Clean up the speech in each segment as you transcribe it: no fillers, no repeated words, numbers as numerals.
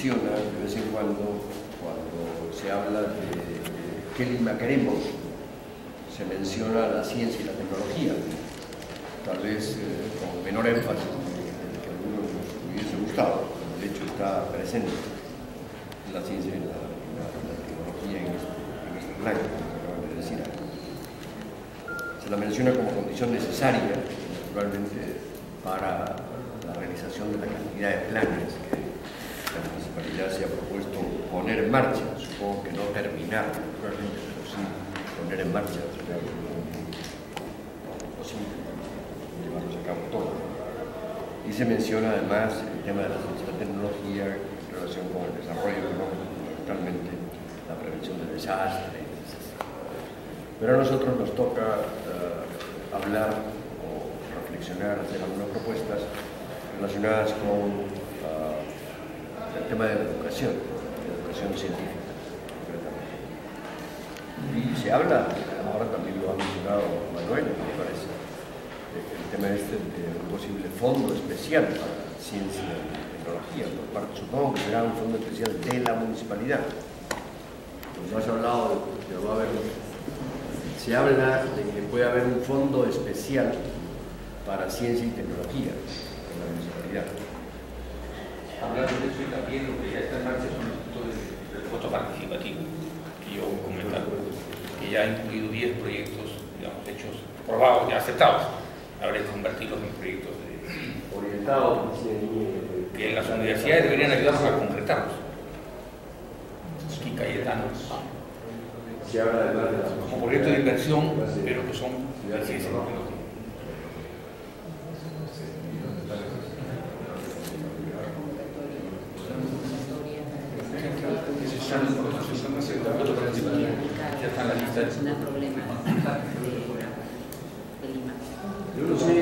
menciona de vez en cuando se habla de qué Lima queremos, se menciona la ciencia y la tecnología, tal vez con menor énfasis del que a algunos nos hubiese gustado, pero de hecho está presente la ciencia y la tecnología en este plan, como acabo de decir. Se la menciona como condición necesaria, naturalmente, para la realización de la cantidad de planes que la municipalidad se ha propuesto poner en marcha, supongo que no terminar, naturalmente, pero sí poner en marcha, o sí, llevarlos a cabo todo. Y se menciona además el tema de la ciencia y la tecnología en relación con el desarrollo económico, fundamentalmente la prevención de desastres. Pero a nosotros nos toca hablar o reflexionar, hacer algunas propuestas relacionadas con el tema de la educación científica, concretamente. Y se habla, ahora también lo ha mencionado Manuel, me parece, el tema de un posible fondo especial para ciencia y tecnología, por parte, supongo que será un fondo especial de la municipalidad. Nos has hablado de que va a haber, se habla de que puede haber un fondo especial para ciencia y tecnología en la municipalidad. Hablando de eso, y también lo que ya está en marcha son los institutos del voto participativo, que yo comentaba, que ya ha incluido 10 proyectos, digamos, hechos, aprobados, ya aceptados. Habrá que convertirlos en proyectos orientados que las universidades deberían ayudarnos a concretarlos. Y Cayetano. Se habla además de las como proyectos de inversión, pero que son de ciencia y tecnología. Ya está en la lista. Es un problema de Lima. Yo no sé,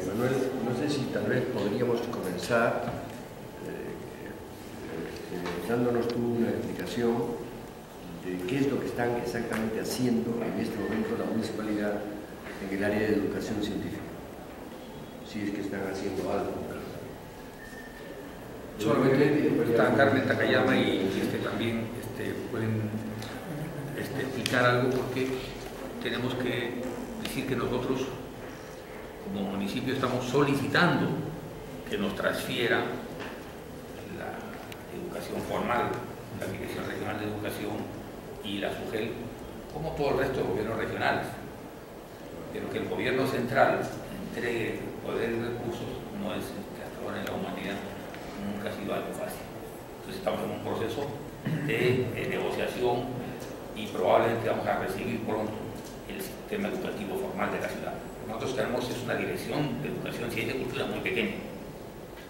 Manuel, no sé si tal vez podríamos comenzar dándonos tú una explicación de qué es lo que están exactamente haciendo en este momento la municipalidad en el área de educación científica. Si es que están haciendo algo. Solamente está Carmen Takayama y también pueden explicar algo, porque tenemos que decir que nosotros como municipio estamos solicitando que nos transfiera la educación formal, la Dirección Regional de Educación y la SUGEL, como todo el resto de gobiernos regionales, pero que el gobierno central entregue poder y recursos no es hasta ahora en la humanidad nunca ha sido algo fácil. Entonces estamos en un proceso de negociación y probablemente vamos a recibir pronto el sistema educativo formal de la ciudad. Nosotros tenemos una dirección de educación, ciencia y cultura muy pequeña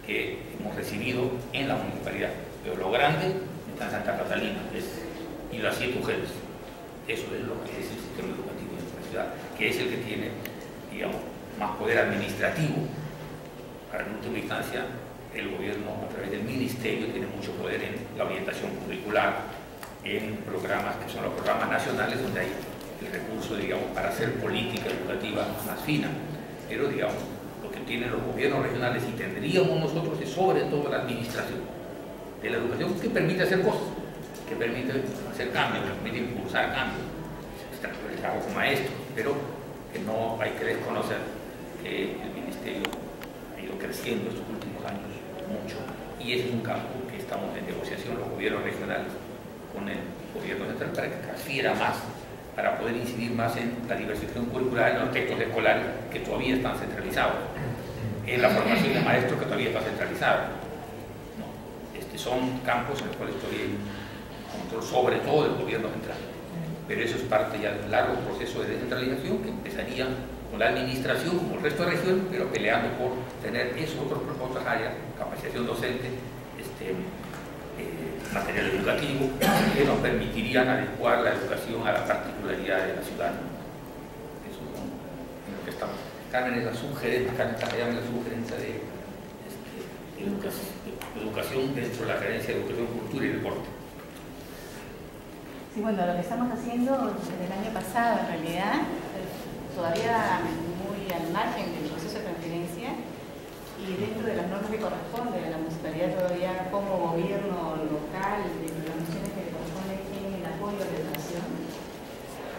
que hemos recibido en la municipalidad, pero lo grande está en Santa Catalina y las 7 mujeres. Eso es lo que es el sistema educativo de nuestra ciudad, que es el que tiene, digamos, más poder administrativo. Para en última instancia, el gobierno a través del ministerio tiene mucho poder en la orientación curricular, en programas que son los programas nacionales, donde hay el recurso, digamos, para hacer política educativa más fina. Pero, digamos, lo que tienen los gobiernos regionales y tendríamos nosotros es sobre todo la administración de la educación, que permite hacer cosas, que permite hacer cambios, que permite impulsar cambios, el trabajo con maestros, pero que no hay que desconocer que el ministerio ha ido creciendo estos últimos años mucho, y ese es un campo que estamos en negociación los gobiernos regionales con el gobierno central para que transfiera más, para poder incidir más en la diversificación curricular en los textos escolares que todavía están centralizados, en la formación de maestros que todavía está centralizada. No, son campos en los cuales todavía hay control, sobre todo del gobierno central, pero eso es parte ya de un largo proceso de descentralización que empezaría con la administración como el resto de regiones, pero peleando por tener esos otras áreas, capacitación docente, material educativo, que nos permitirían adecuar la educación a la particularidad de la ciudad. Eso es en lo que estamos. Carmen es la sugerencia, Carmen Takayama es la sugerencia de educación dentro de la gerencia de educación, cultura y deporte. Sí, bueno, lo que estamos haciendo desde el año pasado, en realidad, todavía muy al margen del proceso de transferencia, y dentro de las normas que corresponden a la municipalidad todavía como gobierno local, de las funciones que le corresponden en el apoyo a la educación,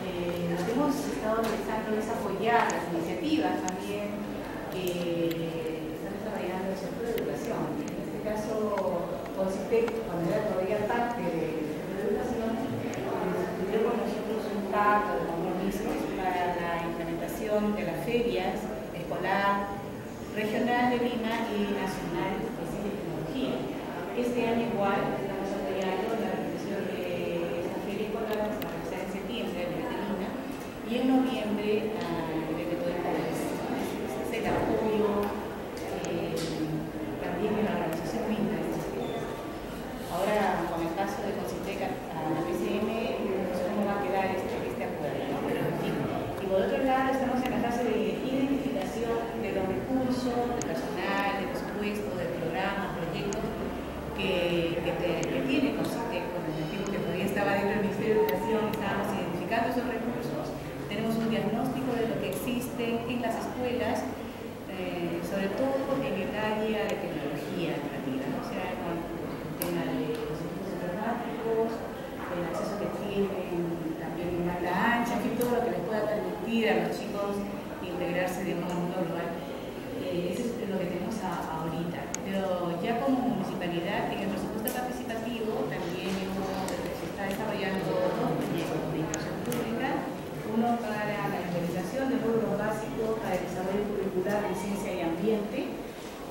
lo que hemos estado realizando es apoyar las iniciativas también que están desarrollando el sector de educación. En este caso, CONCITEC, cuando era todavía parte del sector de educación, estudió con nosotros un pacto de compromisos para la implementación de las ferias escolar regional de Lima y nacional de ciencia y tecnología. Este año igual estamos apoyando la realización de esta feria escolar que se va a realizar en septiembre a nivel de Lima y en noviembre a nivel de todo el país. Es el apoyo también en la organización misma de estas ferias. Ahora, con el caso de CONCITEC a la PCM, no sé cómo va a quedar este acuerdo, ¿no? Pero en fin. Y por otro lado, estamos en la fase de identificación de los recursos, de personal, de presupuesto, de programas, proyectos que tiene CONCITEC. Con el motivo que todavía estaba dentro del Ministerio de Educación, estábamos identificando esos recursos. Tenemos un diagnóstico de lo que existe en las escuelas, sobre todo en el área de tecnología educativa, ¿no? O sea, con el tema de los equipos informáticos, el acceso que tienen también en banda ancha, en fin, todo lo que les pueda permitir a los chicos integrarse de modo global. Eso es lo que tenemos ahorita. Pero ya como municipalidad, en el presupuesto participativo también se está desarrollando dos proyectos de inversión pública, uno para la implementación de módulos básicos para el desarrollo curricular de ciencia y ambiente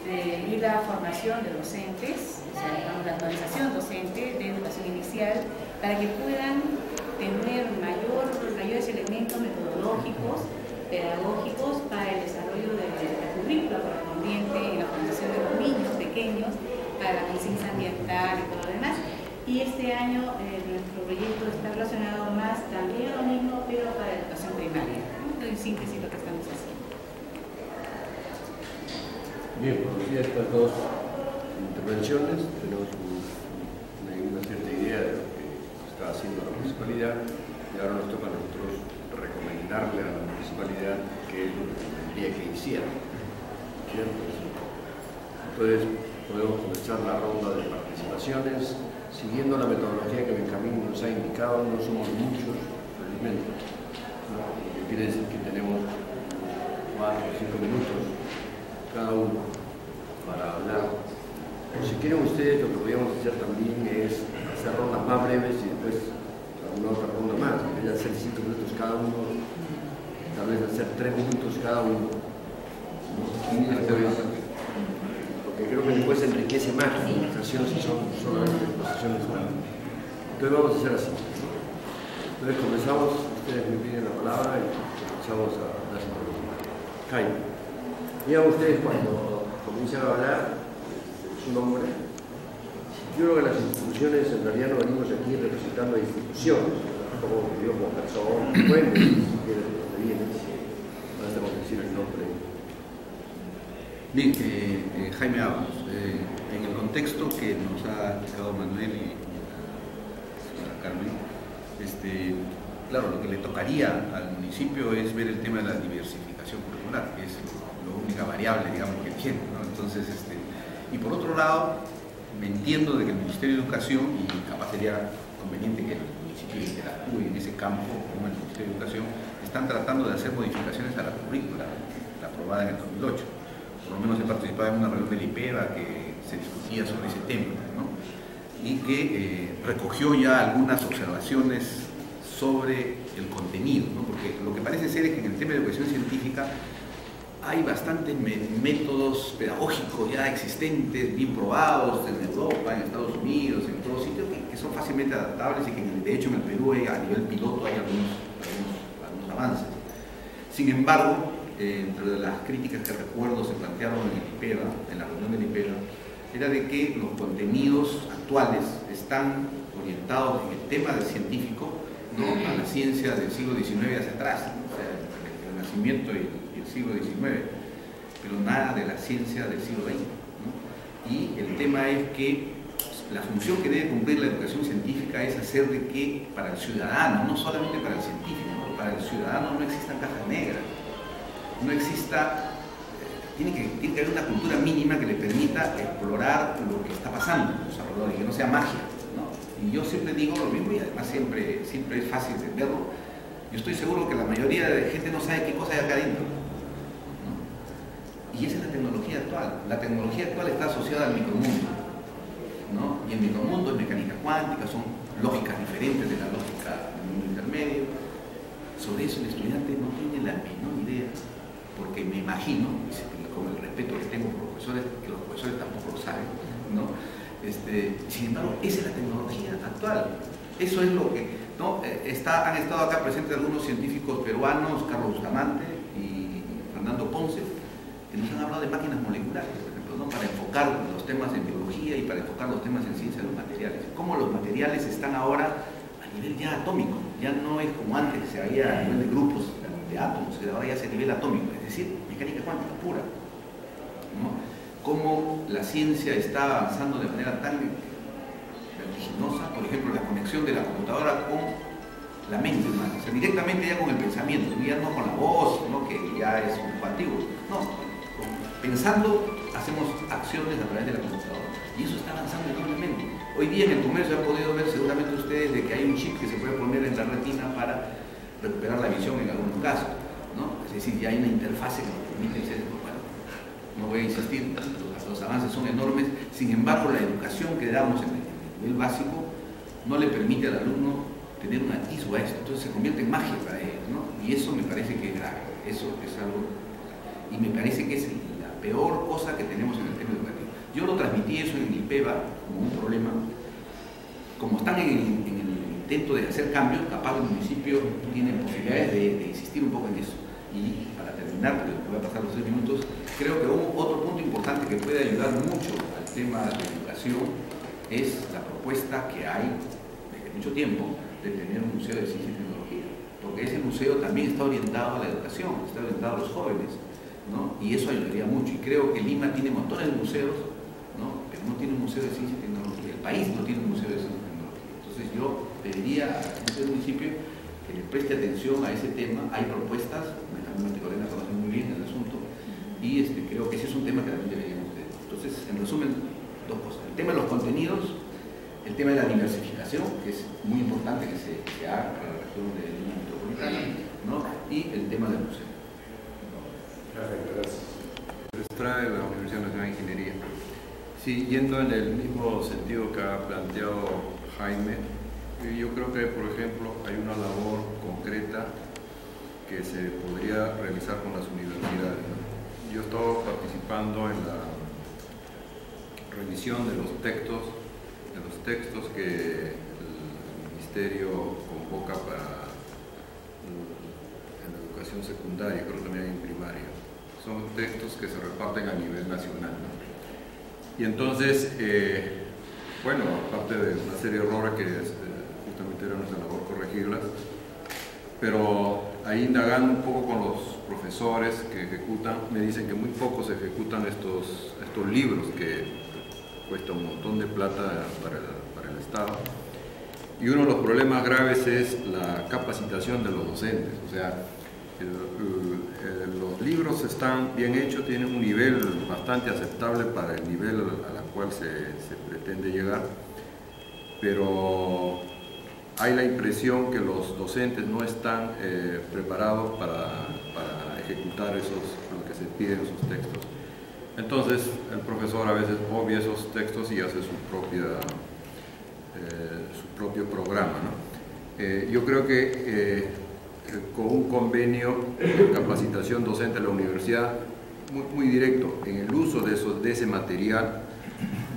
y la formación de docentes, o sea, la actualización docente de educación inicial, para que puedan tener mayores elementos metodológicos, pedagógicos para el desarrollo de la currícula correspondiente en la formación de los niños pequeños para la conciencia ambiental y todo lo demás. Y este año nuestro proyecto está relacionado más también a lo mismo, pero para la educación primaria. En síntesis lo que estamos haciendo. Bien, conocidas estas dos intervenciones, tenemos una cierta idea de lo que está haciendo la municipalidad y ahora nos toca a nosotros recomendarle a la municipalidad qué es lo que tendría que hiciera. ¿Cierto? Entonces, podemos comenzar la ronda de participaciones siguiendo la metodología que Benjamín nos ha indicado. No somos muchos, felizmente, ¿no? Lo que quiere decir que tenemos 4 o 5 minutos cada uno para hablar. Si quieren ustedes, lo que podríamos hacer también es hacer rondas más breves y después una otra ronda más. En vez de hacer 5 minutos cada uno, tal vez hacer 3 minutos cada uno. Porque creo que después enriquece más la conversación si son solamente conversaciones humanas. Entonces vamos a hacer así. Entonces comenzamos, ustedes me piden la palabra y comenzamos a dar su pregunta. Jaime, digan ustedes cuando comiencen a hablar su nombre. Yo creo que las instituciones, en realidad no venimos aquí representando a instituciones, como yo como persona, bueno, si quieres, donde vienes, no tenemos que decir el nombre. Bien, Jaime Ábalos, en el contexto que nos ha explicado Manuel y la señora Carmen, claro, lo que le tocaría al municipio es ver el tema de la diversificación curricular, que es la única variable, digamos, que tiene, ¿no? Entonces, y por otro lado, me entiendo de que el Ministerio de Educación, y capaz sería conveniente que el municipio interactúe en ese campo, como el Ministerio de Educación, están tratando de hacer modificaciones a la currícula, la aprobada en el 2008. Por lo menos he participado en una reunión del IPEVA que se discutía sobre ese tema, ¿no? Y que recogió ya algunas observaciones sobre el contenido, ¿no? Porque lo que parece ser es que en el tema de educación científica hay bastantes métodos pedagógicos ya existentes, bien probados en Europa, en Estados Unidos, en todos sitios, que son fácilmente adaptables y que de hecho en el Perú a nivel piloto hay algunos avances. Sin embargo, entre las críticas que recuerdo se plantearon en el IPEVA, en la reunión del IPEVA, era de que los contenidos actuales están orientados en el tema del científico, ¿no?, a la ciencia del siglo XIX hacia atrás, o sea, el Renacimiento y el siglo XIX, pero nada de la ciencia del siglo XX, ¿no? Y el tema es que la función que debe cumplir la educación científica es hacer de que para el ciudadano, no solamente para el científico, para el ciudadano no existan cajas negras, no exista tiene que haber una cultura mínima que le permita explorar lo que está pasando en los alrededores, que no sea magia, ¿no? Y yo siempre digo lo mismo, y además siempre es fácil de verlo. Yo estoy seguro que la mayoría de gente no sabe qué cosa hay acá adentro, ¿no? Y esa es la tecnología actual. La tecnología actual está asociada al micromundo, ¿no? Y el micromundo es mecánica cuántica, son lógicas diferentes de la lógica del mundo intermedio. Sobre eso el estudiante no tiene la menor idea, porque me imagino, con el respeto que tengo por los profesores, que los profesores tampoco lo saben, ¿no? Sin embargo, esa es la tecnología actual. Eso es lo que, ¿no? Han estado acá presentes algunos científicos peruanos, Carlos Bustamante y Fernando Ponce, que nos han hablado de máquinas moleculares, por ejemplo, ¿no? Para enfocar los temas en biología y para enfocar los temas en ciencia de los materiales. Cómo los materiales están ahora a nivel ya atómico, ya no es como antes, se había a nivel de grupos de átomos, ahora ya es a nivel atómico, es decir, mecánica cuántica pura, ¿no? Cómo la ciencia está avanzando de manera tan vertiginosa, por ejemplo, la conexión de la computadora con la mente humana, o sea, directamente ya con el pensamiento, ya no con la voz, ¿no? Que ya es un poco antiguo, no, pensando hacemos acciones a través de la computadora, y eso está avanzando enormemente. Hoy día en el comercio han podido ver seguramente ustedes de que hay un chip que se puede poner en la retina para recuperar la visión en algunos casos, ¿no? Es decir, ya hay una interfase que nos permite hacer, bueno, no voy a insistir, los avances son enormes, sin embargo la educación que damos en el nivel básico no le permite al alumno tener un atisbo a esto, entonces se convierte en magia para ellos, ¿no? Y eso me parece que es grave, eso es algo, y me parece que es la peor cosa que tenemos en el tema educativo. Yo lo transmití eso en el IPEVA como un problema, como están en el intento de hacer cambios, capaz el municipio tiene posibilidades de insistir un poco en eso. Y para terminar, porque voy a pasar los 3 minutos, creo que otro punto importante que puede ayudar mucho al tema de educación es la propuesta que hay desde mucho tiempo de tener un museo de ciencia y tecnología, porque ese museo también está orientado a la educación, está orientado a los jóvenes, ¿no? Y eso ayudaría mucho, y creo que Lima tiene montones de museos, ¿no? Pero no tiene un museo de ciencia y tecnología, el país no tiene un museo de ciencia y tecnología. Entonces yo pediría al municipio que le preste atención a ese tema. Hay propuestas, Lorena conoce muy bien el asunto, y creo que ese es un tema que también deberíamos tener. Entonces, en resumen, 2 cosas. El tema de los contenidos, el tema de la diversificación, que es muy importante que se haga para la región de Lima metropolitana, ¿no? Y el tema del museo. Gracias. Trae la Universidad Nacional de Ingeniería. Sí, yendo en el mismo sentido que ha planteado Jaime, yo creo que, por ejemplo, hay una labor concreta que se podría realizar con las universidades. Yo he estado participando en la revisión de los textos que el Ministerio convoca para en la educación secundaria, creo también en primaria. Son textos que se reparten a nivel nacional, ¿no? Y entonces, bueno, aparte de una serie de errores que justamente era nuestra labor corregirlas, pero ahí indagando un poco con los profesores que ejecutan, me dicen que muy pocos ejecutan estos libros que cuesta un montón de plata para el Estado. Y uno de los problemas graves es la capacitación de los docentes, o sea, los libros están bien hechos, tienen un nivel bastante aceptable para el nivel al cual se pretende llegar, pero hay la impresión que los docentes no están preparados para ejecutar lo que se pide en esos textos. Entonces el profesor a veces obvia esos textos y hace su propio programa, ¿no? Yo creo que con un convenio de capacitación docente de la universidad muy directo en el uso de ese material,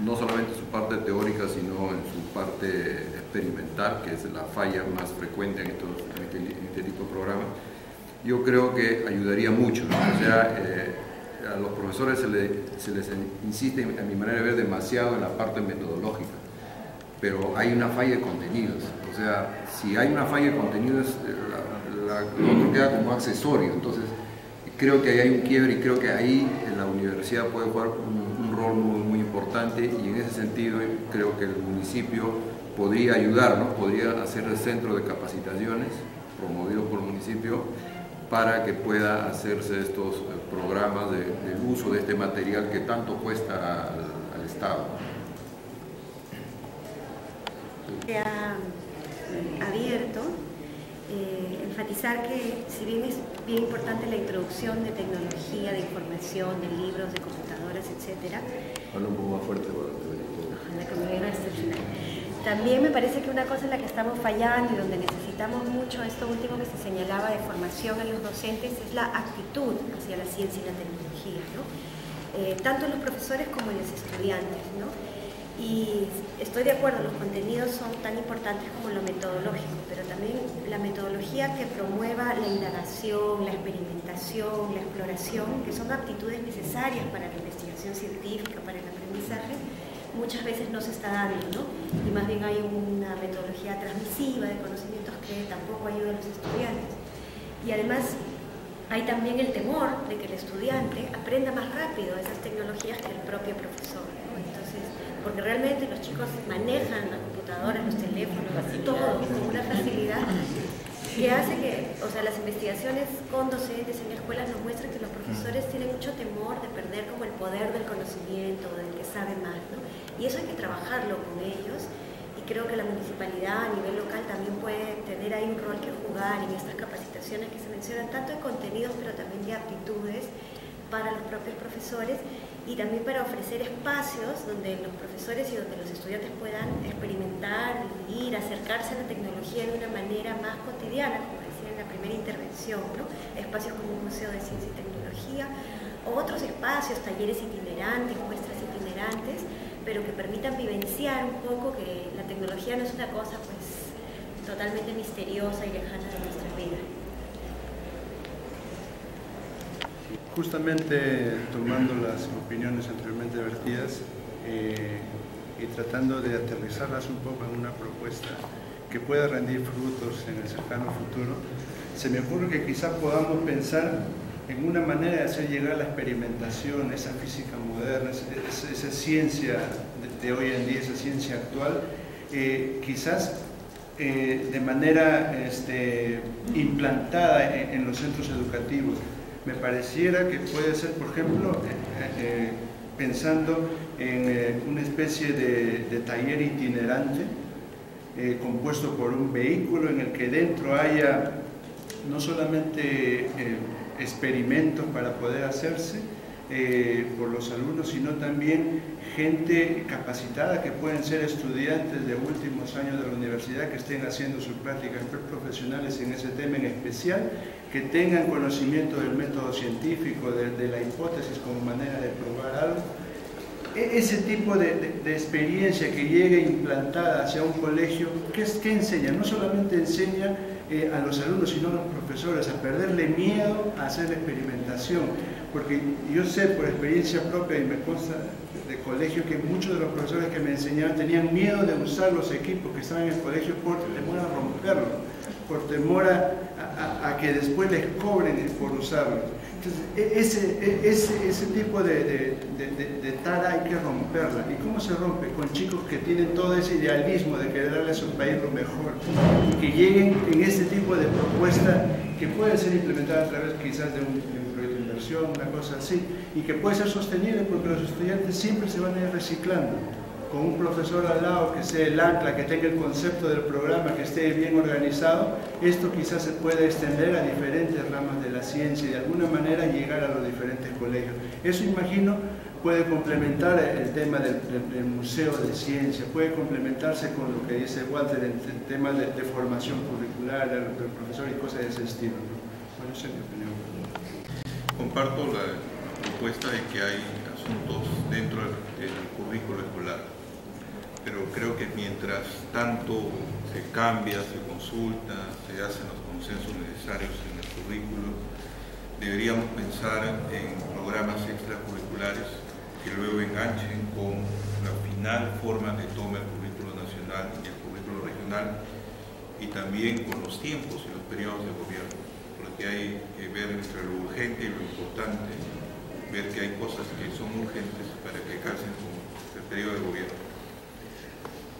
no solamente en su parte teórica, sino en su parte experimental, que es la falla más frecuente en este tipo de programas, yo creo que ayudaría mucho, ¿no? O sea, a los profesores se les insiste, a mi manera de ver, demasiado en la parte metodológica, pero hay una falla de contenidos. O sea, si hay una falla de contenidos, lo otro queda como accesorio. Entonces, creo que ahí hay un quiebre y creo que ahí la universidad puede jugar un rol muy importante, y en ese sentido creo que el municipio podría ayudar, ¿no? Podría hacer el centro de capacitaciones promovido por el municipio para que pueda hacerse estos programas del uso de este material que tanto cuesta al Estado. Se ha abierto, enfatizar que si bien es bien importante la introducción de tecnología, de información, de libros, de computadoras, etc. Habla un poco más fuerte. Ojalá que me venga hasta el final. También me parece que una cosa en la que estamos fallando y donde necesitamos mucho, esto último que se señalaba de formación en los docentes, es la actitud hacia la ciencia y la tecnología, ¿no? Tanto en los profesores como en los estudiantes, ¿no? Y estoy de acuerdo, los contenidos son tan importantes como lo metodológico, pero también la metodología que promueva la indagación, la experimentación, la exploración, que son aptitudes necesarias para la investigación científica, para el aprendizaje, muchas veces no se está dando, ¿no? Y más bien hay una metodología transmisiva de conocimientos que tampoco ayuda a los estudiantes. Y además hay también el temor de que el estudiante aprenda más rápido esas tecnologías que el propio profesor, ¿no? Entonces, porque realmente los chicos manejan las computadoras, los teléfonos, todo con una facilidad que hace que, o sea, las investigaciones con docentes en escuelas nos muestran que los profesores tienen mucho temor de perder como el poder del conocimiento, del que sabe más, ¿no? Y eso hay que trabajarlo con ellos, y creo que la municipalidad a nivel local también puede tener ahí un rol que jugar en estas capacitaciones que se mencionan, tanto de contenidos pero también de aptitudes para los propios profesores, y también para ofrecer espacios donde los profesores y donde los estudiantes puedan experimentar, vivir, acercarse a la tecnología de una manera más cotidiana, como decía en la primera intervención, ¿no? Espacios como un museo de ciencia y tecnología, o otros espacios, talleres itinerantes, muestras itinerantes, pero que permitan vivenciar un poco que la tecnología no es una cosa pues totalmente misteriosa y lejana de nuestras vidas. Justamente tomando las opiniones anteriormente vertidas y tratando de aterrizarlas un poco en una propuesta que pueda rendir frutos en el cercano futuro, se me ocurre que quizás podamos pensar en una manera de hacer llegar la experimentación, esa física moderna, esa ciencia de hoy en día, esa ciencia actual, quizás de manera implantada en los centros educativos. Me pareciera que puede ser, por ejemplo, pensando en una especie de taller itinerante compuesto por un vehículo en el que dentro haya no solamente experimentos para poder hacerse por los alumnos, sino también gente capacitada que pueden ser estudiantes de últimos años de la universidad que estén haciendo sus prácticas profesionales en ese tema en especial, que tengan conocimiento del método científico, de la hipótesis como manera de probar algo. Ese tipo de experiencia que llegue implantada hacia un colegio, ¿qué enseña? No solamente enseña a los alumnos, sino a los profesores, a perderle miedo a hacer la experimentación, porque yo sé por experiencia propia y me consta de colegio que muchos de los profesores que me enseñaban tenían miedo de usar los equipos que estaban en el colegio por temor a romperlos, por temor a que después les cobren por usarlos. Entonces, ese tipo de tara hay que romperla. ¿Y cómo se rompe? Con chicos que tienen todo ese idealismo de querer darle a su país lo mejor y que lleguen en ese tipo de propuesta que puede ser implementada a través quizás de un proyecto de inversión, una cosa así, y que puede ser sostenible porque los estudiantes siempre se van a ir reciclando. Con un profesor al lado que sea el ancla, que tenga el concepto del programa, que esté bien organizado, esto quizás se puede extender a diferentes ramas de la ciencia y de alguna manera llegar a los diferentes colegios. Eso, imagino, puede complementar el tema del museo de ciencia, puede complementarse con lo que dice Walter en temas de formación curricular del profesor y cosas de ese estilo, ¿no? Bueno, esa es mi opinión. Comparto la propuesta de que hay asuntos dentro del currículo escolar, pero creo que mientras tanto se cambia, se consulta, se hacen los consensos necesarios en el currículo, deberíamos pensar en programas extracurriculares que luego enganchen con la final forma que toma el currículo nacional y el currículo regional, y también con los tiempos y los periodos de gobierno, porque hay que ver entre lo urgente y lo importante, ver que hay cosas que son urgentes para que calcen con el periodo de gobierno.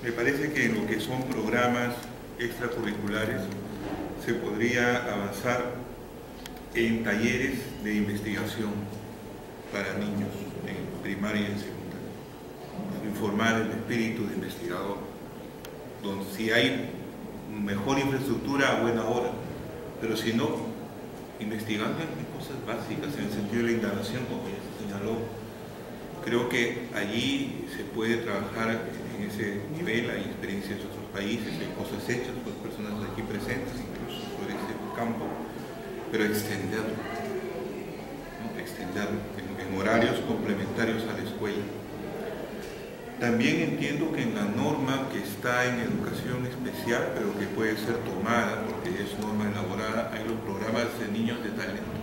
Me parece que en lo que son programas extracurriculares se podría avanzar en talleres de investigación para niños en primaria y en secundaria. Informar el espíritu de investigador, donde si hay mejor infraestructura a buena hora, pero si no, investigando en cosas básicas, en el sentido de la indagación, como ya se señaló. Creo que allí se puede trabajar en ese nivel, hay experiencias de otros países, hay cosas hechas por personas aquí presentes, incluso sobre ese campo, pero extenderlo, ¿no? Extenderlo en horarios complementarios a la escuela. También entiendo que en la norma que está en educación especial, pero que puede ser tomada, porque es norma elaborada, hay los programas de niños de talento,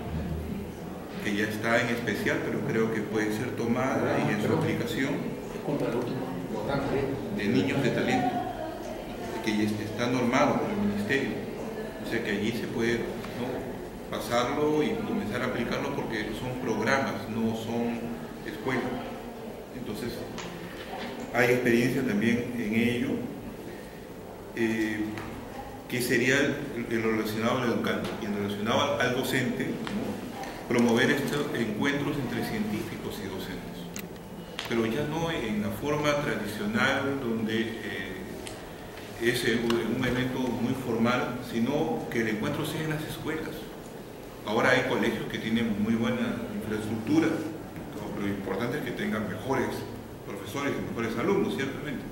que ya está en especial, pero creo que puede ser tomada y en su aplicación de niños de talento, que ya está normado por el ministerio. O sea que allí se puede, ¿no?, pasarlo y comenzar a aplicarlo, porque son programas, no son escuelas. Entonces, hay experiencia también en ello, que sería el relacionado al educando y el relacionado al docente, ¿no?, promover estos encuentros entre científicos y docentes, pero ya no en la forma tradicional donde es un evento muy formal, sino que el encuentro sea en las escuelas. Ahora hay colegios que tienen muy buena infraestructura, lo importante es que tengan mejores profesores y mejores alumnos, ciertamente,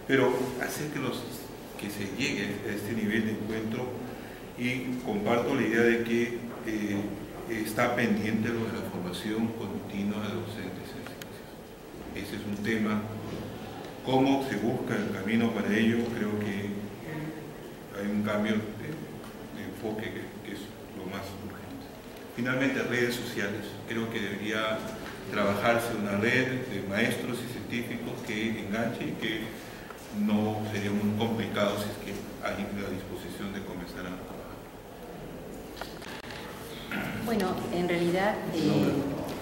pero hacer que se llegue a este nivel de encuentro. Y comparto la idea de que está pendiente lo de la formación continua de docentes en ciencias. Ese es un tema. ¿Cómo se busca el camino para ello? Creo que hay un cambio de enfoque que es lo más urgente. Finalmente, redes sociales. Creo que debería trabajarse una red de maestros y científicos que enganche y que no sería muy complicado si es que hay la disposición de comenzar a trabajar. Bueno, en realidad,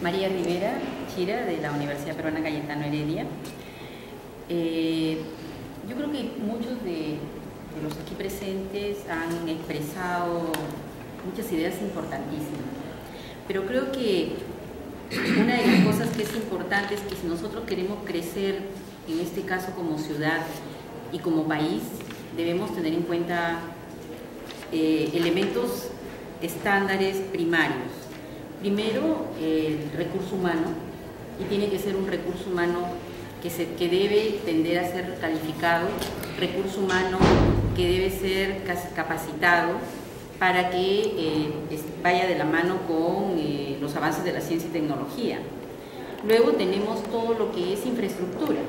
María Rivera Chira, de la Universidad Peruana Cayetano Heredia. Yo creo que muchos de los aquí presentes han expresado muchas ideas importantísimas, pero creo que una de las cosas que es importante es que si nosotros queremos crecer, en este caso como ciudad y como país, debemos tener en cuenta elementos estándares primarios. Primero, el recurso humano, y tiene que ser un recurso humano que debe tender a ser calificado, recurso humano que debe ser capacitado para que vaya de la mano con los avances de la ciencia y tecnología. Luego tenemos todo lo que es infraestructura,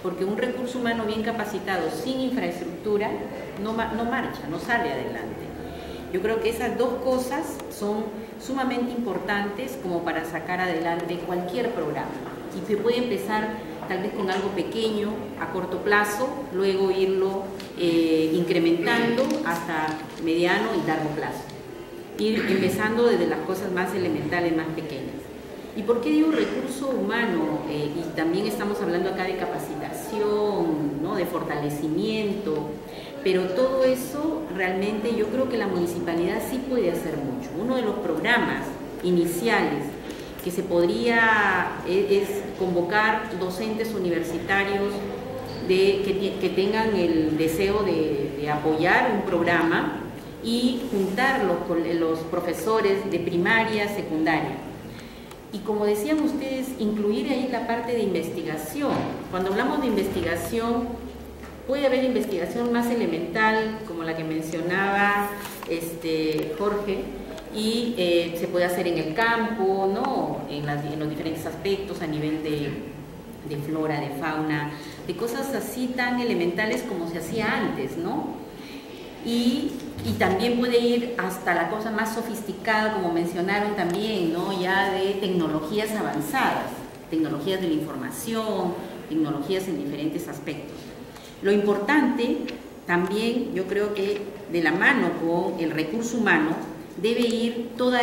porque un recurso humano bien capacitado sin infraestructura no marcha, no sale adelante. Yo creo que esas dos cosas son sumamente importantes como para sacar adelante cualquier programa, y se puede empezar tal vez con algo pequeño a corto plazo, luego irlo incrementando hasta mediano y largo plazo, ir empezando desde las cosas más elementales, más pequeñas. ¿Y por qué digo recurso humano? Y también estamos hablando acá de capacitación, ¿no?, de fortalecimiento, pero todo eso realmente yo creo que la municipalidad sí puede hacer mucho. Uno de los programas iniciales que se podría es convocar docentes universitarios que tengan el deseo de apoyar un programa y juntarlos con los profesores de primaria, secundaria. Y como decían ustedes, incluir ahí la parte de investigación. Cuando hablamos de investigación, puede haber investigación más elemental, como la que mencionaba Jorge, y se puede hacer en el campo, ¿no?, en los diferentes aspectos a nivel de flora, de fauna, de cosas así tan elementales como se hacía antes, ¿no? Y también puede ir hasta la cosa más sofisticada, como mencionaron también, ¿no?, ya de tecnologías avanzadas, tecnologías de la información, tecnologías en diferentes aspectos. Lo importante también, yo creo que de la mano con el recurso humano, debe ir toda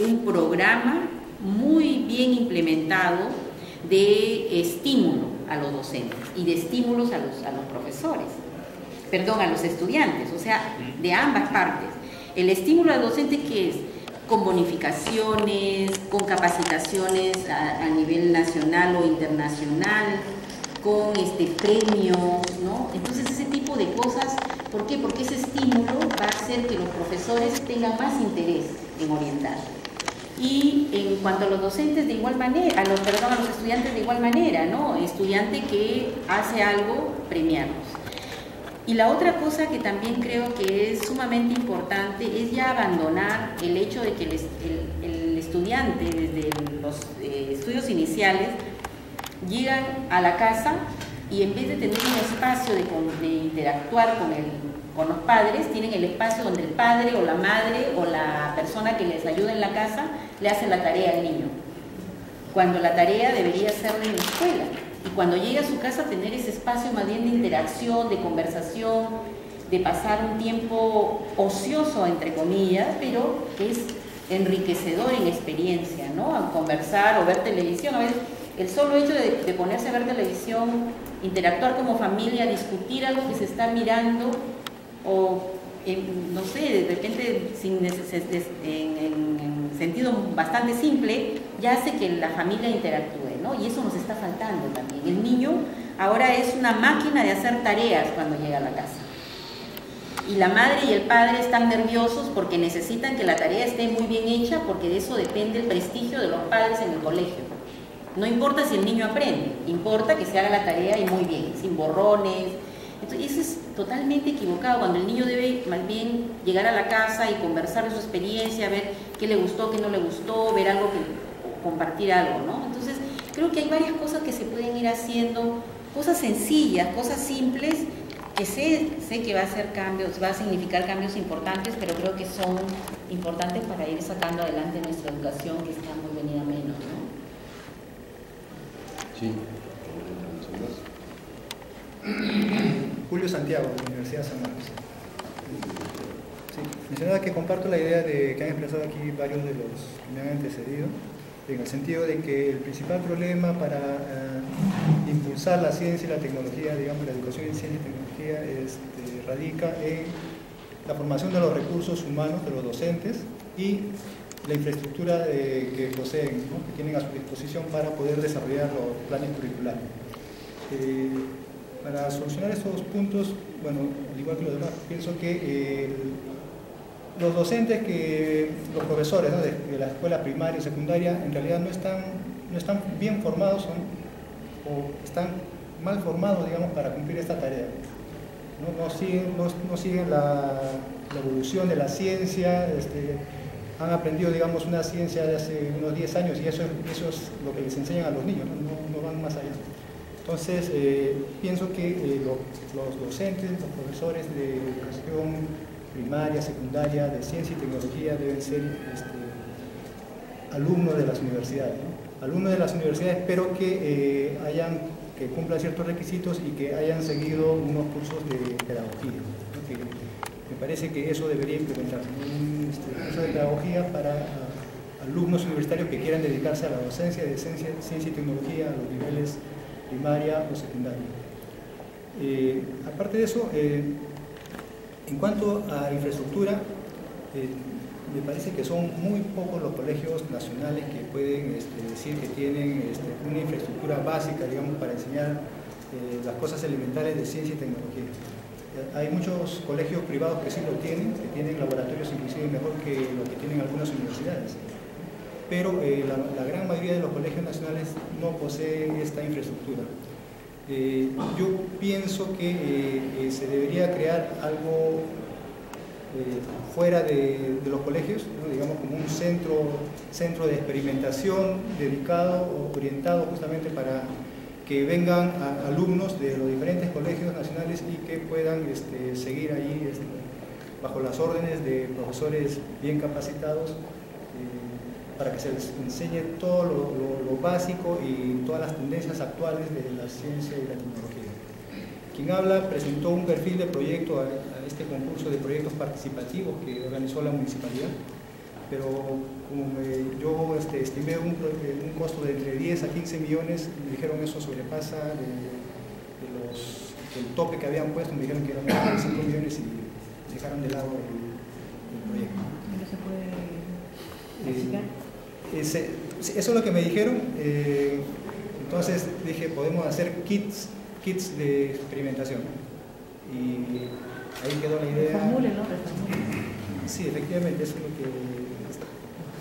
un programa muy bien implementado de estímulo a los docentes y de estímulos a los profesores, perdón, a los estudiantes, o sea, de ambas partes. El estímulo al docente, ¿qué es? con bonificaciones, con capacitaciones a nivel nacional o internacional, con premios, ¿no? Entonces ese tipo de cosas, ¿por qué? Porque ese estímulo va a hacer que los profesores tengan más interés en orientar. Y en cuanto a los docentes de igual manera, a los estudiantes de igual manera, ¿no? Estudiante que hace algo, premiarlos. Y la otra cosa que también creo que es sumamente importante es ya abandonar el hecho de que el estudiante desde los estudios iniciales llegan a la casa y en vez de tener un espacio de interactuar con los padres, tienen el espacio donde el padre o la madre o la persona que les ayuda en la casa le hace la tarea al niño, cuando la tarea debería ser en la escuela. Y cuando llega a su casa, tener ese espacio más bien de interacción, de conversación, de pasar un tiempo ocioso, entre comillas, pero que es enriquecedor en experiencia, ¿no? A conversar o ver televisión. A veces el solo hecho de ponerse a ver televisión, interactuar como familia, discutir algo que se está mirando, o no sé, de repente en sentido bastante simple, ya hace que la familia interactúe, ¿no? Y eso nos está faltando también. El niño ahora es una máquina de hacer tareas cuando llega a la casa. Y la madre y el padre están nerviosos porque necesitan que la tarea esté muy bien hecha, porque de eso depende el prestigio de los padres en el colegio. No importa si el niño aprende, importa que se haga la tarea y muy bien, sin borrones. Entonces, eso es totalmente equivocado, cuando el niño debe más bien llegar a la casa y conversar de su experiencia, ver qué le gustó, qué no le gustó, ver algo, compartir algo, ¿no? Entonces, creo que hay varias cosas que se pueden ir haciendo, cosas sencillas, cosas simples, que sé que va a hacer cambios, va a significar cambios importantes, pero creo que son importantes para ir sacando adelante nuestra educación, que está muy venida menos, ¿no? Sí. Julio Santiago, de la Universidad de San Marcos. Sí, mencionaba que comparto la idea que han expresado aquí varios de los que me han antecedido, en el sentido de que el principal problema para impulsar la ciencia y la tecnología, digamos, la educación en ciencia y tecnología, radica en la formación de los recursos humanos de los docentes y la infraestructura que poseen, ¿no? Que tienen a su disposición para poder desarrollar los planes curriculares. Para solucionar estos puntos, bueno, al igual que los demás, pienso que los docentes, los profesores, ¿no? de la escuela primaria y secundaria, en realidad no están bien formados o están mal formados, digamos, para cumplir esta tarea. No siguen la evolución de la ciencia, han aprendido, digamos, una ciencia de hace unos 10 años y eso es lo que les enseñan a los niños, no van más allá. Entonces, pienso que los docentes, los profesores de educación primaria, secundaria, de ciencia y tecnología deben ser alumnos de las universidades, ¿no? Alumnos de las universidades, pero que cumplan ciertos requisitos y que hayan seguido unos cursos de pedagogía, ¿no? Me parece que eso debería implementarse, un curso de pedagogía para alumnos universitarios que quieran dedicarse a la docencia de ciencia y tecnología a los niveles primaria o secundaria. Aparte de eso, en cuanto a infraestructura, me parece que son muy pocos los colegios nacionales que pueden decir que tienen una infraestructura básica, digamos, para enseñar las cosas elementales de ciencia y tecnología. Hay muchos colegios privados que sí lo tienen, que tienen laboratorios inclusive mejor que lo que tienen algunas universidades. Pero la gran mayoría de los colegios nacionales no poseen esta infraestructura. Yo pienso que se debería crear algo fuera de los colegios, ¿no? Digamos como un centro de experimentación dedicado o orientado justamente para que vengan alumnos de los diferentes colegios nacionales y que puedan seguir ahí bajo las órdenes de profesores bien capacitados, para que se les enseñe todo lo básico y todas las tendencias actuales de la ciencia y la tecnología. Quien habla presentó un perfil de proyecto a este concurso de proyectos participativos que organizó la municipalidad, pero como yo estimé un costo de entre 10 a 15 millones, me dijeron eso sobrepasa del tope que habían puesto, me dijeron que eran 5 millones y dejaron de lado el proyecto. Eso es lo que me dijeron. Entonces dije, podemos hacer kits de experimentación. Y ahí quedó la idea. Reformulen, ¿no? Sí, efectivamente, eso es lo que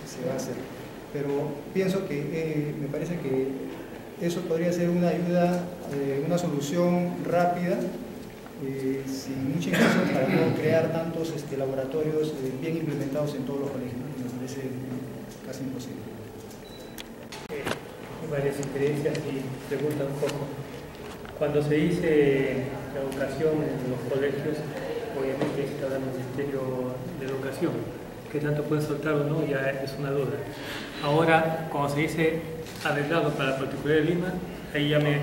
se va a hacer. Pero pienso que me parece que eso podría ser una ayuda, una solución rápida, sin mucha inversión, para no crear tantos laboratorios bien implementados en todos los colegios. Me parece casi imposible. Varias experiencias y preguntas un poco. Cuando se dice la educación en los colegios, obviamente se habla del Ministerio de Educación. ¿Qué tanto pueden soltar o no? Ya es una duda. Ahora, cuando se dice arreglado para la particularidad de Lima, ahí ya me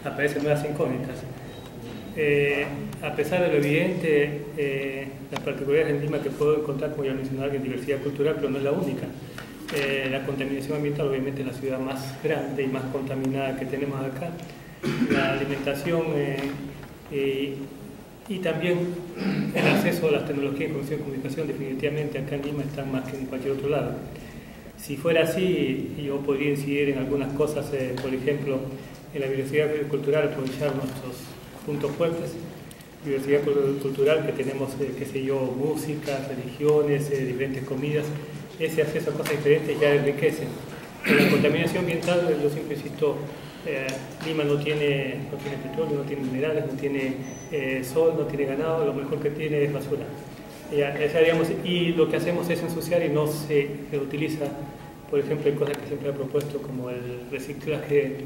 aparecen nuevas incógnitas. A pesar de lo evidente, las particularidades en Lima que puedo encontrar, como ya mencionaba, en diversidad cultural, pero no es la única. La contaminación ambiental obviamente es la ciudad más grande y más contaminada que tenemos acá. La alimentación y también el acceso a las tecnologías de información y comunicación definitivamente acá en Lima están más que en cualquier otro lado. Si fuera así, yo podría incidir en algunas cosas, por ejemplo, en la diversidad cultural, aprovechar nuestros puntos fuertes. Diversidad cultural que tenemos, qué sé yo, música, religiones, diferentes comidas. Ese acceso a cosas diferentes ya enriquece. En la contaminación ambiental, yo siempre cito, Lima no tiene petróleo, no tiene minerales, no tiene sol, no tiene ganado, lo mejor que tiene es basura. Y lo que hacemos es ensuciar y no se reutiliza. Por ejemplo, hay cosas que siempre he propuesto como el reciclaje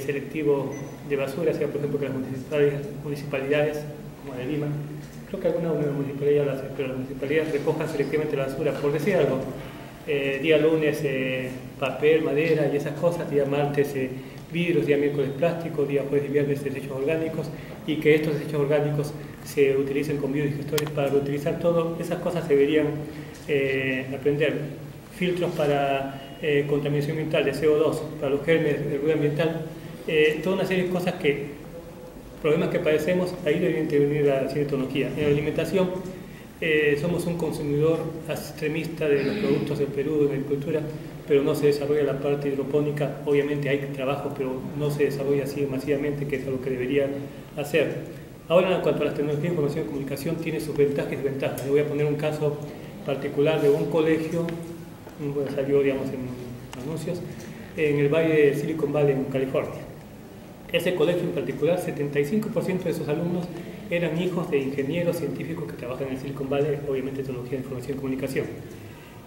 selectivo de basura, sea por ejemplo que las municipalidades como de Lima, creo que alguna municipalidad lo hace, pero las municipalidades recojan selectivamente la basura, por decir algo. Día lunes papel, madera y esas cosas, día martes vidrios, día miércoles plástico, día jueves y viernes desechos orgánicos, y que estos desechos orgánicos se utilicen con biodigestores para reutilizar todo. Esas cosas se deberían aprender. Filtros para contaminación ambiental de CO2, para los gérmenes del ruido ambiental, toda una serie de cosas problemas que padecemos, ahí debería intervenir la ciencia y tecnología. En la alimentación, somos un consumidor extremista de los productos del Perú, de la agricultura, pero no se desarrolla la parte hidropónica. Obviamente hay trabajo, pero no se desarrolla así masivamente, que es algo que debería hacer. Ahora, en cuanto a las tecnologías de información y comunicación, tiene sus ventajas y desventajas. Le voy a poner un caso particular de un colegio, salió, digamos, en anuncios, en el valle de Silicon Valley, en California. Ese colegio en particular, 75% de sus alumnos eran hijos de ingenieros científicos que trabajan en Silicon Valley, obviamente tecnología de información y comunicación.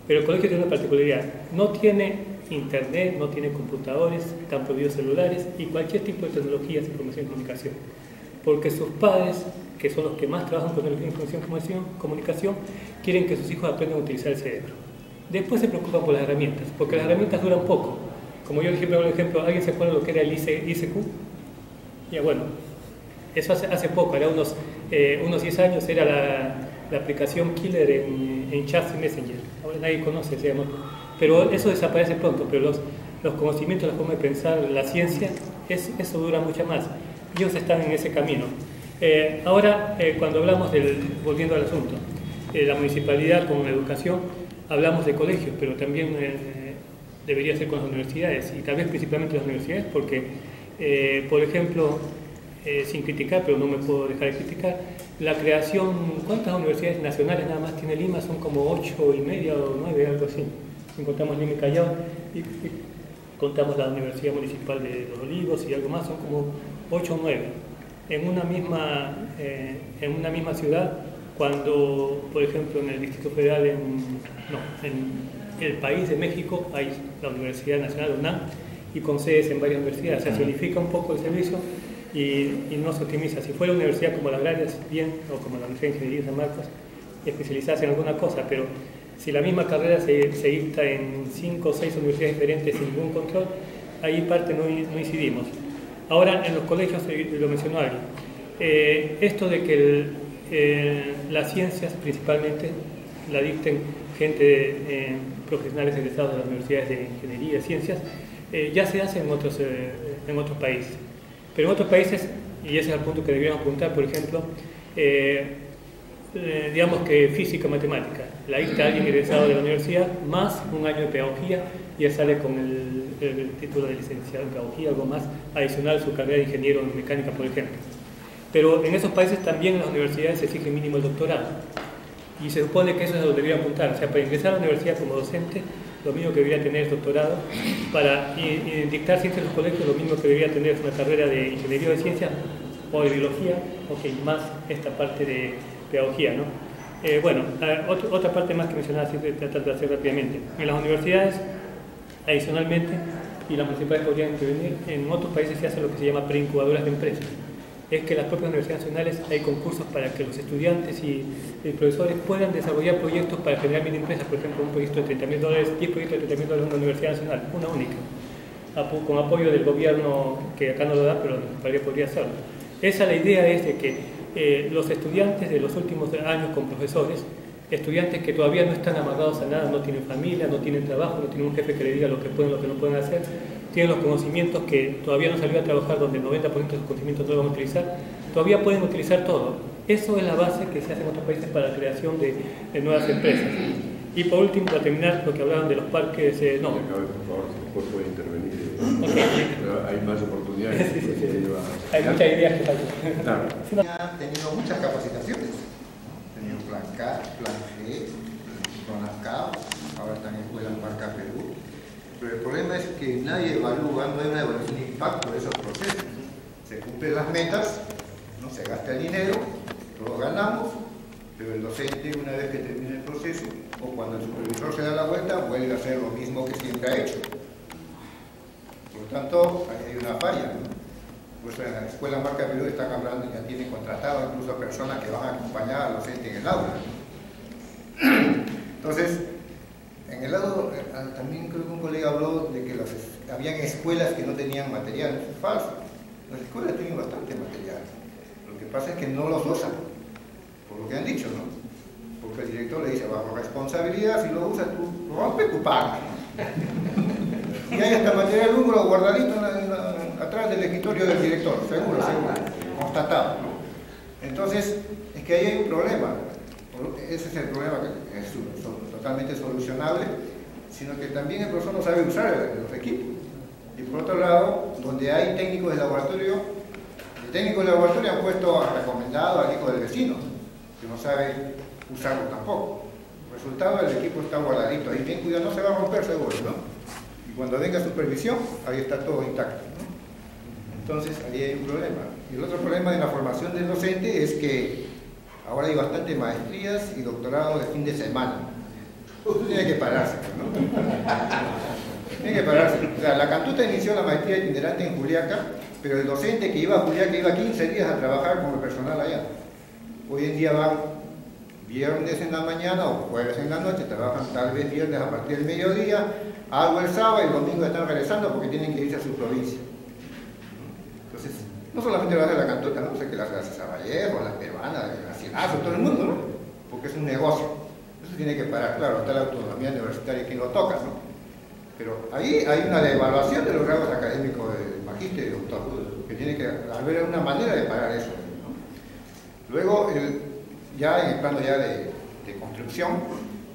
Pero el colegio tiene una particularidad: no tiene internet, no tiene computadores, están prohibidos celulares y cualquier tipo de tecnologías de información y comunicación. Porque sus padres, que son los que más trabajan con tecnología de información y comunicación, quieren que sus hijos aprendan a utilizar el cerebro. Después se preocupan por las herramientas, porque las herramientas duran poco. Como yo dije, por ejemplo, ¿alguien se acuerda de lo que era el ICQ? Ya bueno, eso hace poco, era unos 10 años, era la aplicación killer en chat y Messenger. Ahora nadie conoce, se llama. Pero eso desaparece pronto, pero los conocimientos, la forma de pensar, la ciencia, eso dura mucho más. Ellos están en ese camino. Ahora, cuando hablamos volviendo al asunto, la municipalidad con la educación, hablamos de colegios, pero también debería ser con las universidades, y tal vez principalmente las universidades, porque, por ejemplo, sin criticar, pero no me puedo dejar de criticar, la creación, ¿cuántas universidades nacionales nada más tiene Lima? Son como 8,5 o 9, algo así. Si contamos Lima y Callao, y contamos la Universidad Municipal de Los Olivos y algo más, son como 8 o 9. En una misma ciudad, cuando, por ejemplo, en el Distrito Federal, en el país de México, hay la Universidad Nacional, UNAM, y con sedes en varias universidades. O sea, se unifica un poco el servicio y no se optimiza. Si fuera una universidad como la Agrarias, bien, o como la Universidad de Ingeniería de San Marcos, especializarse en alguna cosa, pero si la misma carrera se dicta en 5 o 6 universidades diferentes sin ningún control, ahí parte no incidimos. Ahora, en los colegios, lo mencionó alguien, esto de que las ciencias principalmente la dicten gente profesionales egresados de las universidades de ingeniería y ciencias, ya se hace en otros países. Pero en otros países, y ese es el punto que deberíamos apuntar, por ejemplo, digamos que física, matemática. La dicta alguien egresado de la universidad, más un año de pedagogía, y él sale con el título de licenciado en pedagogía, algo más adicional a su carrera de ingeniero en mecánica, por ejemplo. Pero en esos países también en las universidades se exige mínimo el doctorado, y se supone que eso es a lo que debería apuntar. O sea, para ingresar a la universidad como docente, lo mismo que debería tener es doctorado. Para dictar ciencias en los colegios, lo mismo que debería tener es una carrera de ingeniería de ciencias o de biología, más esta parte de pedagogía, ¿no? Bueno, otra parte más que mencionaba, siempre tratar de hacer rápidamente. En las universidades, adicionalmente, y las municipales podrían intervenir, en otros países se hace lo que se llama preincubadoras de empresas. Es que en las propias universidades nacionales hay concursos para que los estudiantes y profesores puedan desarrollar proyectos para generar mini empresas, por ejemplo, un proyecto de $30.000, 10 proyectos de $30.000 en una universidad nacional, una única, con apoyo del gobierno, que acá no lo da, pero podría hacerlo. Esa la idea es de que los estudiantes de los últimos años con profesores, estudiantes que todavía no están amarrados a nada, no tienen familia, no tienen trabajo, no tienen un jefe que le diga lo que pueden, lo que no pueden hacer, tienen los conocimientos que todavía no salió a trabajar, donde el 90% de sus conocimientos no lo van a utilizar, todavía pueden utilizar todo. Eso es la base que se hace en otros países para la creación de nuevas empresas. Y por último, para terminar, lo que hablaban de los parques... no. Por favor, después puede intervenir. Okay. Hay más oportunidades. Sí. Hay muchas ideas que faltan. Claro. Ha tenido muchas capacitaciones. Ha tenido plan K, plan G, plan K, ahora están en Escuela Marca Perú. Pero el problema es que nadie evalúa, no hay una evaluación de impacto de esos procesos. Se cumplen las metas, no se gasta el dinero, todos ganamos, pero el docente, una vez que termina el proceso, o cuando el supervisor se da la vuelta, vuelve a hacer lo mismo que siempre ha hecho. Por lo tanto, ahí hay una falla, ¿no? Pues en la Escuela Marca Perú están hablando, ya tienen contratado incluso a personas que van a acompañar al docente en el aula. Entonces, en el lado, también creo que un colega habló de que habían escuelas que no tenían material. Eso es falso. Las escuelas tienen bastante material. Lo que pasa es que no los usan, por lo que han dicho, ¿no? Porque el director le dice, bajo responsabilidad, si lo usas tú, rompe tu paga. Y hay hasta material húngaro guardadito atrás del escritorio del director, seguro, constatado, ¿no? Entonces, es que ahí hay un problema. Ese es el problema, que es totalmente solucionable, sino que también el profesor no sabe usar los equipos. Y por otro lado, donde hay técnicos de laboratorio, el técnico de laboratorio han puesto recomendado al hijo del vecino, que no sabe usarlo tampoco. Resultado, el equipo está guardadito, ahí bien cuidado, no se va a romper seguro, ¿no? Y cuando venga supervisión, ahí está todo intacto, ¿no? Entonces, ahí hay un problema. Y el otro problema de la formación del docente es que ahora hay bastante maestrías y doctorados de fin de semana. Tiene que pararse, ¿no? Tiene que pararse. O sea, la Cantuta inició la maestría itinerante en Juliaca, pero el docente que iba a Juliaca iba 15 días a trabajar como personal allá. Hoy en día van viernes en la mañana o jueves en la noche, trabajan tal vez viernes a partir del mediodía, algo el sábado y el domingo están regresando porque tienen que irse a su provincia. Entonces, no solamente lo hace la Cantuta, ¿no? O sea, que las Vallejo, las peruanas, las Cienazo, todo el mundo, ¿no? Porque es un negocio. Eso tiene que parar, claro, está la autonomía universitaria quien lo toca, ¿no? Pero ahí hay una devaluación de los grados académicos de magíster y doctor, que tiene que haber una manera de parar eso, ¿no? Luego, ya en el plano ya de construcción,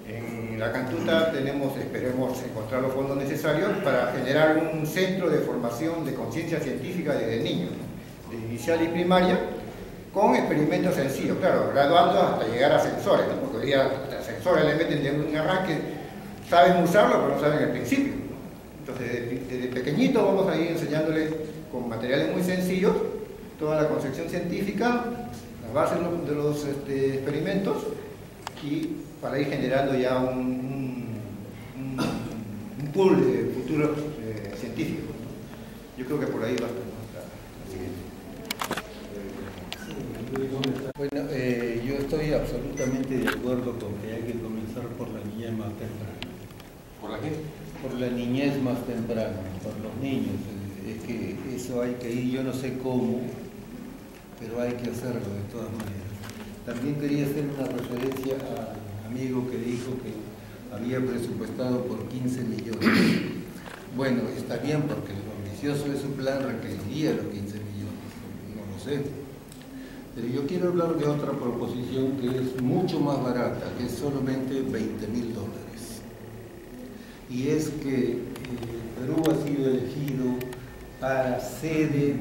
en la Cantuta esperemos encontrar los fondos necesarios para generar un centro de formación de conciencia científica desde niños, de inicial y primaria, con experimentos sencillos, claro, graduando hasta llegar a sensores, ¿no? Porque hoy día a sensores le meten de un arranque, saben usarlo, pero no saben el principio, ¿no? Entonces, desde pequeñito vamos a ir enseñándoles con materiales muy sencillos toda la concepción científica, la base de los experimentos, y para ir generando ya un pool de futuros científicos, ¿no? Yo creo que por ahí va a estar. Bueno, yo estoy absolutamente de acuerdo con que hay que comenzar por la niñez más temprana. ¿Por la qué? Por la niñez más temprana, por los niños. Es que eso hay que ir, yo no sé cómo, pero hay que hacerlo de todas maneras. También quería hacer una referencia al amigo que dijo que había presupuestado por 15 millones. Bueno, está bien porque lo ambicioso de su plan requeriría los 15 millones, no lo sé. Pero yo quiero hablar de otra proposición que es mucho más barata, que es solamente $20.000. Y es que Perú ha sido elegido para sede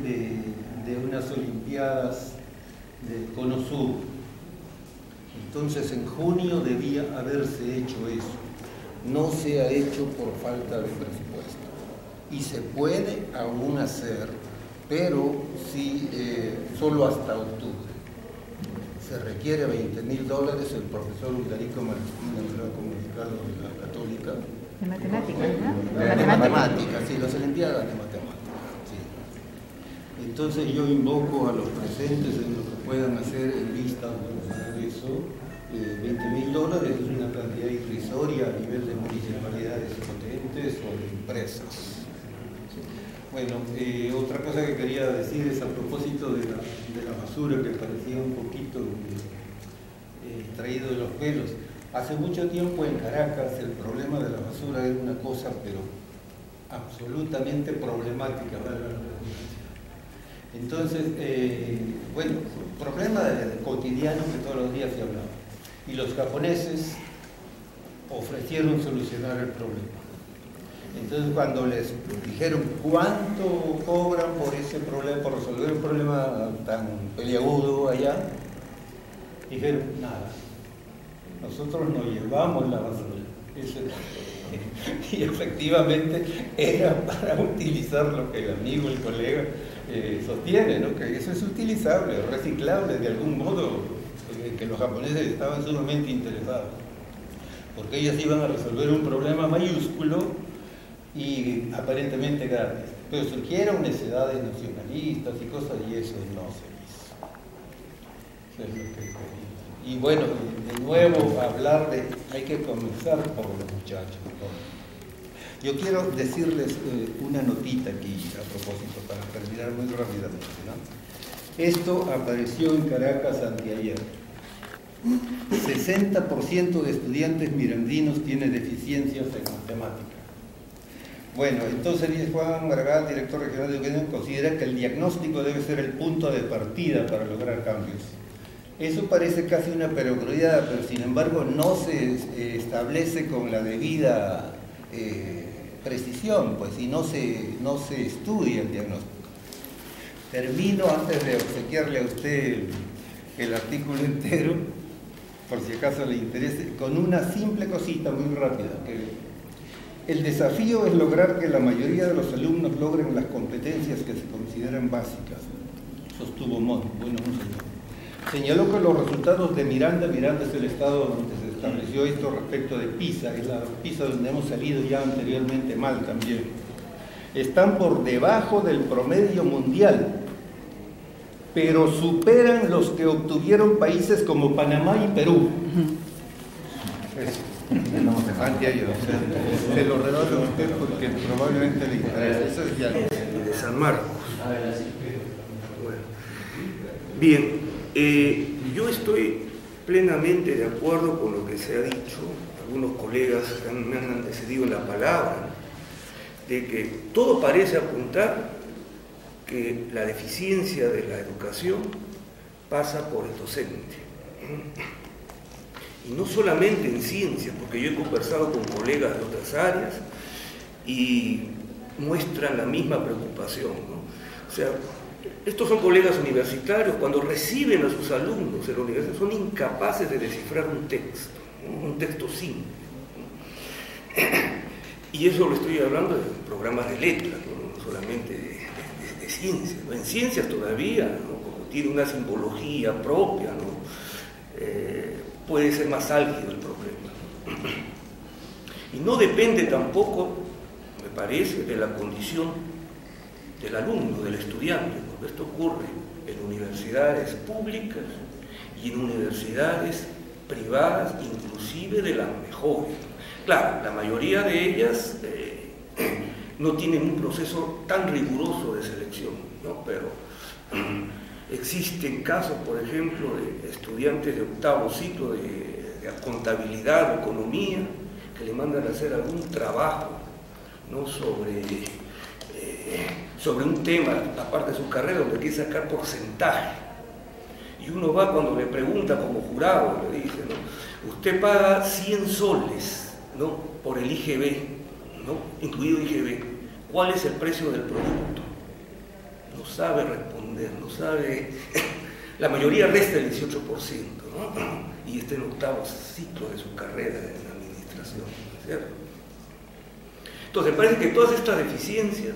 de unas Olimpiadas del Cono Sur. Entonces en junio debía haberse hecho eso. No se ha hecho por falta de presupuesto. Y se puede aún hacer, pero sí, solo hasta octubre. Se requiere $20.000. El profesor Udarico Martín me lo ha comunicado de la Católica. De matemáticas, ¿no? De matemáticas, sí, las Olimpiadas de matemáticas. Sí. Entonces yo invoco a los presentes en lo que puedan hacer en vista de eso. $20.000 es una cantidad irrisoria a nivel de municipalidades potentes o de empresas. Bueno, otra cosa que quería decir es a propósito de la basura, que parecía un poquito traído de los pelos. Hace mucho tiempo en Caracas el problema de la basura era una cosa, pero absolutamente problemática, ¿verdad? Entonces, bueno, problema cotidiano que todos los días se hablaba. Y los japoneses ofrecieron solucionar el problema. Entonces, cuando les dijeron cuánto cobran por ese problema, por resolver un problema tan peliagudo allá, dijeron nada. Nosotros nos llevamos la basura. Y efectivamente era para utilizar lo que el amigo, el colega, sostiene, ¿no? Que eso es utilizable, reciclable de algún modo, que los japoneses estaban sumamente interesados, porque ellos iban a resolver un problema mayúsculo y aparentemente gratis, pero surgieron necesidades nacionalistas y cosas, y eso no se hizo. Eso es lo que quería. Y bueno, de nuevo hablar de, hay que comenzar por los muchachos. ¿No? Yo quiero decirles una notita aquí a propósito, para terminar muy rápidamente, ¿no? Esto apareció en Caracas anteayer. 60% de estudiantes mirandinos tienen deficiencias en matemática. Bueno, entonces Juan Maragall, director regional de educación, considera que el diagnóstico debe ser el punto de partida para lograr cambios. Eso parece casi una perogrullada, pero sin embargo no se establece con la debida precisión, pues, y no se estudia el diagnóstico. Termino antes de obsequiarle a usted el artículo entero, por si acaso le interese, con una simple cosita muy rápida. Que el desafío es lograr que la mayoría de los alumnos logren las competencias que se consideran básicas, sostuvo Montt, bueno, un señor. Señaló que los resultados de Miranda es el estado donde se estableció esto respecto de PISA, es la PISA donde hemos salido ya anteriormente mal también, están por debajo del promedio mundial, pero superan los que obtuvieron países como Panamá y Perú. Anteayer, se lo regalo a usted porque probablemente le interesa. Eso es ya. De San Marcos. Bueno. Bien. Yo estoy plenamente de acuerdo con lo que se ha dicho, algunos colegas me han antecedido en la palabra, de que todo parece apuntar que la deficiencia de la educación pasa por el docente. Y no solamente en ciencias, porque yo he conversado con colegas de otras áreas y muestran la misma preocupación, ¿no? O sea, estos son colegas universitarios, cuando reciben a sus alumnos en la universidad son incapaces de descifrar un texto simple. Y eso lo estoy hablando de programas de letras, no solamente de ciencias. ¿No? En ciencias todavía, ¿no? Como tiene una simbología propia, ¿no? Puede ser más álgido el problema. Y no depende tampoco, me parece, de la condición del alumno, del estudiante, porque esto ocurre en universidades públicas y en universidades privadas, inclusive de las mejores. Claro, la mayoría de ellas no tienen un proceso tan riguroso de selección, ¿no? Pero existen casos, por ejemplo, de estudiantes de octavo ciclo de contabilidad o economía que le mandan a hacer algún trabajo, ¿no? sobre un tema, aparte de su carrera, donde quiere sacar porcentaje. Y uno va cuando le pregunta como jurado, le dice, ¿no? Usted paga 100 soles, ¿no?, por el IGB, ¿no?, incluido IGB. ¿Cuál es el precio del producto? No sabe responder, no sabe. La mayoría resta el 18%, ¿no? Y está en el 8º ciclo de su carrera en administración, ¿cierto? Entonces, parece que todas estas deficiencias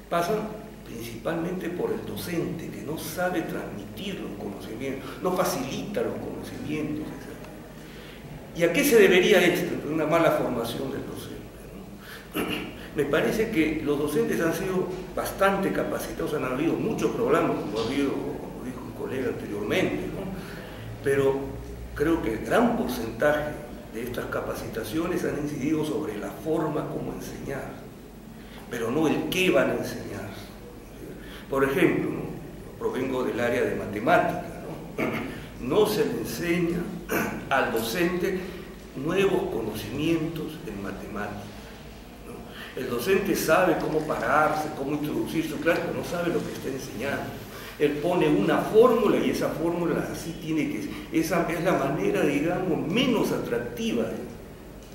pasan principalmente por el docente, que no sabe transmitir los conocimientos, no facilita los conocimientos, etc. ¿Y a qué se debería esto? Una mala formación del docente, ¿no? Me parece que los docentes han sido bastante capacitados, han habido muchos programas, como dijo un colega anteriormente, ¿no? Pero creo que el gran porcentaje de estas capacitaciones han incidido sobre la forma como enseñar, pero no el qué van a enseñar. Por ejemplo, ¿no?, provengo del área de matemática, ¿no? No se le enseña al docente nuevos conocimientos en matemática. El docente sabe cómo pararse, cómo introducir su clase, pero no sabe lo que está enseñando. Él pone una fórmula y esa fórmula así tiene que ser. Esa es la manera, digamos, menos atractiva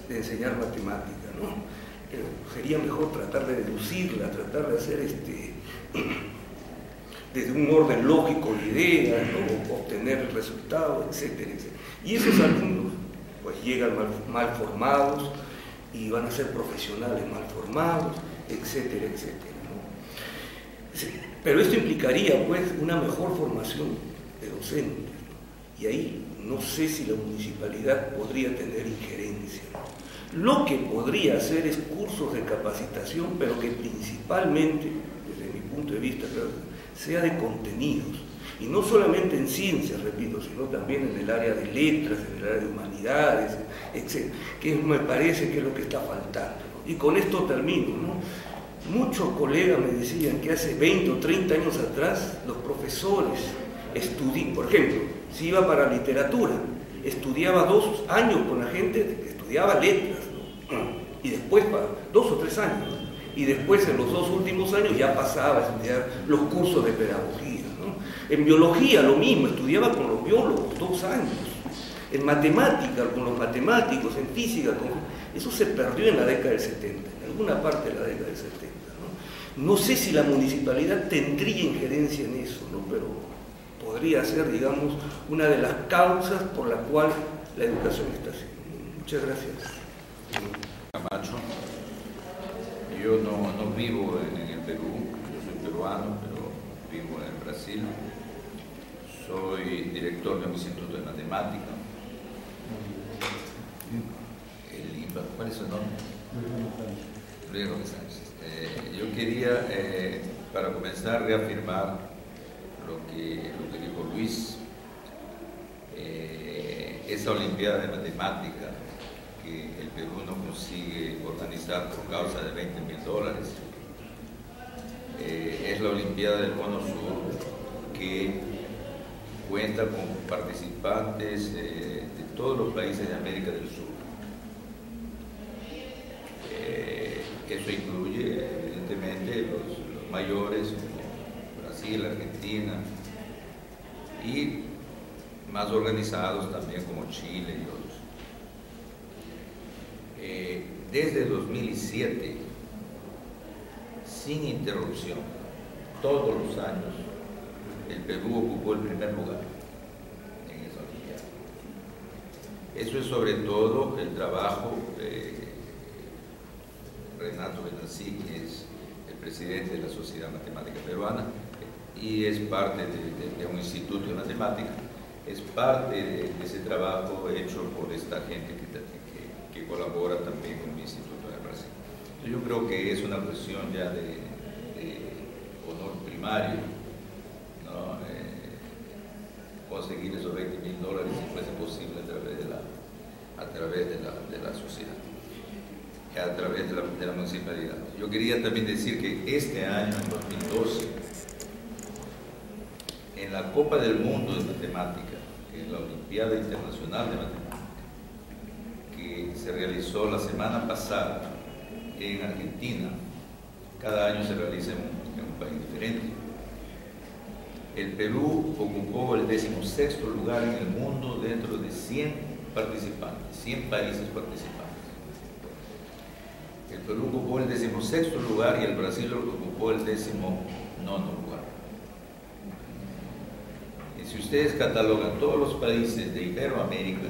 de enseñar matemática, ¿no? Sería mejor tratar de deducirla, tratar de hacer desde un orden lógico de ideas, ¿no?, obtener el resultado, etcétera, etcétera. Y esos alumnos pues llegan mal formados, y van a ser profesionales mal formados, etcétera, etcétera, ¿no? Sí, pero esto implicaría pues una mejor formación de docentes, ¿no? Y ahí no sé si la municipalidad podría tener injerencia, ¿no? Lo que podría hacer es cursos de capacitación, pero que principalmente, desde mi punto de vista, sea de contenidos, y no solamente en ciencias, repito, sino también en el área de letras, en el área de humanidades, etc., que me parece que es lo que está faltando, ¿no? Y con esto termino, ¿no? Muchos colegas me decían que hace 20 o 30 años atrás los profesores por ejemplo, si iba para literatura, estudiaba 2 años con la gente que estudiaba letras, ¿no? Y después, 2 o 3 años, ¿no? Y después en los 2 últimos años ya pasaba a estudiar los cursos de pedagogía, ¿no? En biología lo mismo, estudiaba con los biólogos 2 años. En matemática, con los matemáticos, en física, eso se perdió en la década del 70, en alguna parte de la década del 70, ¿no? No sé si la municipalidad tendría injerencia en eso, ¿no? Pero podría ser, digamos, una de las causas por la cual la educación está así. Muchas gracias. Camacho. Yo no vivo en el Perú, yo soy peruano, pero vivo en Brasil. Soy director de un instituto de matemática. El IPA, ¿cuál es su nombre? Luis Gómez Sánchez. Yo quería, para comenzar, reafirmar lo que dijo Luis. Esa Olimpiada de Matemática que el Perú no consigue organizar por causa de $20.000, es la Olimpiada del Cono Sur, que cuenta con participantes de todos los países de América del Sur. Eso incluye, evidentemente, los mayores, como Brasil, Argentina, y más organizados también como Chile y otros. Desde 2007, sin interrupción, todos los años, el Perú ocupó el primer lugar en esa Olimpiada. Eso es sobre todo el trabajo de Renato Benassi, que es el presidente de la Sociedad Matemática Peruana, y es parte de un instituto de matemática, es parte de ese trabajo hecho por esta gente que colabora también con mi instituto de Brasil. Entonces yo creo que es una cuestión ya de honor primario, ¿no? Conseguir esos $20.000 si fuese posible a través de la sociedad, a través de la municipalidad. Yo quería también decir que este año, en 2012, en la Copa del Mundo de Matemática, que es la Olimpiada Internacional de Matemática, que se realizó la semana pasada en Argentina, cada año se realiza en un país diferente. el Perú ocupó el 16º lugar en el mundo dentro de 100 participantes, 100 países participantes. El Perú ocupó el 16º lugar y el Brasil ocupó el 19º lugar. Y si ustedes catalogan todos los países de Iberoamérica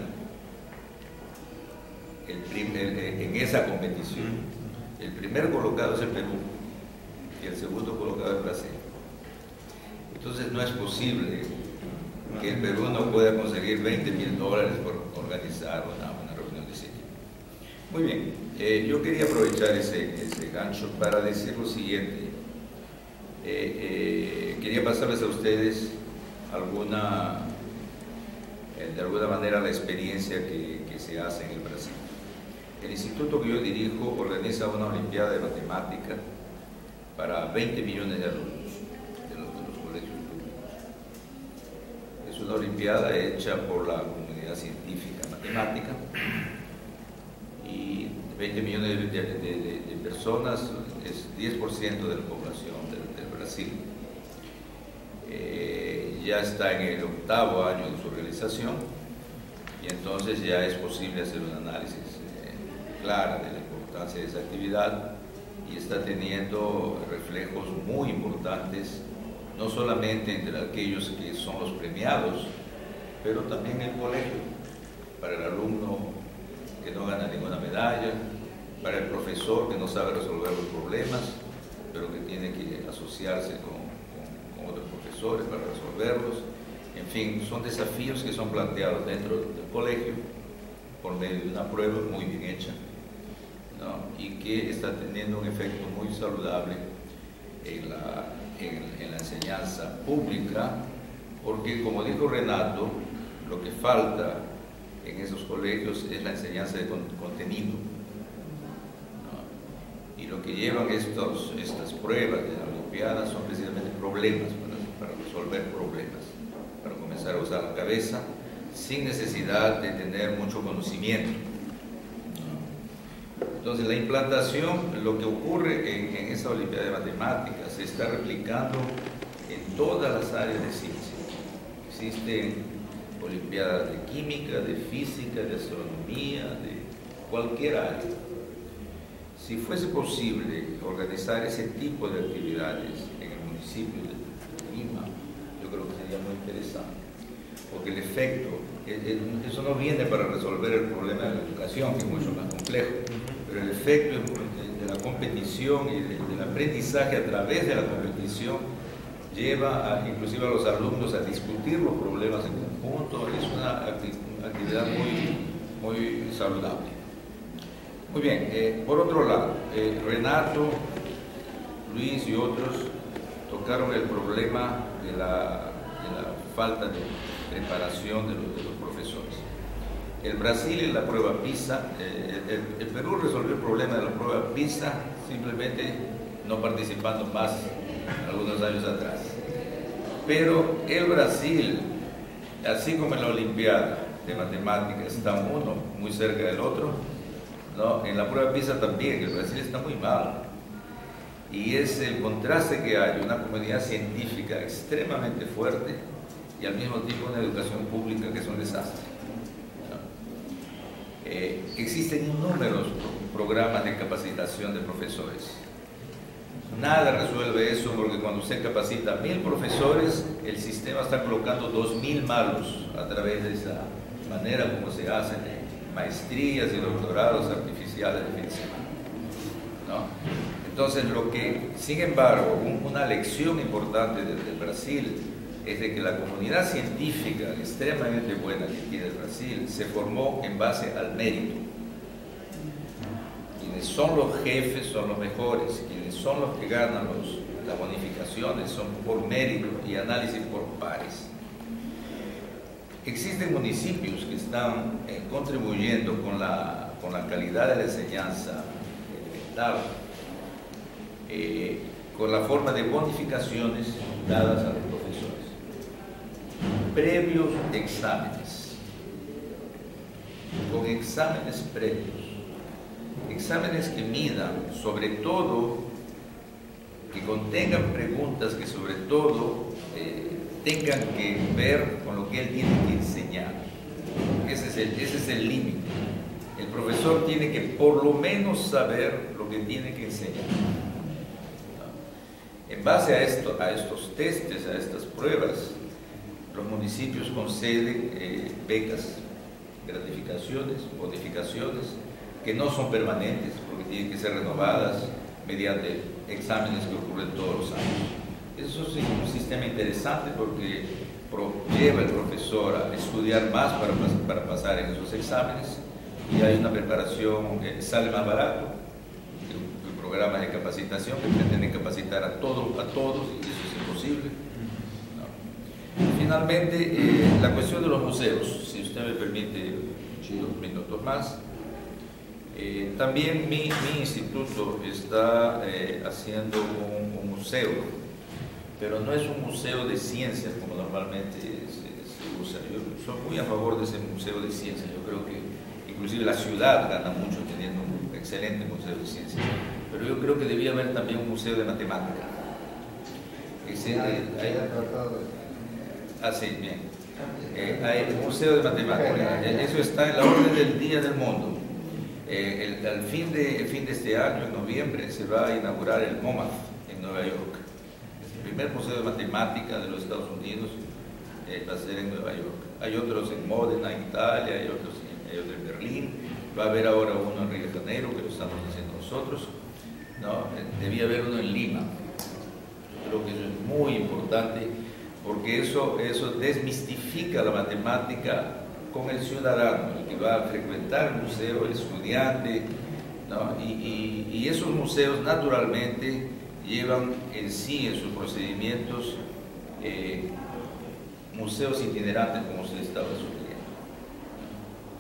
en esa competición, el primer colocado es el Perú y el segundo colocado es Brasil. Entonces no es posible que el Perú no pueda conseguir $20.000 por organizar una reunión de ese tipo. Muy bien, yo quería aprovechar ese gancho para decir lo siguiente. Quería pasarles a ustedes de alguna manera la experiencia que se hace en el Brasil. El instituto que yo dirijo organiza una olimpiada de matemática para 20 millones de alumnos de los colegios públicos. Es una olimpiada hecha por la comunidad científica matemática y 20 millones de personas es 10% de la población del Brasil. Ya está en el 8º año de su realización y entonces ya es posible hacer un análisis clara de la importancia de esa actividad y está teniendo reflejos muy importantes, no solamente entre aquellos que son los premiados, pero también en el colegio, para el alumno que no gana ninguna medalla, para el profesor que no sabe resolver los problemas, pero que tiene que asociarse con otros profesores para resolverlos. En fin, son desafíos que son planteados dentro del colegio por medio de una prueba muy bien hecha, ¿no? Y que está teniendo un efecto muy saludable en la enseñanza pública, porque como dijo Renato, lo que falta en esos colegios es la enseñanza de contenido, ¿no? Y lo que llevan estas pruebas de la Olimpiada son precisamente problemas, para resolver problemas, para comenzar a usar la cabeza sin necesidad de tener mucho conocimiento. Entonces la implantación, lo que ocurre en esa Olimpiada de Matemáticas se está replicando en todas las áreas de ciencia. Existen Olimpiadas de Química, de Física, de Astronomía, de cualquier área. Si fuese posible organizar ese tipo de actividades en el municipio de Lima, yo creo que sería muy interesante, porque el efecto, eso no viene para resolver el problema de la educación, que es mucho más complejo, pero el efecto de la competición y del aprendizaje a través de la competición lleva inclusive a los alumnos a discutir los problemas en conjunto. Es una actividad muy saludable. Muy bien, por otro lado, Renato, Luis y otros tocaron el problema de la falta de preparación de los profesores. El Brasil en la prueba PISA, el Perú resolvió el problema de la prueba PISA simplemente no participando más algunos años atrás. Pero el Brasil, así como en la Olimpiada de Matemáticas está uno muy cerca del otro, ¿no? En la prueba PISA también, el Brasil está muy mal. Y es el contraste que hay, una comunidad científica extremadamente fuerte y al mismo tiempo una educación pública que es un desastre. Existen inúmeros programas de capacitación de profesores. Nada resuelve eso, porque cuando usted capacita a 1000 profesores, el sistema está colocando 2000 malos a través de esa manera como se hacen maestrías y doctorados artificiales de fin de semana, ¿no? Entonces, sin embargo, una lección importante desde Brasil es de que la comunidad científica extremadamente buena que tiene Brasil se formó en base al mérito. Quienes son los jefes son los mejores, quienes son los que ganan las bonificaciones son por mérito y análisis por pares. Existen municipios que están contribuyendo con la calidad de la enseñanza elemental, con la forma de bonificaciones dadas a los profesores, previos exámenes, con exámenes previos, exámenes que midan, sobre todo, que contengan preguntas que sobre todo tengan que ver con lo que él tiene que enseñar. Ese es el límite. El profesor tiene que por lo menos saber lo que tiene que enseñar. En base a estos testes, a estas pruebas, los municipios conceden becas, gratificaciones, bonificaciones, que no son permanentes, porque tienen que ser renovadas mediante exámenes que ocurren todos los años. Eso es un sistema interesante porque lleva al profesor a estudiar más para pasar en esos exámenes, y hay una preparación que sale más barato que un programa de capacitación que pretenden capacitar a todos, y eso es imposible. No. Finalmente, la cuestión de los museos, si usted me permite 2 minutos más. También mi instituto está haciendo un museo, pero no es un museo de ciencias como normalmente se usa. Yo soy muy a favor de ese museo de ciencias. Yo creo que inclusive la ciudad gana mucho teniendo un excelente museo de ciencias, pero yo creo que debía haber también un museo de matemática. Sí, bien. Hay un museo de matemática. Eso está en la orden del día del mundo. Al fin de este año, en noviembre, se va a inaugurar el MoMA en Nueva York. Es el primer museo de matemática de los Estados Unidos, va a ser en Nueva York. Hay otros en Módena, en Italia, hay otro en Berlín, va a haber ahora uno en Río de Janeiro, que lo estamos haciendo nosotros, ¿no? Debía haber uno en Lima. Yo creo que eso es muy importante, porque eso desmistifica la matemática con el ciudadano, el que va a frecuentar el museo, el estudiante, ¿no? Y esos museos naturalmente llevan en sí, en sus procedimientos, museos itinerantes, como se estaba sugiriendo,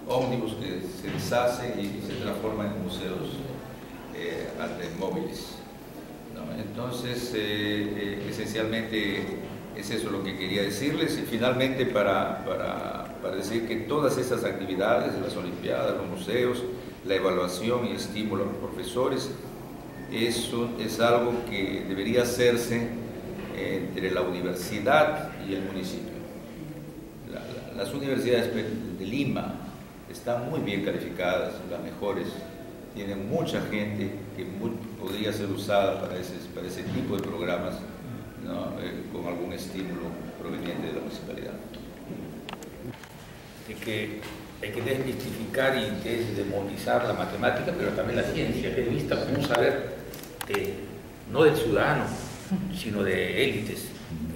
ómnibus que se deshacen y se transforman en museos móviles, ¿no? Entonces, esencialmente es eso lo que quería decirles. Y finalmente, para decir que todas estas actividades, las olimpiadas, los museos, la evaluación y estímulo a los profesores, es algo que debería hacerse entre la universidad y el municipio. Las universidades de Lima están muy bien calificadas, las mejores, tienen mucha gente que podría ser usada para ese tipo de programas, ¿no? Con algún estímulo proveniente de la municipalidad. Hay que desmistificar y demonizar la matemática, pero también la ciencia, que es vista como un saber no del ciudadano, sino de élites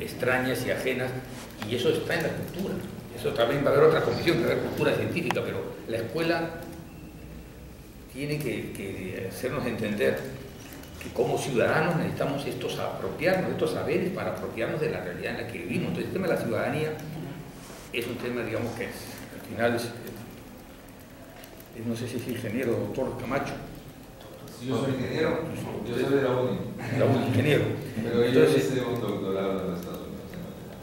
extrañas y ajenas, y eso está en la cultura. Eso también va a haber otra comisión, que va a haber cultura científica, pero la escuela tiene que hacernos entender que como ciudadanos necesitamos apropiarnos de estos saberes para apropiarnos de la realidad en la que vivimos. Entonces el tema de la ciudadanía es un tema, digamos, que al final no sé si es ingeniero, doctor Camacho. Yo soy ingeniero, yo soy de la UNI. La UNI, ingeniero. Pero yo hice un doctorado en los Estados Unidos.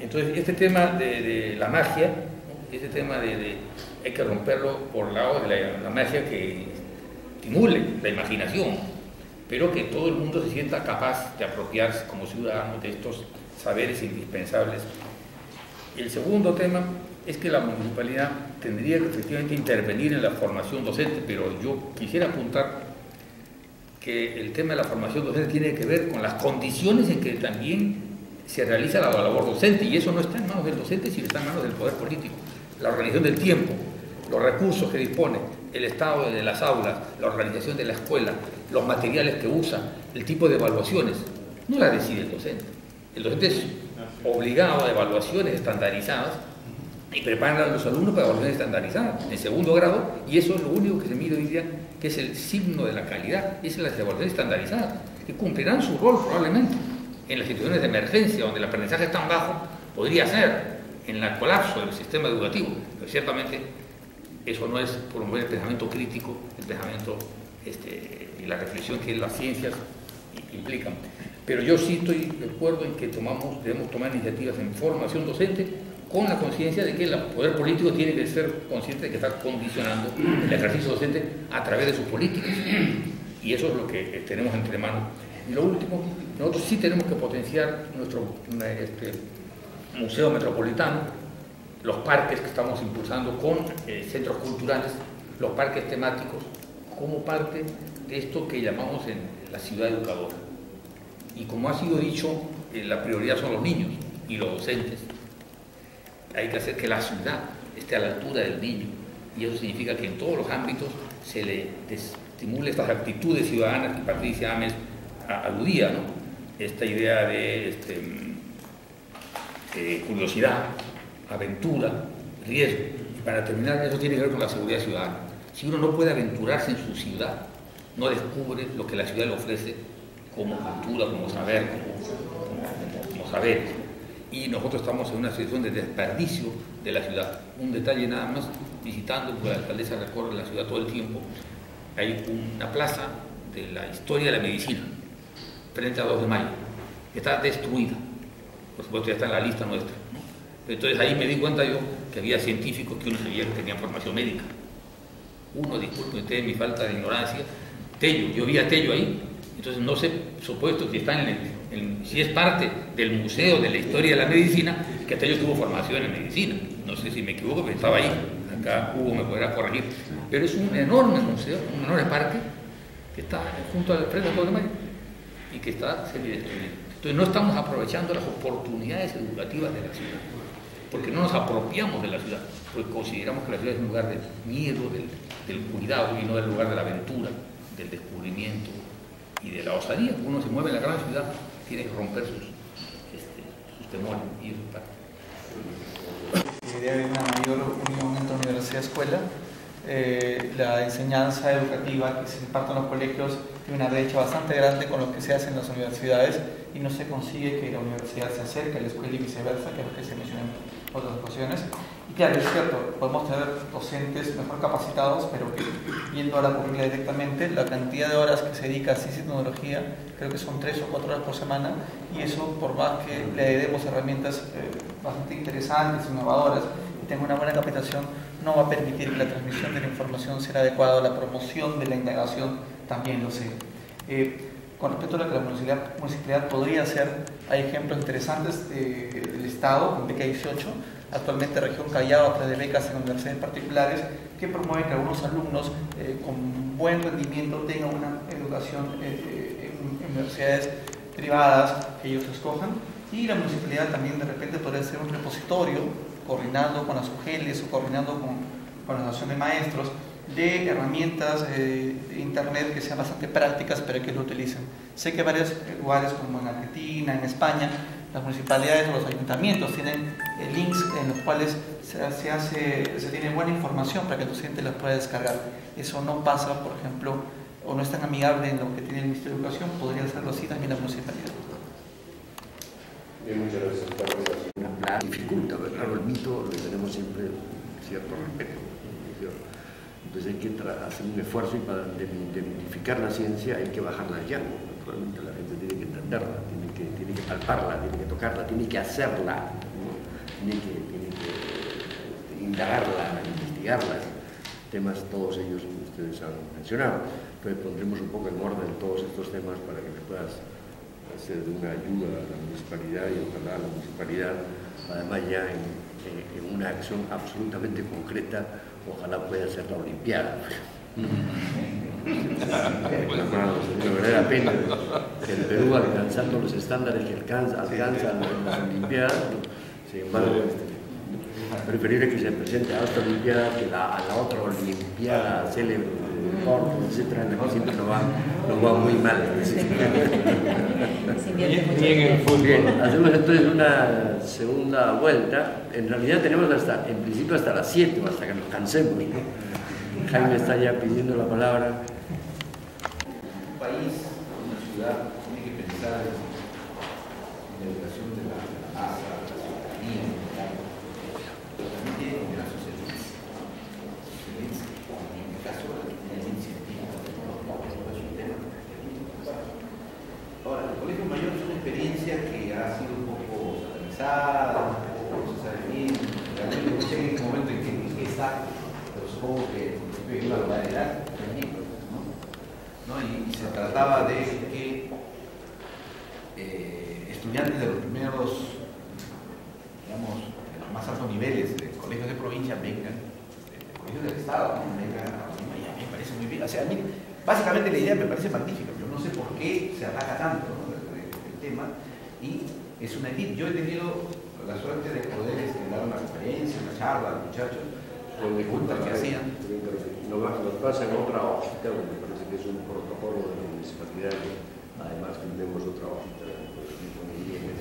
Entonces este tema de la magia, este tema hay que romperlo por el lado de la magia que estimule la imaginación, pero que todo el mundo se sienta capaz de apropiarse como ciudadanos de estos saberes indispensables. El segundo tema es que la municipalidad tendría que efectivamente intervenir en la formación docente, pero yo quisiera apuntar que el tema de la formación docente tiene que ver con las condiciones en que también se realiza la labor docente, y eso no está en manos del docente, sino está en manos del poder político. La organización del tiempo, los recursos que dispone, el estado de las aulas, la organización de la escuela, los materiales que usa, el tipo de evaluaciones, no la decide el docente. El docente es obligado a evaluaciones estandarizadas y preparan a los alumnos para evaluaciones estandarizadas en segundo grado, y eso es lo único que se mide hoy día, que es el signo de la calidad, es las evaluaciones estandarizadas, que cumplirán su rol probablemente en las situaciones de emergencia donde el aprendizaje es tan bajo, podría ser en el colapso del sistema educativo, pero ciertamente eso no es promover el pensamiento crítico, el pensamiento y la reflexión que las ciencias implican. Pero yo sí estoy de acuerdo en que debemos tomar iniciativas en formación docente, con la conciencia de que el poder político tiene que ser consciente de que está condicionando el ejercicio docente a través de sus políticas. Y eso es lo que tenemos entre manos. Y lo último, nosotros sí tenemos que potenciar museo metropolitano, los parques que estamos impulsando con centros culturales, los parques temáticos, como parte de esto que llamamos en la ciudad educadora. Y como ha sido dicho, la prioridad son los niños y los docentes. Hay que hacer que la ciudad esté a la altura del niño, y eso significa que en todos los ámbitos se le estimule estas actitudes ciudadanas que Patricia Ames aludía, ¿no? Esta idea de curiosidad, aventura, riesgo. Y para terminar, eso tiene que ver con la seguridad ciudadana. Si uno no puede aventurarse en su ciudad, no descubre lo que la ciudad le ofrece como cultura, como saber, como saberes. Y nosotros estamos en una situación de desperdicio de la ciudad. Un detalle nada más, visitando, porque la alcaldesa recorre la ciudad todo el tiempo, hay una plaza de la historia de la medicina, frente a 2 de mayo, que está destruida. Por supuesto ya está en la lista nuestra, ¿no? Entonces ahí me di cuenta yo que había científicos que uno sabía que tenían formación médica. Uno, disculpen ustedes mi falta de ignorancia, Tello, yo vi a Tello ahí, entonces no sé, supuesto que está si es parte del museo de la historia de la medicina, que Tello tuvo formación en medicina. No sé si me equivoco, pero estaba ahí. Acá Hugo me podrá corregir. Pero es un enorme museo, un enorme parque, que está junto al frente de 2 de mayo y que está semidestruido. Entonces no estamos aprovechando las oportunidades educativas de la ciudad, porque no nos apropiamos de la ciudad, porque consideramos que la ciudad es un lugar del miedo, del cuidado, y no del lugar de la aventura, del descubrimiento y de la osadía. Uno se mueve en la gran ciudad, tiene que romper sus temores y eso es parte. Debe haber una mayor unión entre universidad y escuela. La enseñanza educativa que se imparte en los colegios tiene una brecha bastante grande con lo que se hace en las universidades, y no se consigue que la universidad se acerque a la escuela y viceversa, que es lo que se menciona en otras ocasiones. Y claro, es cierto, podemos tener docentes mejor capacitados, pero que viendo a la currícula directamente, la cantidad de horas que se dedica a ciencia y tecnología, creo que son 3 o 4 horas por semana, y eso, por más que le demos herramientas bastante interesantes, innovadoras, y tenga una buena capacitación, no va a permitir que la transmisión de la información sea adecuada, la promoción de la indagación también lo sea. Con respecto a lo que la municipalidad podría hacer, hay ejemplos interesantes del Estado, con Beca 18, actualmente Región Callao, a través de becas en universidades particulares, que promueven que algunos alumnos con buen rendimiento tengan una educación en universidades privadas que ellos escojan, y la municipalidad también de repente podría ser un repositorio, coordinando con las UGELES o coordinando con la Asociación de Maestros, de herramientas de internet que sean bastante prácticas para que lo utilicen. Sé que varios lugares como en Argentina, en España, las municipalidades o los ayuntamientos tienen links en los cuales se tiene buena información para que el docente las pueda descargar. Eso no pasa, por ejemplo, o no es tan amigable en lo que tiene el Ministerio de Educación, podría hacerlo así también la municipalidad. Bien, muchas gracias. Una dificulta, ¿verdad? El mito lo tenemos siempre cierto respeto, ¿cierto? Entonces hay que hacer un esfuerzo, y para demitificar la ciencia hay que bajarla al llano. Naturalmente la gente tiene que entenderla, tiene que palparla, tiene que tocarla, tiene que hacerla, ¿no? tiene que indagarla, investigarla. Temas todos ellos que ustedes han mencionado. Entonces pondremos un poco en orden todos estos temas para que me puedas hacer de una ayuda a la municipalidad, y ojalá la municipalidad, además ya en una acción absolutamente concreta, ojalá pueda ser la Olimpiada. Una verdadera pena que el Perú, alcanzando los estándares que alcanza en las Olimpiadas, sin embargo, preferible que se presente a esta Olimpiada que a la otra Olimpiada célebre, deportes, etcétera, en la que siempre nos va muy mal. Bien, hacemos entonces una segunda vuelta. En realidad tenemos en principio hasta las 7, hasta que nos cansemos, ¿no? Jaime está ya pidiendo la palabra. Un país, una ciudad, tiene que pensar en la educación de la masa, de la ciudadanía, pero también tiene que generar sus élites. En el caso de la élite científica, es un tema. Ahora, el colegio mayor es una experiencia que ha sido un poco satanizada, no se sabe bien, realmente no sé en qué momento en qué está, pero supongo que hay una variedad de libros, ¿no? Y se trataba de que estudiantes de los primeros niveles de colegios de provincia vengan, colegios del Estado, vengan a Lima, y a mí me parece muy bien. O sea, a mí, básicamente la idea me parece magnífica. Yo no sé por qué se ataca tanto, ¿no?, el tema, y es una elite. Yo he tenido la suerte de poder dar una conferencia, una charla a los muchachos, con preguntas que hacían. Nos pasa en otra hojita, me parece que es un protocolo de la municipalidad, que además tendremos otra hojita con el INC,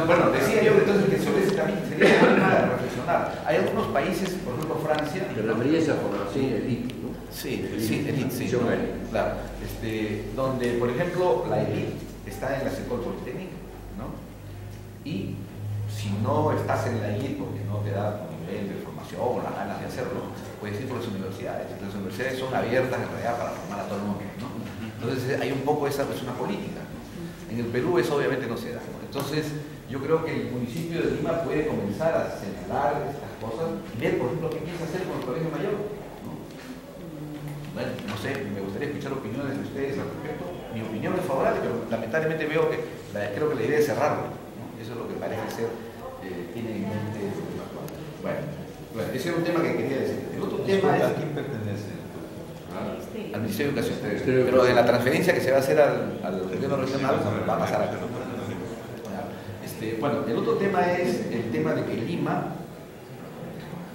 bueno, decía yo entonces que sobre ese camino sería un tema de reflexionar. Hay algunos países, por ejemplo Francia, pero la belleza por así, elite, ¿no? Sí, elite, sí, ¿no? Claro, donde por ejemplo la elite está en la École Polytechnique, ¿no? Y si no estás en la elite porque no te da un nivel de formación o las ganas de hacerlo, puedes ir por las universidades. Las universidades son abiertas en realidad para formar a todo el mundo, ¿no? Entonces hay un poco esa es una política. En el Perú eso obviamente no se da, ¿no? Entonces yo creo que el municipio de Lima puede comenzar a señalar estas cosas y ver, por ejemplo, qué piensa hacer con el colegio mayor, ¿no? Bueno, no sé, me gustaría escuchar opiniones de ustedes al respecto. Mi opinión es favorable, pero lamentablemente veo que creo que la idea es cerrarlo, ¿no? Eso es lo que parece ser, tiene en mente el problema actual. Bueno, ese era un tema que quería decir. El otro tema es... ¿A quién pertenece? Al Ministerio de Educación, pero de la transferencia que se va a hacer al gobierno regional va a pasar acá. Bueno, el otro tema es el tema de que Lima,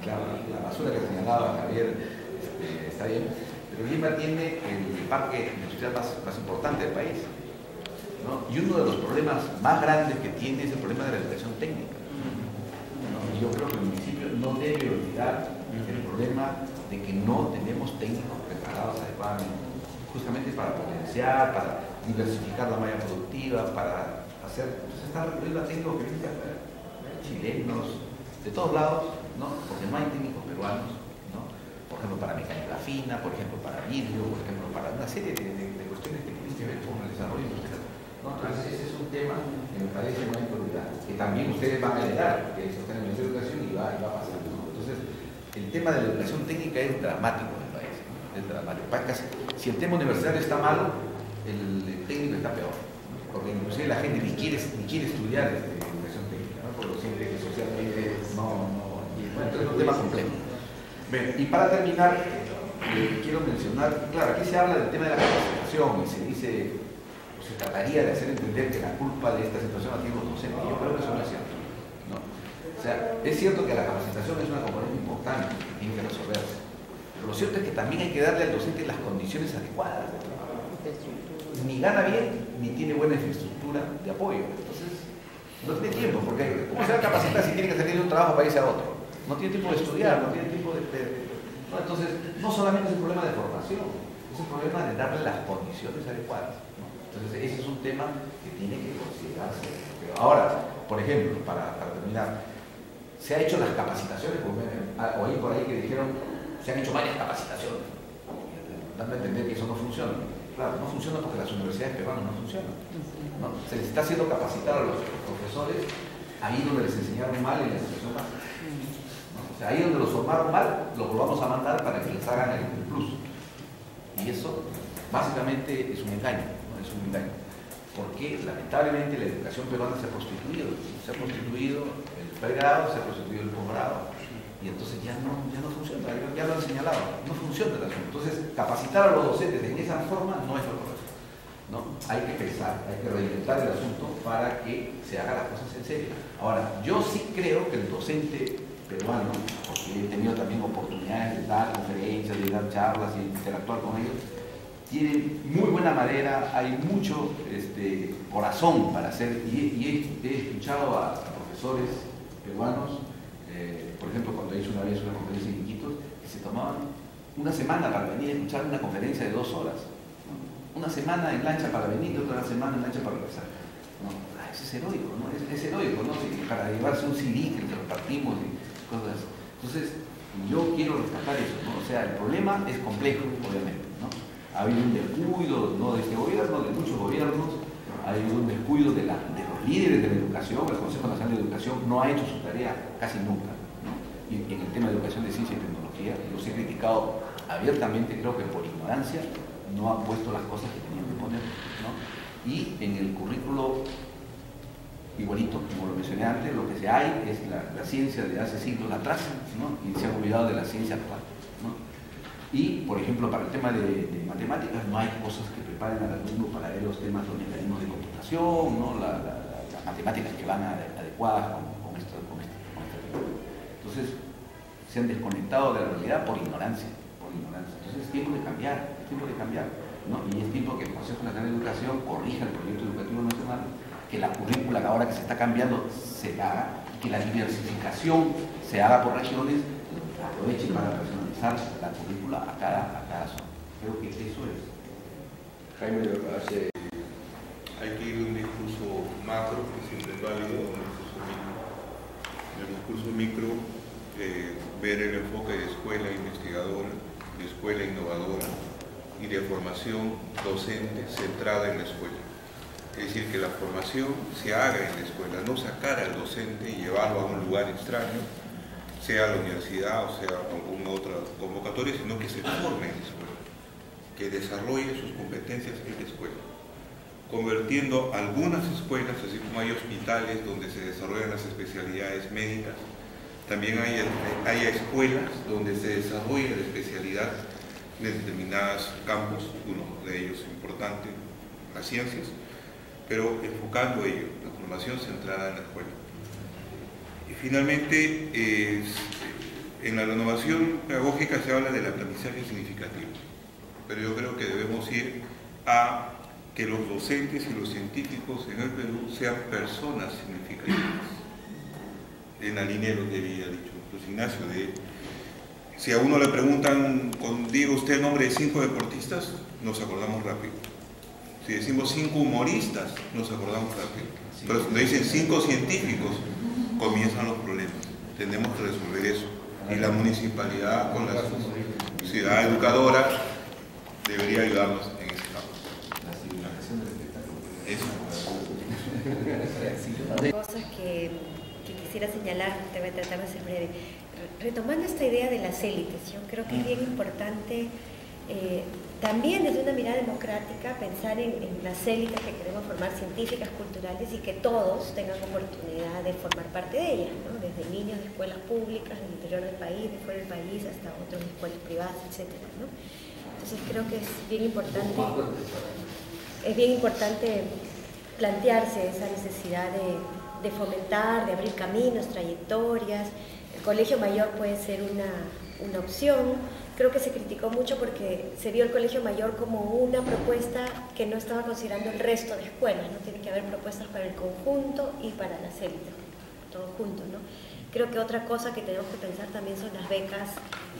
claro, la basura que señalaba Javier está bien, pero Lima tiene el parque industrial más importante del país, ¿no? Y uno de los problemas más grandes que tiene es el problema de la educación técnica, ¿no? Y yo creo que el municipio no debe olvidar el problema de que no tenemos técnicos preparados adecuadamente, justamente para potenciar, para diversificar la malla productiva, para hacer, pues está recurriendo a técnicos que vienen chilenos, de todos lados, ¿no? Porque no hay técnicos peruanos, ¿no? Por ejemplo, para mecánica fina, por ejemplo, para vidrio, por ejemplo, para una serie de cuestiones que tienen que ver con el desarrollo industrial, ¿no? Entonces, ese es un tema que me parece no hay que olvidar, que también ustedes van a heredar, porque eso está en el Ministerio de Educación y va a pasar, ¿no? Entonces, el tema de la educación técnica es dramático en el país, ¿no? Es dramático. Si el tema universitario está malo, el técnico está peor, ¿no? Porque inclusive la gente ni quiere estudiar educación técnica, ¿no? Porque siente que socialmente no. Bueno, entonces es un tema complejo. Bien, y para terminar, quiero mencionar, claro, aquí se habla del tema de la capacitación y se dice, o se trataría de hacer entender que la culpa de esta situación la tienen los docentes. Yo creo que eso no es cierto, ¿no? O sea, es cierto que la capacitación es una componente importante, tiene que resolverse. Pero lo cierto es que también hay que darle al docente las condiciones adecuadas de trabajo. Ni gana bien, ni tiene buena infraestructura de apoyo. Entonces, no tiene tiempo, porque ¿cómo se va a capacitar si tiene que salir de un trabajo para irse a otro? No tiene tiempo de estudiar, no tiene tiempo de... ¿no? Entonces, no solamente es un problema de formación, es un problema de darle las condiciones adecuadas, ¿no? Entonces, ese es un tema que tiene que considerarse. Pero ahora, por ejemplo, para terminar, se han hecho las capacitaciones, oí por ahí que dijeron, se han hecho varias capacitaciones, dando a entender que eso no funciona. Claro, no funciona porque las universidades peruanas no funcionan, ¿no? Se les está haciendo capacitar a los profesores ahí donde les enseñaron mal en la educación básica, ¿no? O sea, ahí donde los formaron mal, los volvamos a mandar para que les hagan el plus. Y eso básicamente es un engaño, ¿no? Es un engaño. Porque lamentablemente la educación peruana se ha prostituido el pregrado, se ha prostituido el posgrado. Y entonces ya no funciona, ya lo han señalado, no funciona el asunto. Entonces, capacitar a los docentes en esa forma no es lo correcto, ¿no? Hay que pensar, hay que reinventar el asunto para que se hagan las cosas en serio. Ahora, yo sí creo que el docente peruano, porque he tenido también oportunidades de dar conferencias, de dar charlas y interactuar con ellos, tiene muy buena madera, hay mucho corazón para hacer, y he escuchado a profesores peruanos, por ejemplo, cuando hice una vez una conferencia en Iquitos, que se tomaban una semana para venir a escuchar una conferencia de 2 horas, ¿no? Una semana en lancha para venir y otra semana en lancha para regresar, ¿no? Eso es heroico, ¿no? Es heroico, ¿no? Para llevarse un CD que repartimos y cosas así. Entonces, yo quiero rescatar eso, ¿no? O sea, el problema es complejo, obviamente, ¿no? Ha habido un descuido, no de este gobierno, de muchos gobiernos, ha habido un descuido de los líderes de la educación. El Consejo Nacional de Educación no ha hecho su tarea casi nunca, ¿no? Y en el tema de educación de ciencia y tecnología, los he criticado abiertamente, creo que por ignorancia no han puesto las cosas que tenían poner, ¿no? Y en el currículo, igualito, como lo mencioné antes, lo que se hay es la ciencia de hace siglos atrás, ¿no? Y se han olvidado de la ciencia actual, ¿no? Y, por ejemplo, para el tema de matemáticas no hay cosas que preparen al alumno para ver los temas, los mecanismos de computación, ¿no? Las matemáticas que van adecuadas con esta tecnología. Entonces, se han desconectado de la realidad por ignorancia. Entonces es tiempo de cambiar, ¿no? Y es tiempo que el Consejo Nacional de Educación corrija el proyecto educativo nacional, que la currícula que ahora que se está cambiando se haga, y que la diversificación se haga por regiones, aproveche para personalizar la currícula a cada zona. Creo que eso es. Jaime, hay que ir de un discurso macro, que siempre es válido, a un discurso micro. En el discurso micro, ver el enfoque de escuela investigadora, de escuela innovadora y de formación docente centrada en la escuela. Es decir, que la formación se haga en la escuela, no sacar al docente y llevarlo a un lugar extraño, sea la universidad o sea alguna otra convocatoria, sino que se forme en la escuela, que desarrolle sus competencias en la escuela, convirtiendo algunas escuelas, así como hay hospitales donde se desarrollan las especialidades médicas, también hay escuelas donde se desarrolla la especialidad de determinados campos, uno de ellos importante, las ciencias, pero enfocando ello, la formación centrada en la escuela. Y finalmente, en la renovación pedagógica se habla del aprendizaje significativo, pero yo creo que debemos ir a que los docentes y los científicos en el Perú sean personas significativas, en la línea de lo que había dicho Luis Ignacio, si a uno le preguntan, diga usted el nombre de 5 deportistas, nos acordamos rápido. Si decimos 5 humoristas, nos acordamos rápido. Pero cuando dicen 5 científicos, comienzan los problemas. Tenemos que resolver eso. Y la municipalidad, con la sociedad educadora, debería ayudarnos en ese campo. Cosas que quisiera señalar, te voy a tratar de ser breve. Retomando esta idea de las élites, yo creo que es bien importante también desde una mirada democrática pensar en las élites que queremos formar, científicas, culturales, y que todos tengan oportunidad de formar parte de ellas, ¿no? Desde niños de escuelas públicas, del interior del país, de fuera del país, hasta otras escuelas privadas, etc., ¿no? Entonces creo que es bien importante plantearse esa necesidad de fomentar, de abrir caminos, trayectorias. El colegio mayor puede ser una opción. Creo que se criticó mucho porque se vio el colegio mayor como una propuesta que no estaba considerando el resto de escuelas, ¿no? Tiene que haber propuestas para el conjunto y para las élites, todo junto, ¿no? Creo que otra cosa que tenemos que pensar también son las becas,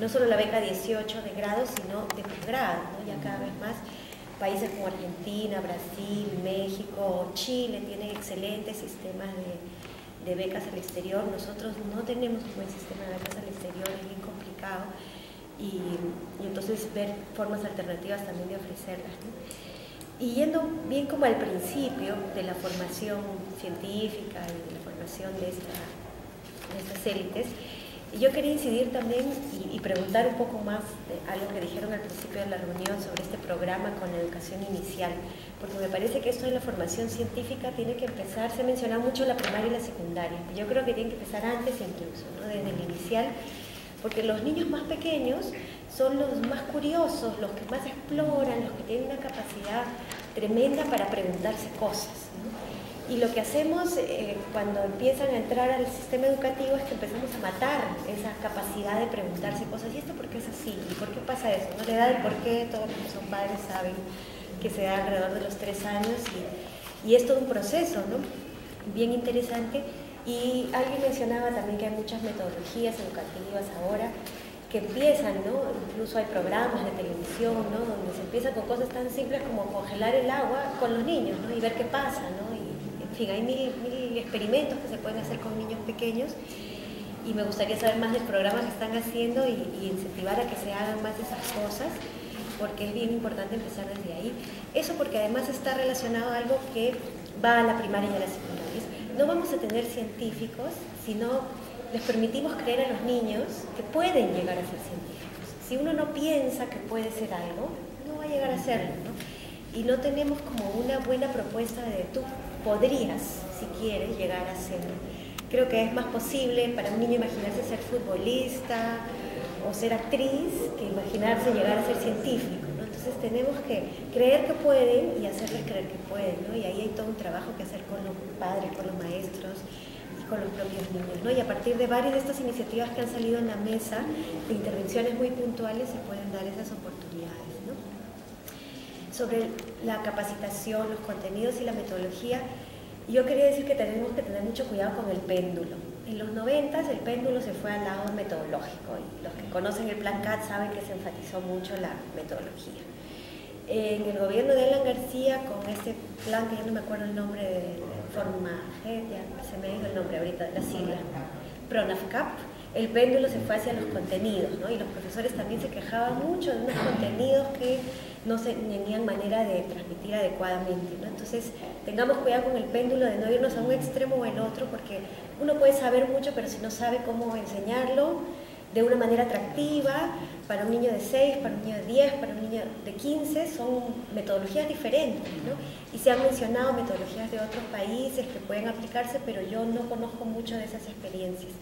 no solo la beca 18 de grado, sino de posgrado, ¿no? Ya cada vez más países como Argentina, Brasil, México, Chile tienen excelentes sistemas de becas al exterior. Nosotros no tenemos un buen sistema de becas al exterior, es bien complicado, y entonces ver formas alternativas también de ofrecerlas, ¿no? Y yendo bien como al principio de la formación científica y de la formación de estas élites, yo quería incidir también y preguntar un poco más de algo que dijeron al principio de la reunión sobre este programa con la educación inicial, porque me parece que esto de la formación científica tiene que empezar, se menciona mucho la primaria y la secundaria, yo creo que tiene que empezar antes incluso, ¿no? Desde el inicial, porque los niños más pequeños son los más curiosos, los que más exploran, los que tienen una capacidad tremenda para preguntarse cosas, ¿no? Y lo que hacemos cuando empiezan a entrar al sistema educativo es que empezamos a matar esa capacidad de preguntarse cosas. ¿Y esto por qué es así? ¿Y por qué pasa eso? ¿No? La edad del por qué, todos los que son padres saben que se da alrededor de los 3 años y es todo un proceso, ¿no? Bien interesante. Y alguien mencionaba también que hay muchas metodologías educativas ahora que empiezan, ¿no? Incluso hay programas de televisión, ¿no? Donde se empieza con cosas tan simples como congelar el agua con los niños, ¿no? Y ver qué pasa, ¿no? Y, en fin, hay mil experimentos que se pueden hacer con niños pequeños y me gustaría saber más del programa que están haciendo y incentivar a que se hagan más de esas cosas, porque es bien importante empezar desde ahí. Eso porque además está relacionado a algo que va a la primaria y a la secundaria. No vamos a tener científicos si no les permitimos creer a los niños que pueden llegar a ser científicos. Si uno no piensa que puede ser algo, no va a llegar a serlo, ¿no? y no tenemos como una buena propuesta de tú podrías, si quieres, llegar a ser. Creo que es más posible para un niño imaginarse ser futbolista o ser actriz que imaginarse llegar a ser científico, ¿no? Entonces tenemos que creer que pueden y hacerles creer que pueden, ¿no? Y ahí hay todo un trabajo que hacer con los padres, con los maestros y con los propios niños, ¿no? Y a partir de varias de estas iniciativas que han salido en la mesa, de intervenciones muy puntuales, se pueden dar esas oportunidades, ¿no? Sobre la capacitación, los contenidos y la metodología, yo quería decir que tenemos que tener mucho cuidado con el péndulo. En los 90 el péndulo se fue al lado metodológico y los que conocen el Plan CAT saben que se enfatizó mucho la metodología. En el gobierno de Alan García, con este plan que yo no me acuerdo el nombre de forma, ya se me ha ido el nombre ahorita de la sigla, PRONAFCAP, el péndulo se fue hacia los contenidos, ¿no? Y los profesores también se quejaban mucho de unos contenidos que no se tenían manera de transmitir adecuadamente, ¿no? Entonces, tengamos cuidado con el péndulo de no irnos a un extremo o el otro, porque uno puede saber mucho, pero si no sabe cómo enseñarlo de una manera atractiva, para un niño de 6, para un niño de 10, para un niño de 15, son metodologías diferentes, ¿no? Y se han mencionado metodologías de otros países que pueden aplicarse, pero yo no conozco mucho de esas experiencias.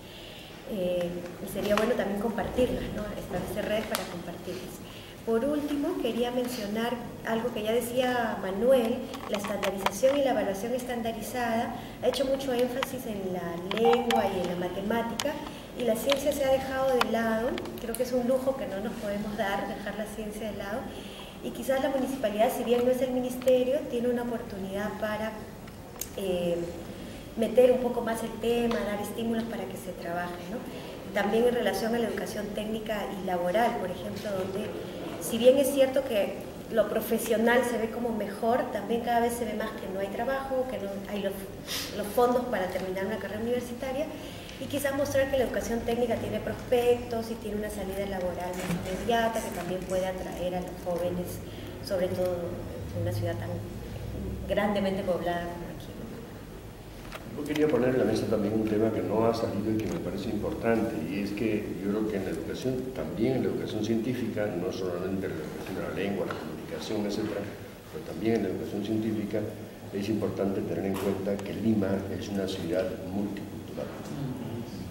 Y sería bueno también compartirlas, ¿no? Establecer redes para compartirlas. Por último, quería mencionar algo que ya decía Manuel, la estandarización y la evaluación estandarizada ha hecho mucho énfasis en la lengua y en la matemática, y la ciencia se ha dejado de lado. Creo que es un lujo que no nos podemos dar, dejar la ciencia de lado, y quizás la municipalidad, si bien no es el ministerio, tiene una oportunidad para meter un poco más el tema, dar estímulos para que se trabaje, ¿no? También en relación a la educación técnica y laboral, por ejemplo, donde si bien es cierto que lo profesional se ve como mejor, también cada vez se ve más que no hay trabajo, que no hay los fondos para terminar una carrera universitaria, y quizás mostrar que la educación técnica tiene prospectos y tiene una salida laboral más inmediata, que también puede atraer a los jóvenes, sobre todo en una ciudad tan grandemente poblada como aquí. Yo quería poner en la mesa también un tema que no ha salido y que me parece importante, y es que yo creo que en la educación, también en la educación científica, no solamente en la educación de la lengua, la comunicación, etc., pero también en la educación científica es importante tener en cuenta que Lima es una ciudad multicultural.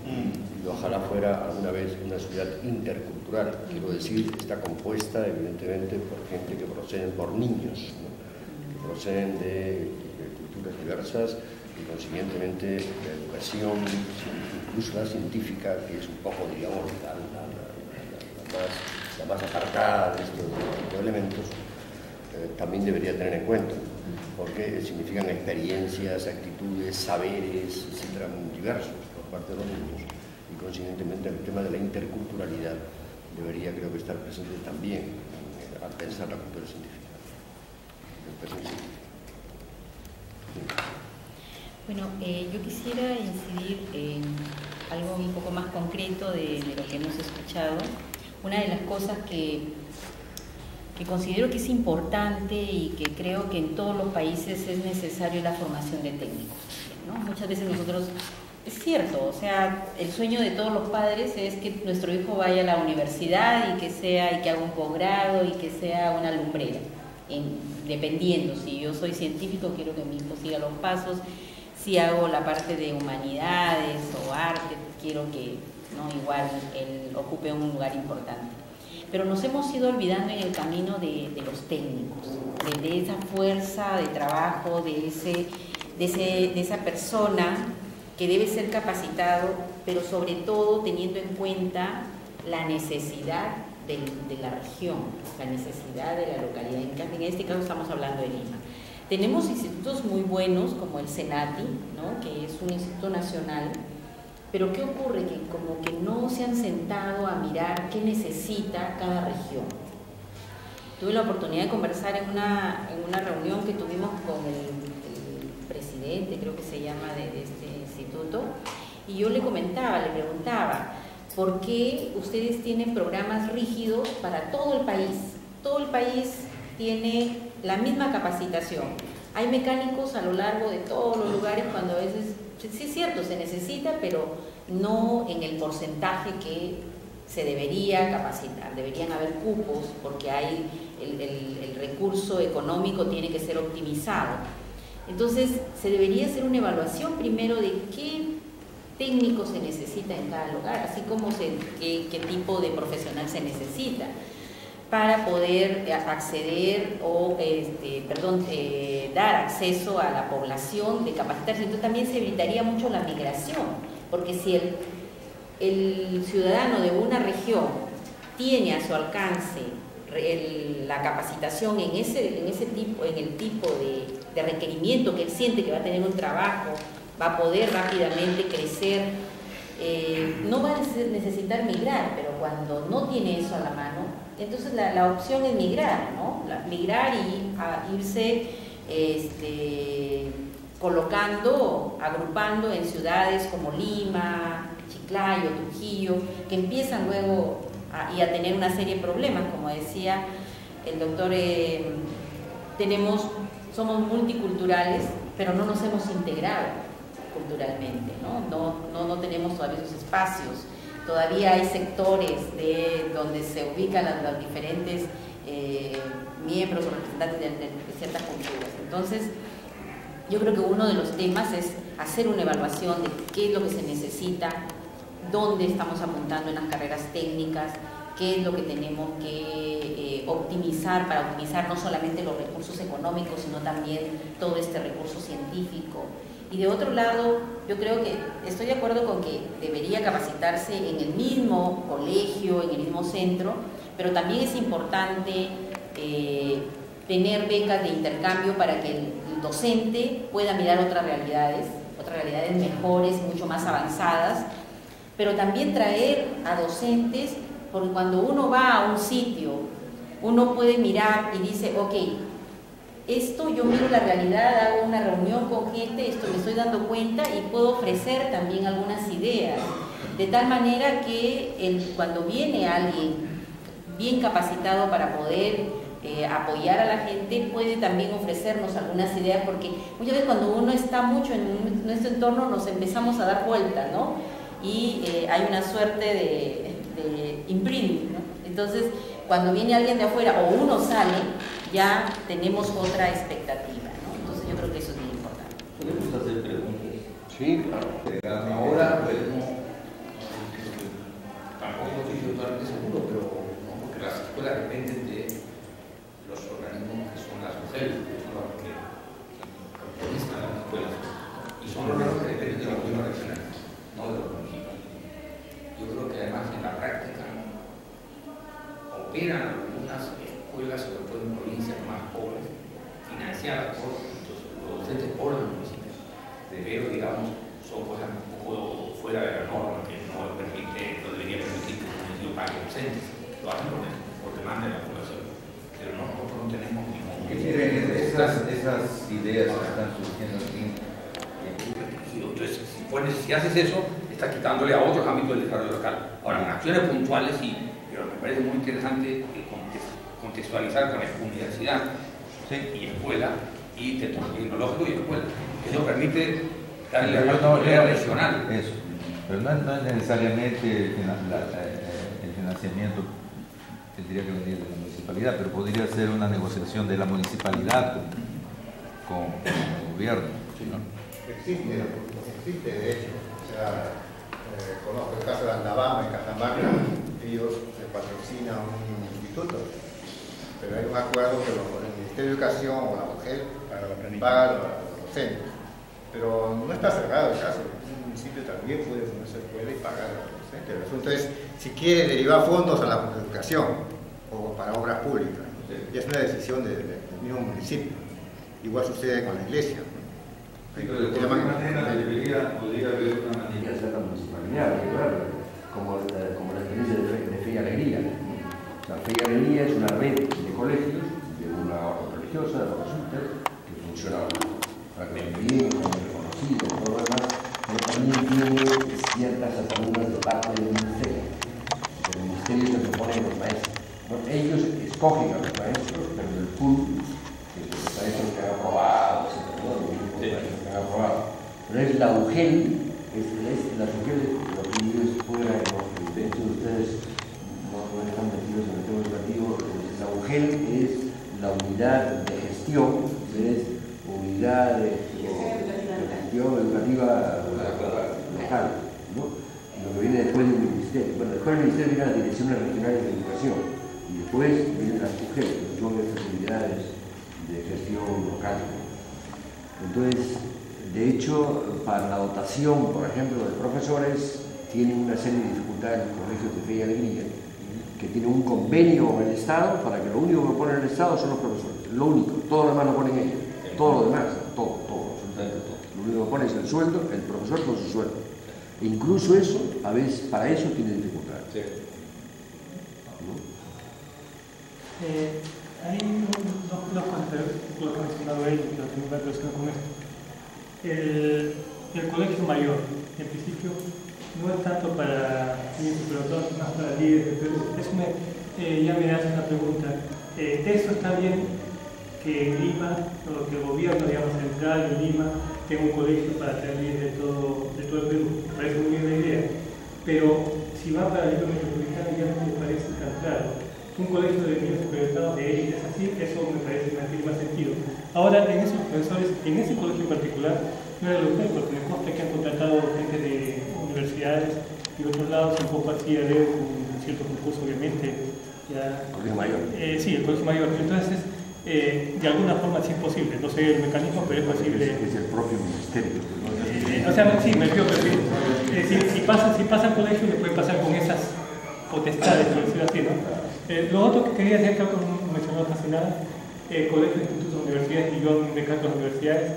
Y ojalá fuera alguna vez una ciudad intercultural, quiero decir, está compuesta evidentemente por gente que proceden, por niños, ¿no? Que proceden de culturas diversas, y consiguientemente la educación, incluso la científica, que es un poco, digamos, la más apartada de estos elementos, también debería tener en cuenta, porque significan experiencias, actitudes, saberes, etcétera, muy diversos por parte de los niños, y consiguientemente el tema de la interculturalidad debería, creo que, estar presente también al pensar la cultura científica. Bueno, yo quisiera incidir en algo un poco más concreto de lo que hemos escuchado. Una de las cosas que considero que es importante y que creo que en todos los países es necesario la formación de técnicos, ¿no? Muchas veces nosotros, es cierto, o sea, el sueño de todos los padres es que nuestro hijo vaya a la universidad y que haga un posgrado y que sea una lumbrera, dependiendo. Si yo soy científico, quiero que mi hijo siga los pasos. Si hago la parte de humanidades o arte, quiero que, ¿no?, igual él ocupe un lugar importante. Pero nos hemos ido olvidando en el camino de los técnicos, de esa fuerza de trabajo, de esa persona que debe ser capacitado, pero sobre todo teniendo en cuenta la necesidad de la región, la necesidad de la localidad. En este caso estamos hablando de Lima. Tenemos institutos muy buenos como el CENATI, ¿no?, que es un instituto nacional, pero ¿qué ocurre? Que como que no se han sentado a mirar qué necesita cada región. Tuve la oportunidad de conversar en una reunión que tuvimos con el presidente, creo que se llama, de este instituto, y yo le preguntaba, ¿por qué ustedes tienen programas rígidos para todo el país? Todo el país tiene la misma capacitación. Hay mecánicos a lo largo de todos los lugares, cuando a veces, sí es cierto, se necesita, pero no en el porcentaje que se debería capacitar, deberían haber cupos porque hay el recurso económico tiene que ser optimizado. Entonces se debería hacer una evaluación primero de qué técnico se necesita en cada lugar, así como qué tipo de profesional se necesita para poder acceder o dar acceso a la población de capacitarse. Entonces también se evitaría mucho la migración, porque si el ciudadano de una región tiene a su alcance la capacitación en el tipo de requerimiento que él siente que va a tener un trabajo, va a poder rápidamente crecer, no va a necesitar migrar, pero cuando no tiene eso a la mano, entonces la opción es migrar, ¿no? Migrar y irse colocando, agrupando en ciudades como Lima, Chiclayo, Trujillo, que empiezan luego a tener una serie de problemas, como decía el doctor, somos multiculturales, pero no nos hemos integrado culturalmente, no tenemos todavía esos espacios, todavía hay sectores donde se ubican los diferentes miembros o representantes de ciertas culturas. Entonces, yo creo que uno de los temas es hacer una evaluación de qué es lo que se necesita, dónde estamos apuntando en las carreras técnicas, qué es lo que tenemos que optimizar para optimizar no solamente los recursos económicos, sino también todo este recurso científico. Y de otro lado, yo creo que estoy de acuerdo con que debería capacitarse en el mismo colegio, en el mismo centro, pero también es importante tener becas de intercambio para que el docente pueda mirar otras realidades mejores, mucho más avanzadas, pero también traer a docentes, porque cuando uno va a un sitio, uno puede mirar y dice, ok, esto yo miro la realidad, hago una reunión con gente, esto me estoy dando cuenta y puedo ofrecer también algunas ideas, de tal manera que cuando viene alguien bien capacitado para poder apoyar a la gente, puede también ofrecernos algunas ideas, porque muchas veces cuando uno está mucho en nuestro entorno nos empezamos a dar vuelta, ¿no? Y hay una suerte de imprinting, ¿no? Entonces, cuando viene alguien de afuera o uno sale, ya tenemos otra expectativa, ¿no? Entonces yo creo que eso es muy importante. ¿Podemos hacer preguntas? Sí, claro. Ahora, pues no, tampoco estoy totalmente seguro, pero no, porque las escuelas dependen de los organismos que son las mujeres, que son las que organizan las escuelas, y son los que dependen de los gobiernos regionales, no de los municipios. Yo creo que además en la práctica operan algunas escuelas, sobre todo en provincias más pobres, financiadas por los docentes por los municipios, pero digamos son cosas un poco fuera de la norma, que no debería permitir que el municipio pague docentes, lo hacen por demanda de la población, pero nosotros no tenemos ningún... Esas ideas que están surgiendo aquí. Entonces, si haces eso, estás quitándole a otros ámbitos del desarrollo local. Ahora, en acciones puntuales sí, pero me parece muy interesante contextualizar con la universidad y escuela, y tecnológico y escuela. Eso permite darle a regional. Eso, pero no es necesariamente el financiamiento, tendría que venir de la municipalidad, pero podría ser una negociación de la municipalidad con el gobierno, ¿no? Existe, de hecho. O sea, conozco el caso de Andabama, en Cajamarca, ellos se patrocinan un instituto, pero hay un acuerdo que el Ministerio de Educación o la mujer paga a los docentes. Pero no está cerrado el caso, un municipio también puede ponerse escuela y pagar a los docentes. El asunto es si quiere derivar fondos a la educación o para obras públicas. Y es una decisión del mismo municipio. Igual sucede con la iglesia. Pero de alguna manera podría haber una manera de hacer la municipalidad, como la experiencia de Fe y Alegría. La Fe y Alegría es una red de colegios de una orden religiosa, de los resultas, que funciona prácticamente bien, son reconocidos, todo lo demás, pero también tiene ciertas ataduras de parte del ministerio. El ministerio se propone a los maestros. Bueno, ellos escogen a los maestros, pero el pool, que es los maestros que han aprobado, pero es la UGEL, las UGEL lo que ellos puedan construir. muchos de ustedes no están metidos en el tema educativo, la UGEL es la unidad de gestión, es unidad de gestión educativa local, ¿no? Lo que viene después del ministerio. Bueno, después del ministerio viene la Direcciones Regionales de Educación y después vienen las UGEL, que son estas unidades de gestión local. Entonces, de hecho, para la dotación, por ejemplo, de profesores, tienen una serie de dificultades los colegios de Fe y Alegría, que tienen un convenio con el Estado para que lo único que pone el Estado son los profesores. Lo único, todo lo demás lo ponen ellos. Todo lo demás, todo, absolutamente todo. Lo único que pone es el sueldo, el profesor con su sueldo. E incluso eso, a veces, para eso tiene dificultades. Sí. ¿No? Hay dos cosas que lo que ha mencionado él, que lo tengo que relacionar con esto. El colegio mayor, en principio, no es tanto para niños, pero todo más para líderes. Eso ya me hace una pregunta. ¿Eso está bien que en Lima, o que el gobierno, digamos, central en Lima, tenga un colegio para tener líderes de todo el Perú? Me parece muy bien la idea. Pero si va para el Lima metropolitano, ya no me parece tan claro. Un colegio de niños superdotado de élites así, eso me parece que no tiene más sentido. Ahora, en esos profesores, en ese colegio en particular, no era lo que, porque me consta que han contratado gente de universidades y otros lados, un poco así, a ver, un cierto concurso, obviamente. Ya, ¿el colegio mayor? Sí, el colegio mayor. Entonces, de alguna forma sí es posible, no sé el mecanismo, pero es posible. Es el propio ministerio. O sea, sí, me dio, pero si pasa al colegio, le puede pasar con esas potestades, por decirlo así, ¿no? Lo otro que quería decir, creo que no mencionó casi nada, colegios, institutos, universidades, y yo me encargo de las universidades.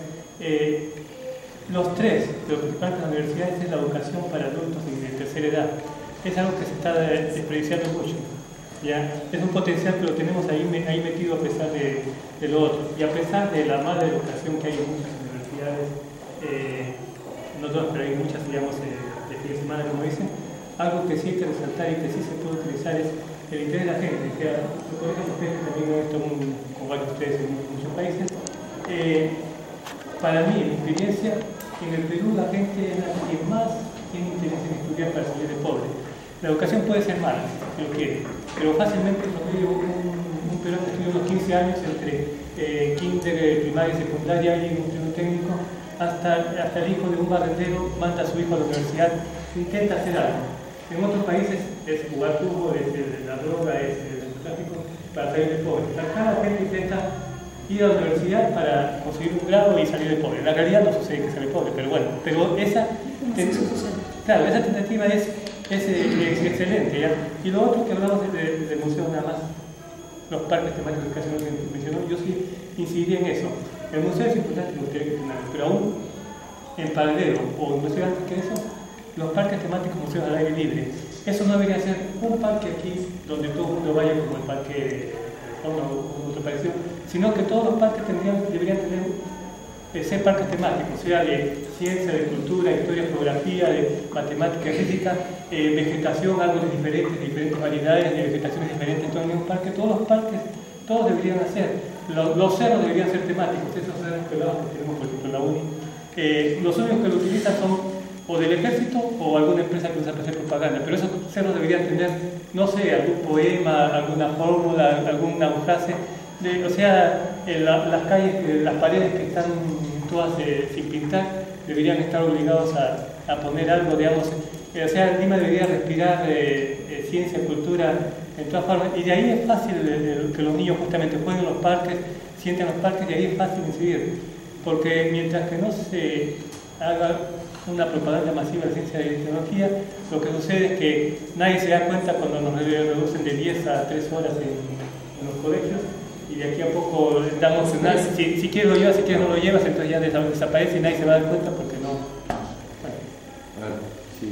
Los tres de los principales de las universidades es la educación para adultos de tercera edad. Es algo que se está desperdiciando mucho. ¿Ya? Es un potencial que lo tenemos ahí metido a pesar de lo otro. Y a pesar de la mala educación que hay en muchas universidades, no todas, pero hay muchas, digamos, de fin de semana, como dicen, algo que sí hay que resaltar y que sí se puede utilizar es el interés de la gente. O sea, por ejemplo, ustedes también han visto con varios de ustedes en muchos países. Para mí, en mi experiencia, en el Perú la gente es la que más tiene interés en estudiar para salir de pobre. La educación puede ser mala, si lo quiere, pero fácilmente un peruano que estudia unos 15 años entre kinder, primaria y secundaria y un técnico, hasta el hijo de un barrendero manda a su hijo a la universidad, intenta hacer algo. En otros países es jugar fútbol, es la droga, es el tráfico para salir de pobre. Acá la gente intenta ir a la universidad para conseguir un grado y salir de pobre. En la realidad no sucede que sale pobre, pero bueno, esa tentativa es excelente, ¿ya? Y lo otro que hablamos de museos nada más, los parques temáticos que casi no mencionó, yo sí incidiría en eso. El museo es importante, me gustaría que tengan, pero aún en paralelo, o inclusive antes que eso, los parques temáticos, museos al aire libre. Eso no debería ser un parque aquí donde todo el mundo vaya como el parque o otro parecido, sino que todos los parques deberían tener ser parques temáticos, sea de ciencia, de cultura, historia, geografía, de matemática, física, vegetación, árboles diferentes, diferentes variedades de vegetaciones diferentes, todo en un parque. Todos los parques, todos deberían hacer. Los cerros deberían ser temáticos, esos cerros pelados que tenemos, por ejemplo, en la UNI. Los únicos que lo utilizan son o del ejército o alguna empresa que usa para hacer propaganda, pero esos cerros deberían tener, no sé, algún poema, alguna fórmula, alguna frase, o sea, las calles, las paredes que están todas sin pintar, deberían estar obligados a poner algo, digamos, o sea, Lima debería respirar ciencia, cultura, en todas formas, y de ahí es fácil que los niños justamente jueguen en los parques, sienten los parques, y ahí es fácil incidir, porque mientras que no se haga una propaganda masiva de ciencia y tecnología, lo que sucede es que nadie se da cuenta cuando nos reducen de 10 a 3 horas en los colegios, y de aquí a poco damos si quieres lo llevas, si quieres no lo llevas, entonces ya desaparece y nadie se va a dar cuenta porque no. Bueno. Sí,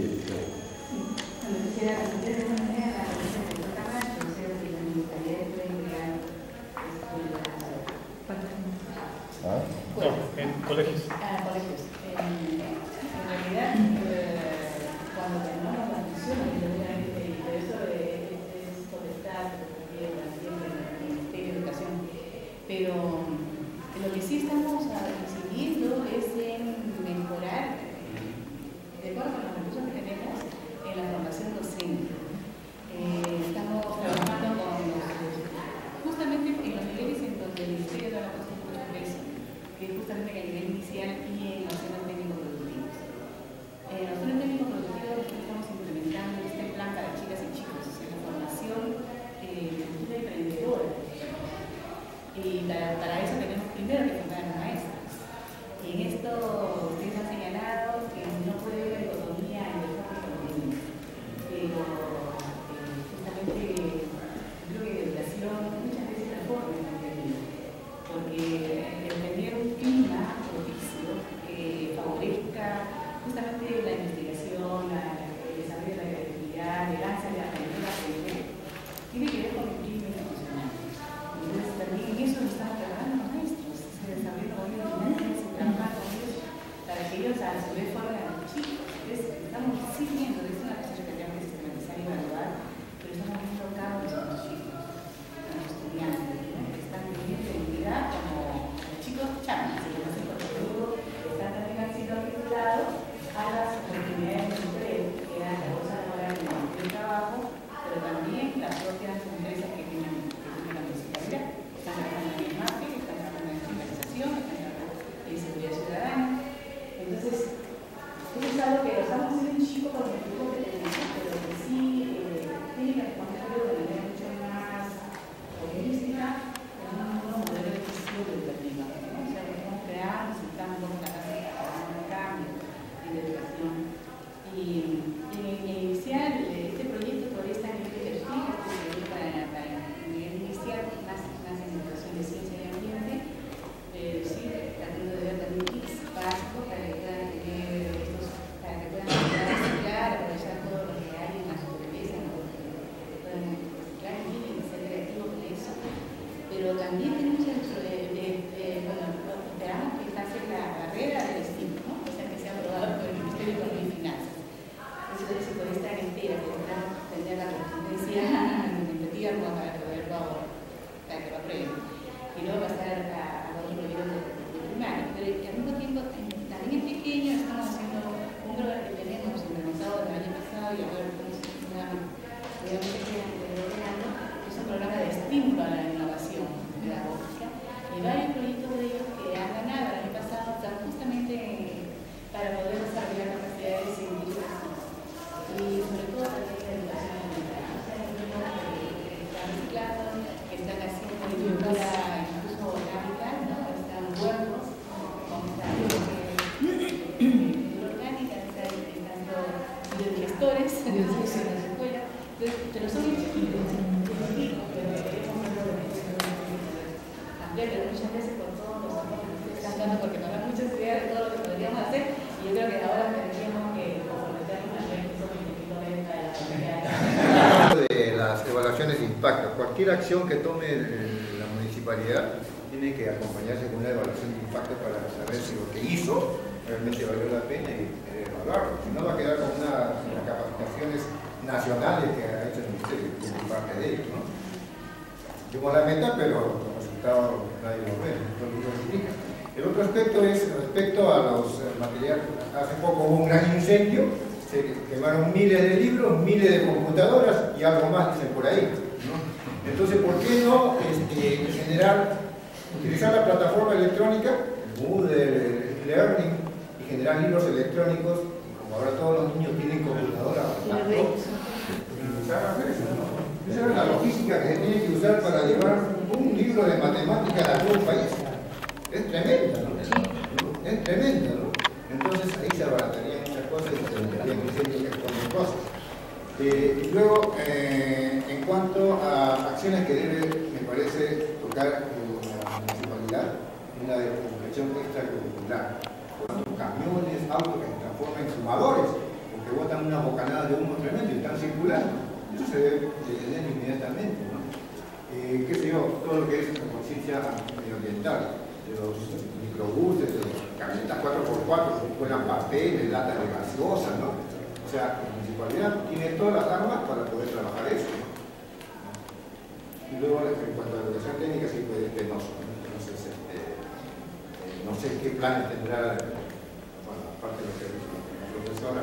en colegios. Colegios. En realidad, cuando tenemos la función, y eso es potestad del Ministerio de Educación, pero lo que sí estamos incidiendo es en mejorar, de acuerdo con los recursos que tenemos, en la formación docente. a nivel inicial y en los centros técnico-productivos. En los centros técnico-productivos estamos implementando este plan para chicas y chicos, la formación emprendedora. Y para eso tenemos primero que formar a los maestros. Y en esto ustedes han señalado que no puede haber dicotomía en el deporte con los niños. Pero justamente creo que la educación muchas veces transforma el contenido. Porque el tener un clima propicio que favorezca justamente la investigación, el desarrollo de la creatividad, el lanza de la creatividad, tiene que ver con el clima emocional. Entonces también en eso nos estamos preparando los maestros, se desarrolla con ellos, se trabaja con ellos para que ellos a su vez formen a los chicos. Estamos sí viendo, es una cosa que tenemos que sistematizar y evaluar, pero estamos viendo cambios en los chicos, en los estudiantes, que están teniendo identidad como los chicos chamas, se conocen por el grupo, están también siendo vinculados a las oportunidades de empleo, que dan la bolsa laboral en el trabajo, pero también las propias empresas que tienen la municipalidad. Están trabajando en el marketing, están trabajando en digitalización, están trabajando en seguridad ciudadana. Entonces, eso es algo que lo estamos haciendo un chico con el grupo que tenemos, pero que sí tiene que responder de manera mucho más holística en un nuevo modelo de gestión educativa. ¿No? O sea, que estamos creando, necesitamos una casa de cambio en la educación. Y en inicial, este proyecto todavía está en nivel de perfil, para nivel inicial, más en educación de ciencia y ambiente, pero sí, tratando de ver también kits básicos para que puedan tener estos, para que puedan reciclar, aprovechar todo lo que hay en la naturaleza, ¿no? Que puedan reciclar y ser creativos con eso. Pero también tenemos dentro bueno, esperamos que pase la barrera del estímulo, ¿no? O sea, que sea aprobado por el Ministerio de Economía y Finanzas. Eso puede estar entera, que tendrán que tener la contundencia argumentativa como para poderlo, para que lo aprueben. Y luego pasar a otro proyecto de primario. Pero al mismo tiempo, también en pequeño estamos haciendo un programa que tenemos implementado el año pasado y ahora estamos ordenando, que es un programa de estímulo a la innovación pedagógica. Y varios proyectos de ellos que han ganado el año pasado están justamente para poder desarrollar capacidades científicas y sobre todo también la educación ambiental. O sea, que están reciclando, que están haciendo agricultura incluso orgánica, ¿no? Están huertos, están orgánica, están dando biodigestores en las escuelas, pero son chiquitos, pero muchas veces con todos los aportes que están dando, porque nos dan muchas ideas de todo lo que podríamos hacer, y yo creo que ahora tendríamos que comprometernos a ver que somos de las evaluaciones de impacto. Cualquier acción que tome la municipalidad tiene que acompañarse con una evaluación de impacto para saber si lo que hizo realmente valió la pena y evaluarlo. Si no, va a quedar con unas capacitaciones nacionales que ha hecho el Ministerio, que es parte de ello, ¿no? Llegó a la meta, pero los resultados nadie lo ve, no lo explica. El otro aspecto es respecto a los materiales. Hace poco hubo un gran incendio, se quemaron miles de libros, miles de computadoras y algo más dicen por ahí, ¿no? Entonces, ¿por qué no utilizar la plataforma electrónica, Moodle, Learning, y generar libros electrónicos? Como ahora todos los niños tienen computadora, esa es la logística que se tiene que usar para llevar un libro de matemáticas a todo un país. Es tremenda, ¿no? Es tremenda, ¿no? Entonces ahí se abaratarían muchas cosas y se tendrían que hacer muchas cosas. Y luego, en cuanto a acciones que debe, me parece, tocar la municipalidad, una de reflexión extracurricular. Camiones, autos que se transforman en sumadores, porque botan una bocanada de humo tremendo y están circulando. Eso se debe detener inmediatamente, ¿no? Qué sé yo, todo lo que es la conciencia medioambiental, de los microbuses, de las camionetas 4x4 que vuelan papeles, latas de gaseosa, ¿no? O sea, la municipalidad tiene todas las armas para poder trabajar eso, ¿no? Y luego, en cuanto a la educación técnica, sí puede ser penoso, ¿no? Entonces, no sé qué planes tendrá, bueno, aparte de lo que dice la profesora,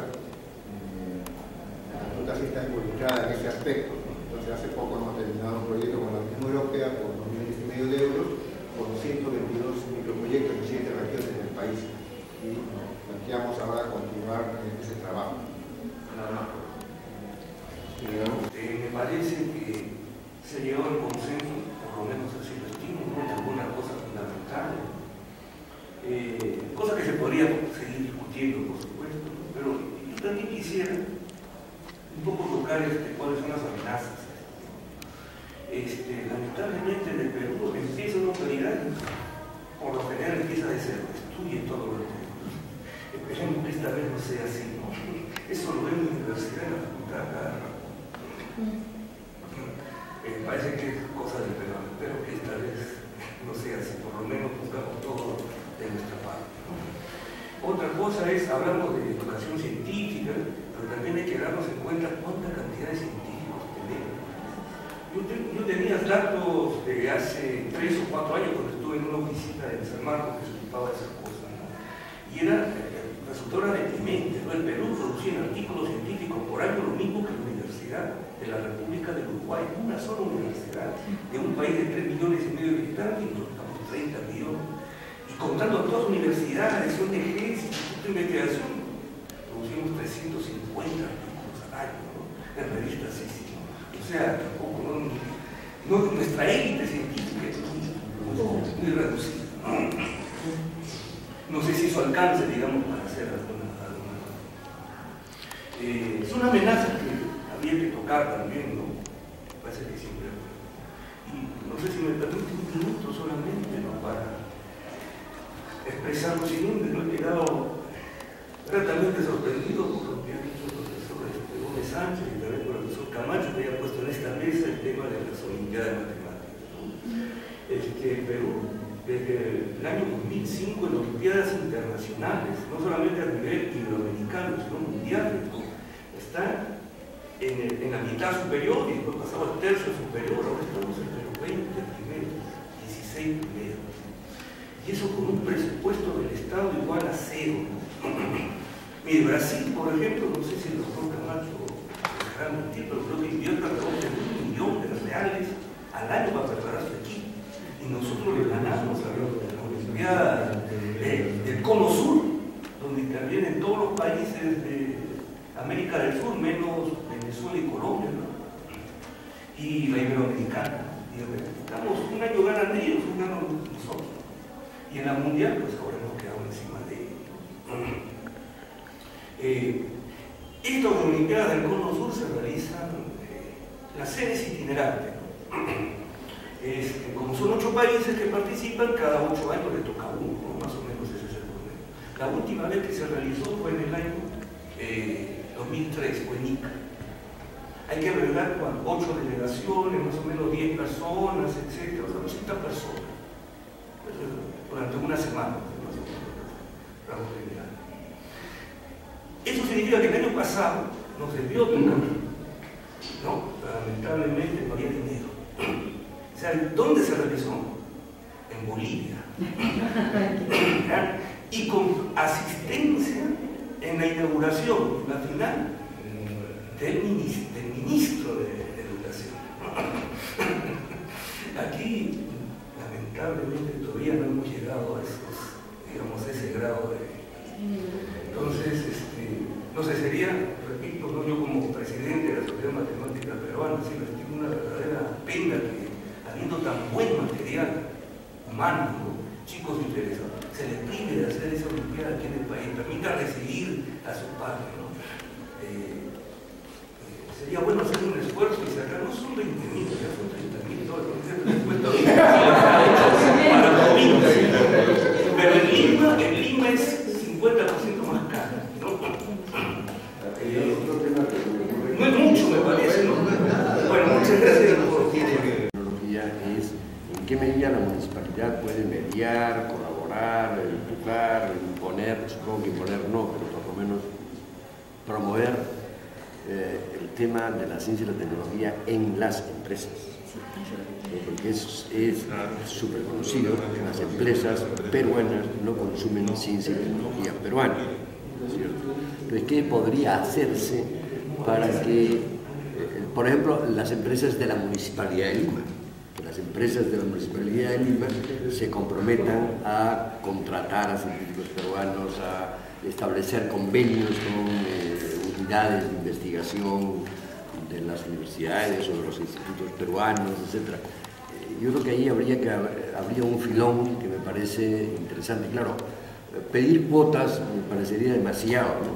la ruta sí está involucrada en ese aspecto, ¿no? Entonces, hace poco hemos terminado un proyecto con la Unión Europea por 2,5 millones de euros, con 122 microproyectos en 7 regiones del parece que se ha llegado al consenso, por lo menos así lo estimo, ¿no?, en alguna cosa fundamental, cosa que se podría seguir discutiendo, por supuesto, ¿no? Pero yo también quisiera un poco tocar cuáles son las amenazas. Lamentablemente en el Perú empieza una autoridad, por lo general empieza a destruye todo lo que esperemos que esta vez no sea así, ¿no? Eso lo vemos en la universidad, en la facultad cada rato. Parece que es cosa del Perú, espero que esta vez no sea así, por lo menos pongamos todo de nuestra parte, ¿no? Otra cosa es, hablamos de educación científica, pero también hay que darnos en cuenta cuánta cantidad de científicos tenemos. Yo tenía datos de hace 3 o 4 años cuando estuve en una oficina de San Marcos que se ocupaba de esas cosas, ¿no? Y resultó deprimente, ¿no? El Perú producía en artículos científicos por año lo mismo que la Universidad de la República del Uruguay, una sola universidad, de un país de 3,5 millones de habitantes, y nosotros estamos 30 millones. Y contando a todas las universidades, ONGs, institutos de investigación, producimos 350 artículos al año, ¿no?, en revistas, sí. O sea, tampoco, nuestra élite científica es muy reducida. No sé si eso alcance, digamos, para hacer alguna es una amenaza que había que tocar también, ¿no? Parece que siempre. Y no sé si me permite un minuto solamente, ¿no?, para expresar lo siguiente. No he quedado gratamente sorprendido por lo que ha dicho el profesor Gómez Sánchez y también por el profesor Camacho, que haya puesto en esta mesa el tema de las Olimpiadas de Matemáticas, ¿no? Perú, desde el año 2005 en Olimpiadas internacionales, no solamente a nivel iberoamericano, sino mundial, ¿no?, está en la mitad superior y después pasaba al tercio superior. Ahora estamos entre los 20 primeros, 16 primeros. Y eso con un presupuesto del Estado igual a 0. Mire, Brasil, por ejemplo, no sé si el doctor Camacho dejará mentir, pero creo que invierte alrededor de $1 millón al año para preparar su equipo. Y nosotros le ganamos a la Olimpiada del Cono Sur, donde intervienen todos los países de América del Sur, menos Venezuela y Colombia, ¿no?, y la Iberoamericana. Estamos, un año ganan ellos, un año nosotros. Y en la mundial, pues ahora hemos quedado encima de ellos. Estas Olimpiadas del Cono Sur se realizan, las sedes itinerantes, ¿no? Como son 8 países que participan, cada 8 años le toca uno, ¿no?, más o menos ese es el promedio. La última vez que se realizó fue en el año 2003, fue en Ica. Hay que revelar 8 delegaciones, más o menos 10 personas, etc. O sea, 200 personas. Durante una semana, más o menos. Eso significa que el año pasado nos debió tocar. No, lamentablemente no había dinero. O sea, ¿dónde se realizó? En Bolivia. Y con asistencia en la inauguración, la final, del ministro de Educación. Aquí, lamentablemente, todavía no hemos llegado a ese grado de... Entonces, no sé, sería, repito, no yo como presidente de la Sociedad Matemática Peruana, sino es una verdadera pena que, habiendo tan buen material humano, ¿no?, chicos interesados, se les prive de hacer esa Olimpiada aquí en el país, permita recibir a sus padres, ¿no? Sería bueno hacer un esfuerzo y sacar, no son 20.000, ya son $30.000, para provincia. Pero en Lima es 50% más caro, ¿no? No es mucho, me parece, ¿no? Bueno, muchas gracias por es en qué medida la municipalidad puede mediar, colaborar, empujar, imponer, supongo que imponer no, pero por lo menos promover el tema de la ciencia y la tecnología en las empresas. Porque es súper conocido que las empresas peruanas no consumen ciencia y tecnología peruana, ¿cierto? Entonces, ¿qué podría hacerse para que, por ejemplo, las empresas de la Municipalidad de Lima, que las empresas de la Municipalidad de Lima se comprometan a contratar a científicos peruanos, a establecer convenios con unidades de investigación de las universidades o de los institutos peruanos, etc. Yo creo que ahí habría un filón que me parece interesante. Claro, pedir cuotas me parecería demasiado, ¿no?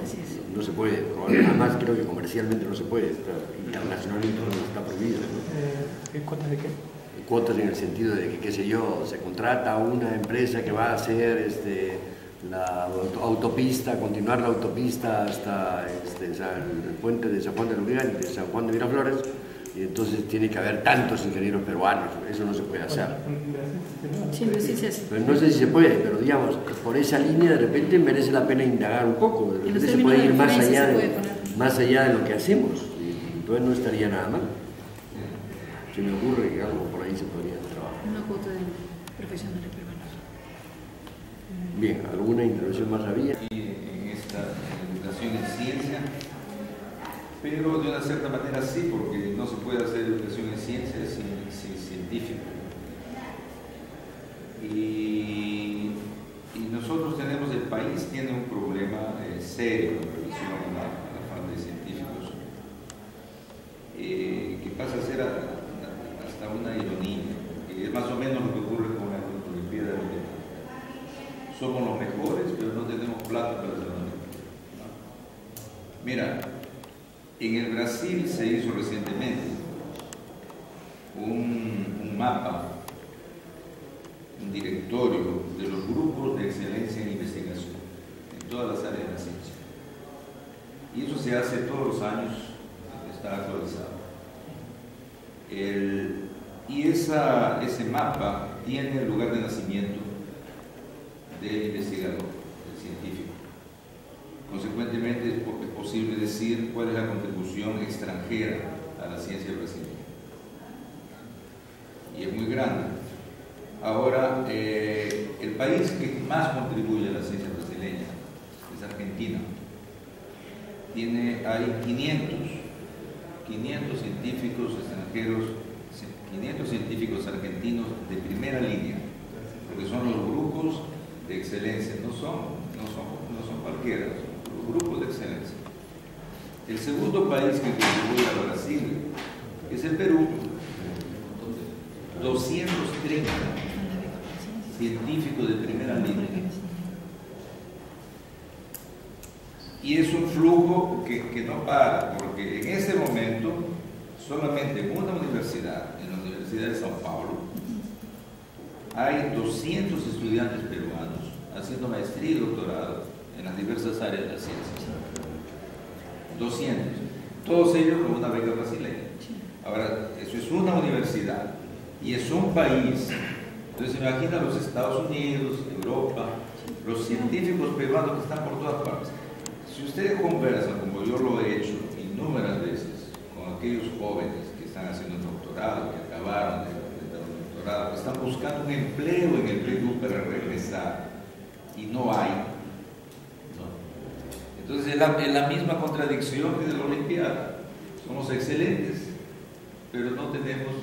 No se puede, además creo que comercialmente no se puede, internacionalmente no está prohibido, ¿no? ¿Cuotas de qué? Cuotas en el sentido de que, qué sé yo, se contrata a una empresa que va a hacer la autopista, continuar la autopista hasta el puente de San Juan de Miraflores, y entonces tiene que haber tantos ingenieros peruanos. Eso no se puede hacer. Sí, en Brasil se hace. Pero no sé si se puede, pero digamos, por esa línea de repente merece la pena indagar un poco, de repente se puede ir más allá de lo que hacemos, y entonces no estaría nada mal. Se me ocurre que algo por ahí se podría trabajar. Una cuota de profesionales peruanos. Bien, ¿alguna intervención más había? En esta educación en ciencia, pero de una cierta manera sí, porque no se puede hacer educación en ciencia sin científico. Y nosotros tenemos, el país tiene un problema serio en relación a la falta de científicos, que pasa a ser hasta una ironía, que es más o menos lo que ocurre con la Olimpiada de Olímpica. Somos los mejores, pero no tenemos plata para hacer nada. Mira, en el Brasil se hizo recientemente un mapa, un directorio de los grupos de excelencia en investigación en todas las áreas de la ciencia. Y eso se hace todos los años, está actualizado. Y ese mapa tiene el lugar de nacimiento del investigador, del científico. Consecuentemente es posible decir cuál es la contribución extranjera a la ciencia brasileña. Y es muy grande. Ahora, el país que más contribuye a la ciencia brasileña es Argentina. Hay 500 científicos extranjeros, 500 científicos argentinos de primera línea, porque son los grupos de excelencia, no son cualquiera, son los grupos de excelencia. El segundo país que contribuye a Brasil es el Perú. 230 científicos de primera línea. Y es un flujo que no para, porque en ese momento solamente en una universidad, en la Universidad de São Paulo, hay 200 estudiantes peruanos haciendo maestría y doctorado en las diversas áreas de la ciencia. 200. Todos ellos con una beca brasileña. Ahora, eso es una universidad y es un país. Entonces, se imagina los Estados Unidos, Europa, los científicos peruanos que están por todas partes. Si ustedes conversan, como yo lo he hecho innumerables veces, con aquellos jóvenes que están haciendo un doctorado, que acabaron de un doctorado, que están buscando un empleo en el Perú para regresar, y no hay, ¿no? Entonces es la misma contradicción que de la Olimpiada. Somos excelentes, pero no tenemos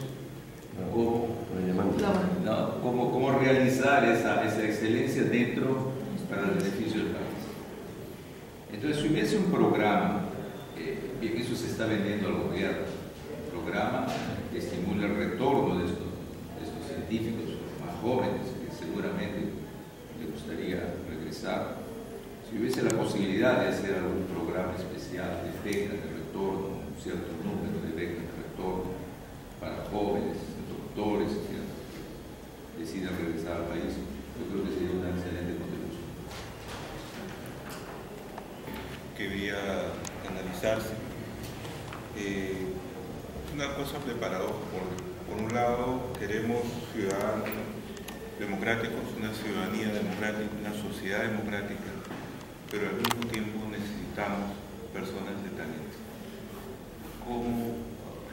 cómo realizar esa excelencia dentro para el beneficio del país. Entonces, si hubiese un programa, bien, eso se está vendiendo al gobierno, un programa que estimule el retorno de estos científicos más jóvenes que seguramente les gustaría regresar. Si hubiese la posibilidad de hacer algún programa especial de becas de retorno, un cierto número de becas de retorno para jóvenes, doctores que decidan regresar al país, yo creo que sería una excelente contribución. Que debía analizarse. Una cosa de paradoja. Por un lado, queremos ciudadanos democráticos, una ciudadanía democrática, una sociedad democrática, pero al mismo tiempo necesitamos personas de talento. ¿Cómo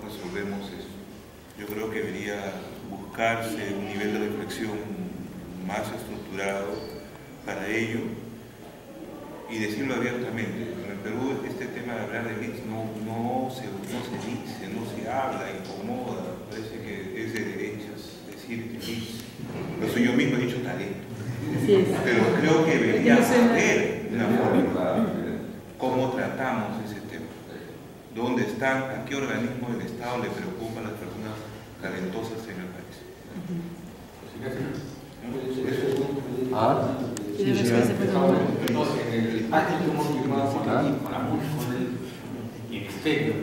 resolvemos eso? Yo creo que debería buscarse un nivel de reflexión más estructurado para ello. Y decirlo abiertamente, en el Perú este tema de hablar de LICS no se dice, no se habla, incomoda, parece que es de derechas decir que LICS, por eso yo mismo he dicho talento, pero creo que debería haber una forma cómo tratamos ese tema. dónde están, a qué organismo del Estado le preocupan las personas talentosas en el país. Entonces, en el pacto que hemos firmado con el Ministerio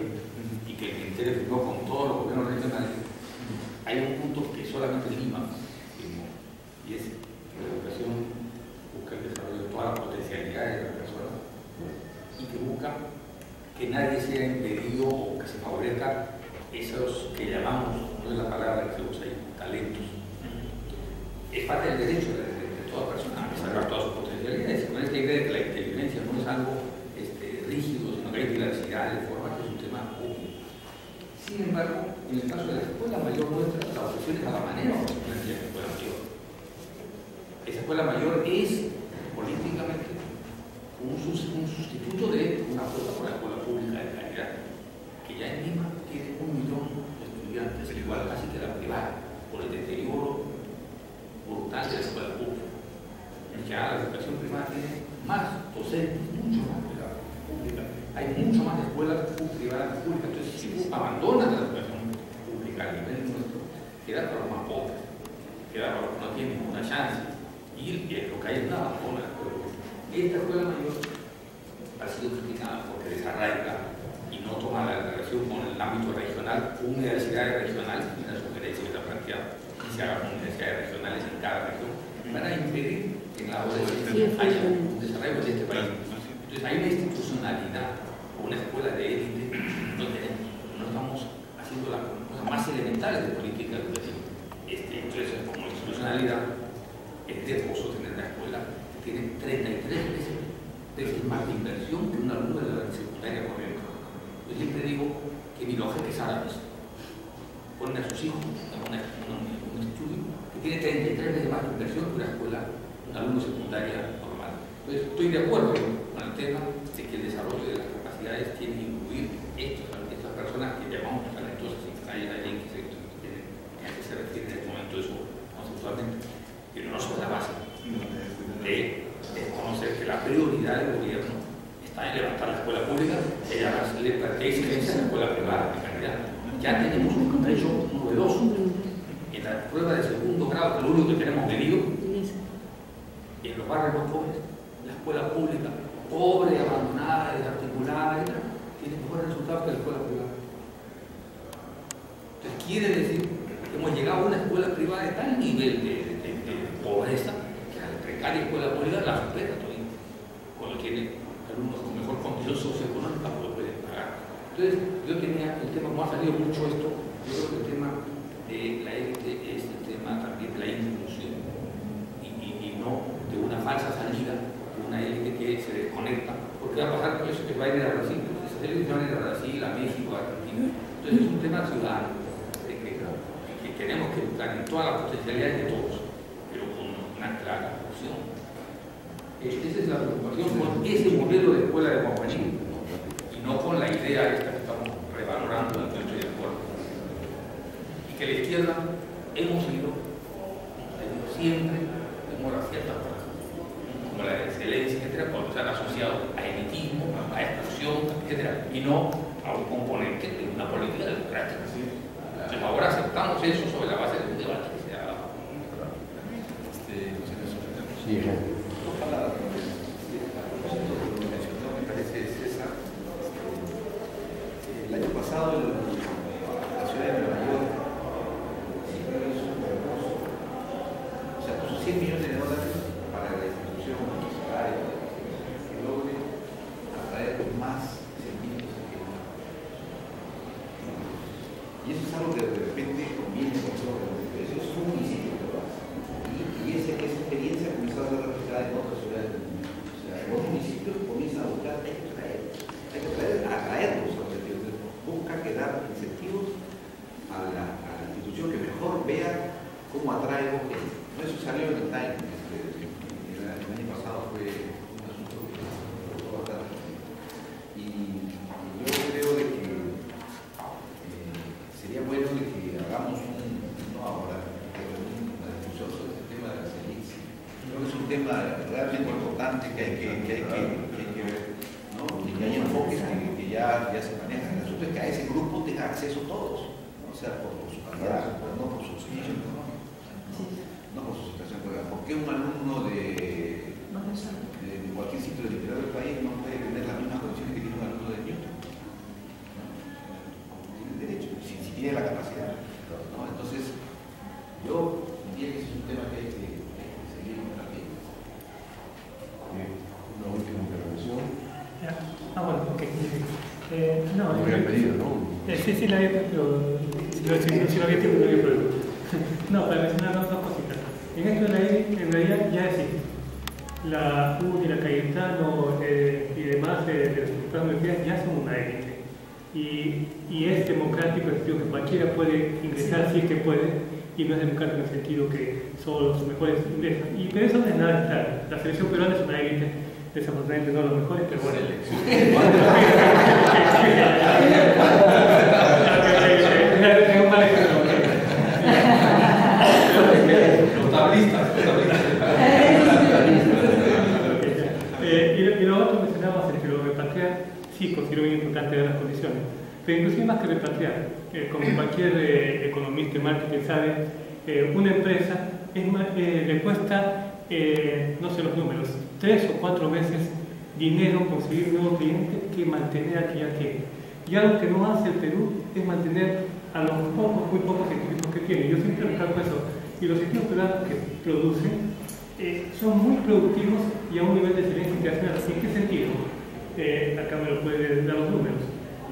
y que el Ministerio firmó con todos los gobiernos regionales, hay un punto que solamente Lima firmó, y es que la educación busca el desarrollo de todas las potencialidades de la persona y que busca que nadie sea impedido o que se favorezca esos que llamamos, no es la palabra que se usa ahí, talentos. Es parte del derecho de toda persona a desarrollar todas sus potencialidades. Con esta idea de que la inteligencia no es algo rígido, sino que hay diversidad de formas, que es un tema obvio. Sin embargo, en el caso de la escuela mayor nuestra, la obsesión es a la manera como se plantea la escuela mayor. Esa escuela mayor es políticamente un sustituto de una apuesta por la escuela pública de calidad, que ya en Lima tiene 1 millón de estudiantes, igual casi que la privada, por el deterioro brutal de la escuela pública. Ya la educación privada tiene más docentes, mucho más que la pública. Hay mucho más escuelas privadas que públicas. Entonces, si tú abandonas la educación pública a nivel nuestro, queda para los más pobres, queda para los que no tienen ninguna chance. Y lo que hay es una abandono de la escuela pública. Esta escuela mayor ha sido criticada porque desarraiga y no toma la relación con el ámbito regional. Universidades regionales, una sugerencia que está planteada, que se hagan universidades regionales en cada región, para impedir que en la adolescencia haya un desarrollo de este país. Entonces hay una institucionalidad, una escuela de élite, no estamos haciendo las cosas más elementales de política educativa. Entonces, como institucionalidad, es hermoso tener una escuela que tiene 33 veces más de inversión que un alumno de la secundaria corriente. Yo siempre digo que mi los jefes árabes ponen a sus hijos en un estudio que tiene 33 veces más de inversión que una escuela, un alumno secundaria normal. Entonces, estoy de acuerdo con el tema de que el desarrollo de las capacidades tiene que incluir estas personas que llamamos talentosas, y hay alguien que se refiere en este momento a eso conceptualmente, pero no sobre la base de conocer que la prioridad del gobierno está en levantar la escuela pública y darle exigencia a la escuela privada de calidad. Ya tenemos un hecho novedoso. En la prueba de segundo grado, que es lo único que tenemos medido, en los barrios más pobres, la escuela pública, pobre, abandonada, desarticulada, tiene mejores resultados que la escuela privada. Entonces, quiere decir que hemos llegado a una escuela privada de tal nivel de pobreza que la precaria escuela pública la supera todavía, cuando tiene alumnos con mejor condición socioeconómica, pues lo pueden pagar. Entonces, yo tenía el tema, como ha salido mucho esto, yo creo que el tema de la élite es el tema también de la inclusión y no de una falsa salida de una élite que se desconecta, porque va a pasar con eso que va a ir a Brasil, esas élites van a ir a Brasil, a México, a Argentina. Entonces es un tema ciudadano que tenemos que educar en todas las potencialidades de todos, pero con una clara opción. Esa es la preocupación con ese modelo de escuela de Guaguaní y no con la idea esta que estamos revalorando, en que estoy de acuerdo. Que la izquierda hemos ido siempre a ciertas cosas, como la excelencia, etcétera, cuando están asociados a elitismo, a exclusión, etcétera, y no a un componente de una política democrática. Entonces ahora aceptamos eso sobre la base de un debate que se ha dado. Sí, dos palabras. Me parece César. El año pasado la ciudad de Nueva York, o sea, puso $100 millones para la institución universitaria que logre atraer más científicos aquí. Y eso es algo que de repente conviene con todo. Eso es un municipio que lo hace. Y esa experiencia comenzó a ser replicada en otras ciudades del mundo. O sea, en otros municipios comienzan a buscar, hay que atraerlos a los sentidos. Busca que dar incentivos a la institución que mejor vea cómo atrae gente. Eso salió en el Time. El año pasado fue un asunto que preocupó bastante. Y yo creo de que sería bueno de que hagamos no ahora, pero una discusión sobre este tema de las élites. Creo que es un tema realmente importante que hay que ver, ¿no? Y que hay enfoques que ya se manejan. El asunto es que a ese grupo tenga acceso todos, ¿no? O sea, por su calidad, pero no por su situación económica, no por su situación económica. ¿Por qué un alumno de cualquier sitio del interior del país no puede tener las mismas condiciones que tiene un alumno de Newton? Tiene derecho, si tiene la capacidad, ¿no? Entonces, yo diría que ese es un tema que hay que seguir también. Una última intervención. Bueno, ok. No, había pedido, ¿no? Sí, la había pedido, si no había tiempo, no había problema. No, para mencionar dos cositas. En esto de la ley, en realidad ya existe. La UNI, la Cayetano y demás de las universidades ya son una élite. Y es democrático, es decir, que cualquiera puede ingresar si es que puede, y no es democrático en el sentido que solo los mejores ingresan. Pero eso no es nada extraño. La selección peruana es una élite, desafortunadamente no los mejores, pero bueno. Es un mal ejemplo. Los tablistas. Y lo otro mencionamos es que lo repatriar, sí, considero muy importante ver las condiciones, pero inclusive más que repatriar, como cualquier economista y marketing sabe, una empresa le cuesta, no sé los números, 3 o 4 veces dinero conseguir un nuevo cliente que mantener al que ya tiene. Y algo que no hace el Perú es mantener a los muy pocos científicos que tiene. Yo siempre recalco eso. Y los científicos peruanos que producen son muy productivos y a un nivel de excelencia internacional. ¿En qué sentido? Acá me lo pueden dar los números.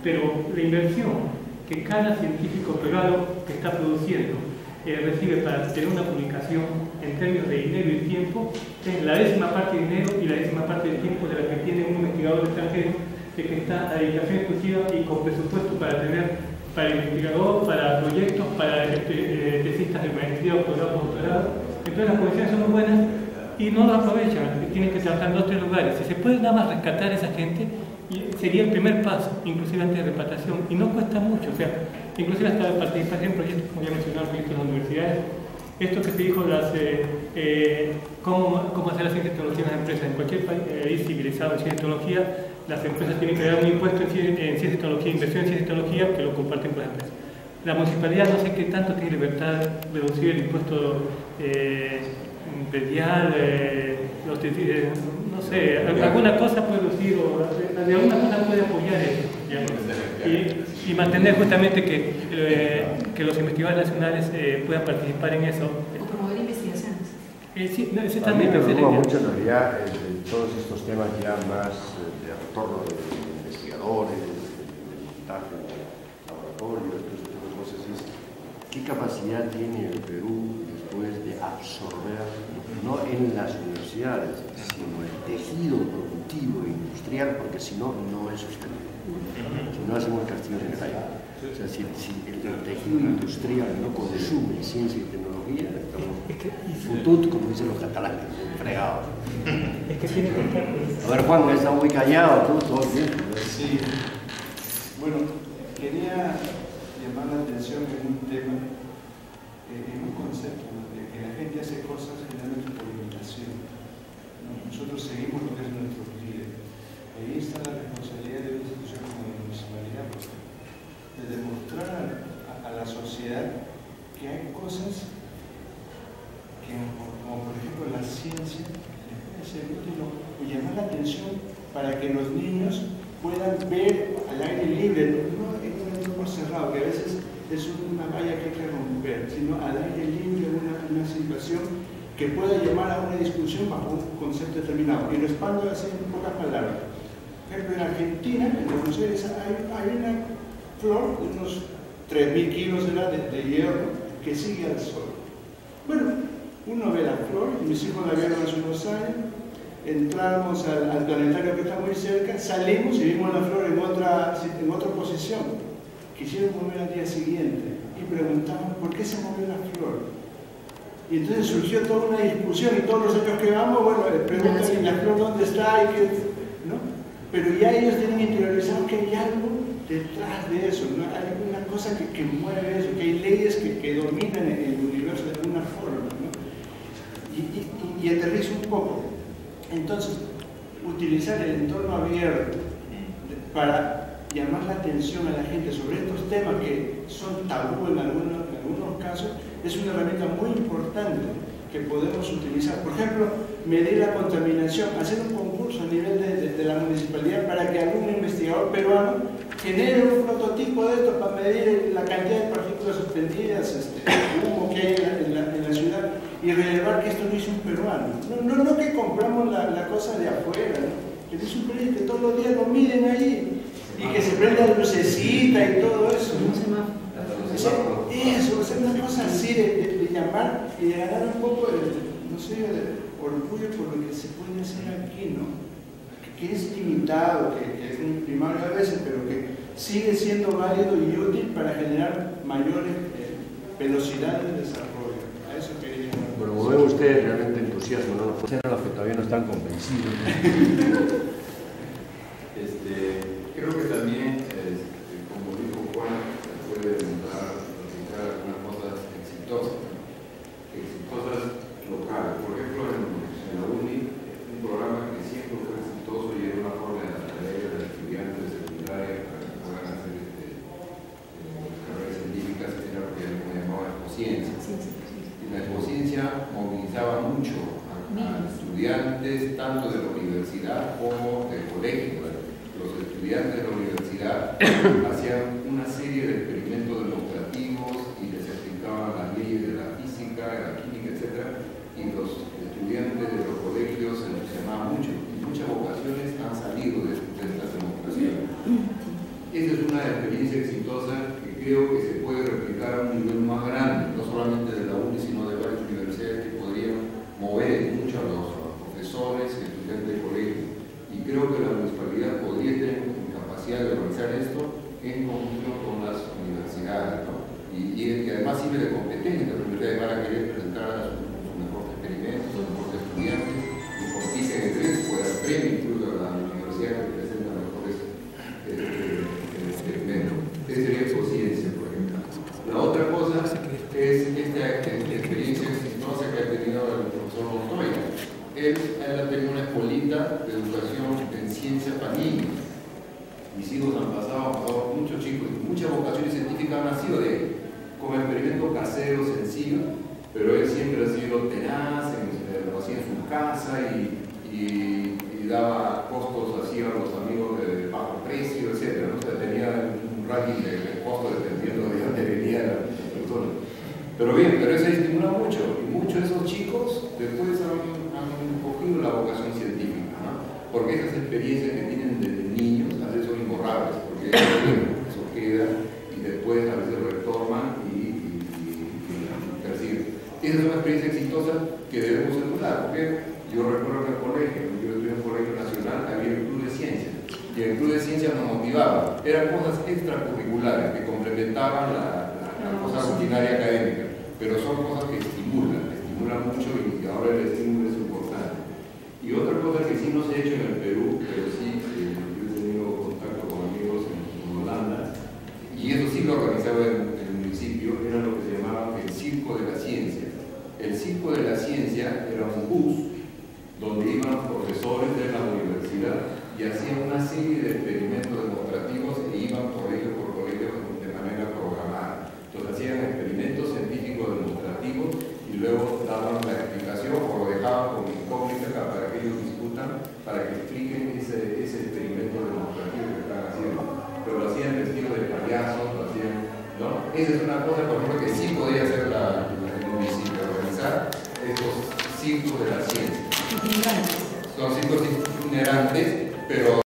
Pero la inversión que cada científico peruano que está produciendo recibe para tener una publicación en términos de dinero y tiempo es la 10ª parte de dinero y la 10ª parte del tiempo de la que tiene un investigador extranjero que está a dedicación exclusiva y con presupuesto para tener para el investigador, para proyectos, para tesistas de maestría o doctorado. Entonces las condiciones son muy buenas y no lo aprovechan, tienen que trabajar en 2 o 3 lugares. Si se puede nada más rescatar a esa gente, sería el primer paso, inclusive antes de repatriación, y no cuesta mucho, o sea, inclusive hasta participar en proyectos, como ya mencionaba, proyectos en las universidades. Esto que se dijo, cómo hacer la ciencia y tecnología en las empresas. En cualquier país civilizado en ciencia y tecnología, las empresas tienen que dar un impuesto en ciencia y tecnología, inversión en ciencia y tecnología, que lo comparten con las empresas. La municipalidad no sé qué tanto tiene libertad de reducir el impuesto predial, no sé, alguna cosa puede reducir o de alguna cosa puede apoyar eso. Y mantener justamente que los investigadores nacionales puedan participar en eso. O promover investigaciones. Sí, no, ese a mí también me preocupa mucho en realidad todos estos temas ya más de retorno de investigadores, de montaje de laboratorios, todo ese tipo de cosas. ¿Qué capacidad tiene el Perú después de absorber, no en las universidades, sino el tejido productivo e industrial? Porque si no, no es sostenible. Si no hacemos castillos en el aire. O sea, si el tejido industrial no consume ciencia y tecnología, estamos futut, como dicen los catalanes, fregados. Es que tiene que estar. A ver, Juan, está muy callado, tú, todo bien. Sí. Bueno, quería llamar la atención en un tema, en un concepto, ¿no? De que la gente hace cosas generalmente por imitación, ¿no? Nosotros seguimos lo que es nuestro líder. Ahí está la responsabilidad de una institución como la municipalidad, de demostrar a la sociedad que hay cosas que, como por ejemplo la ciencia, es el último, y llamar la atención para que los niños puedan ver al aire libre, no en un entorno cerrado, que a veces es una valla que hay que romper, sino al aire libre, una situación que pueda llamar a una discusión bajo un concepto determinado. Y lo expando así en pocas palabras. Por ejemplo, en Argentina, en Buenos Aires, hay una flor de unos 3.000 kilos de hierro que sigue al sol. Bueno, uno ve la flor, mis hijos la vieron hace unos años, entramos al planetario que está muy cerca, salimos y vimos la flor en otra posición. Quisieron mover al día siguiente y preguntaban por qué se movió la flor. Y entonces surgió toda una discusión y todos los años que vamos, bueno, preguntan ¿y la flor dónde está? ¿Y qué? ¿No? Pero ya ellos tienen interiorizado que hay algo detrás de eso, ¿no? Hay una cosa que mueve eso, que hay leyes que dominan el universo de alguna forma, ¿no? Y aterrizo un poco. Entonces, utilizar el entorno abierto para llamar la atención a la gente sobre estos temas que son tabú en algunos casos, es una herramienta muy importante que podemos utilizar. Por ejemplo, medir la contaminación, hacer un concurso a nivel de la municipalidad para que algún investigador peruano genere un prototipo de esto para medir la cantidad de partículas suspendidas, humo que hay en la ciudad, y relevar que esto lo hizo un peruano. No que compramos la cosa de afuera, ¿no? Que lo hizo un peruano, que todos los días lo miden ahí, y que se prenda la lucecita y todo eso, ¿no? Eso, hacer una cosa así de llamar y de ganar un poco de orgullo por lo que se puede hacer aquí, ¿no? Que es limitado, que es un primario a veces, pero que sigue siendo válido y útil para generar mayores velocidades de desarrollo. A eso quería. Bueno, como ven ustedes, realmente entusiasmo, ¿no? Los que todavía no están convencidos. Creo que también, como dijo Juan, se puede aplicar algunas cosas exitosas locales. Por ejemplo, en la UNI, un programa que siempre fue exitoso y era una forma de atraer a los estudiantes de secundaria para que puedan hacer carreras científicas, era lo que llamaba Ecociencia. Y la Ecociencia movilizaba mucho a estudiantes, tanto de la universidad como del colegio. Los estudiantes de la universidad hacían una serie de experimentos demostrativos y les explicaban las leyes de la física, de la química, etc. Y los estudiantes de los colegios se entusiasmaban mucho y muchas vocaciones han salido de estas demostraciones. Esa es una experiencia exitosa que creo que se puede replicar a un nivel más grande, no solamente de la UNI, sino de varias universidades que podrían mover mucho a los profesores y estudiantes de colegio. Y creo que la municipalidad podría tener capacidad de organizar esto en conjunto con las universidades, ¿no? Y además sirve de competencia. Las universidades van a querer presentar sus mejores experimentos, sus mejores estudiantes, y compiten entre ellos, puede dar premio incluso a la universidad que presenta mejores experimentos. Esa sería Ecociencia, por ejemplo. La otra cosa es esta experiencia exitosa que ha tenido el profesor Montoya. Él ha tenido una escuelita de educación en ciencia para niños. Mis hijos han pasado muchos chicos, muchas vocaciones científicas han nacido de él, con experimentos caseros, sencillos, pero él siempre ha sido tenaz, lo hacía en su casa y daba costos así a los amigos de bajo precio, etc. ¿no? O sea, tenía un ranking de costos dependiendo de dónde venía la persona. Pero bien, pero eso estimula mucho, y muchos de esos chicos después han cogido la vocación científica, ¿no? Porque esas experiencias que tienen desde niños a veces son imborrables, porque eso queda y después a veces retornan y persiguen. Esa es una experiencia exitosa que debemos emular, porque yo recuerdo que en el colegio, yo estudié en un colegio nacional, había el club de ciencias, y el club de ciencias nos motivaba, eran cosas extracurriculares que complementaban la cosa rutinaria académica, pero son cosas que estimulan mucho y ahora el estímulo es importante. Y otra cosa que sí no se ha hecho en el Perú, pero sí yo he tenido contacto con amigos en Holanda, y eso sí lo organizaba el municipio, era lo que se llamaba el Circo de la Ciencia. El Circo de la Ciencia era un bus donde iban profesores de la universidad y hacían una serie de experimentos demostrativos e iban colegio por colegio de manera programada. Entonces hacían experimentos científicos demostrativos y luego daban la explicación o lo dejaban como incógnita para que ellos discutan, para que expliquen ese experimento demostrativo que están haciendo. Pero lo hacían vestidos de payasos, lo hacían, ¿no? Esa es una cosa, por ejemplo, que sí podría hacer el municipio, organizar estos circos de la ciencia. Son circos itinerantes, pero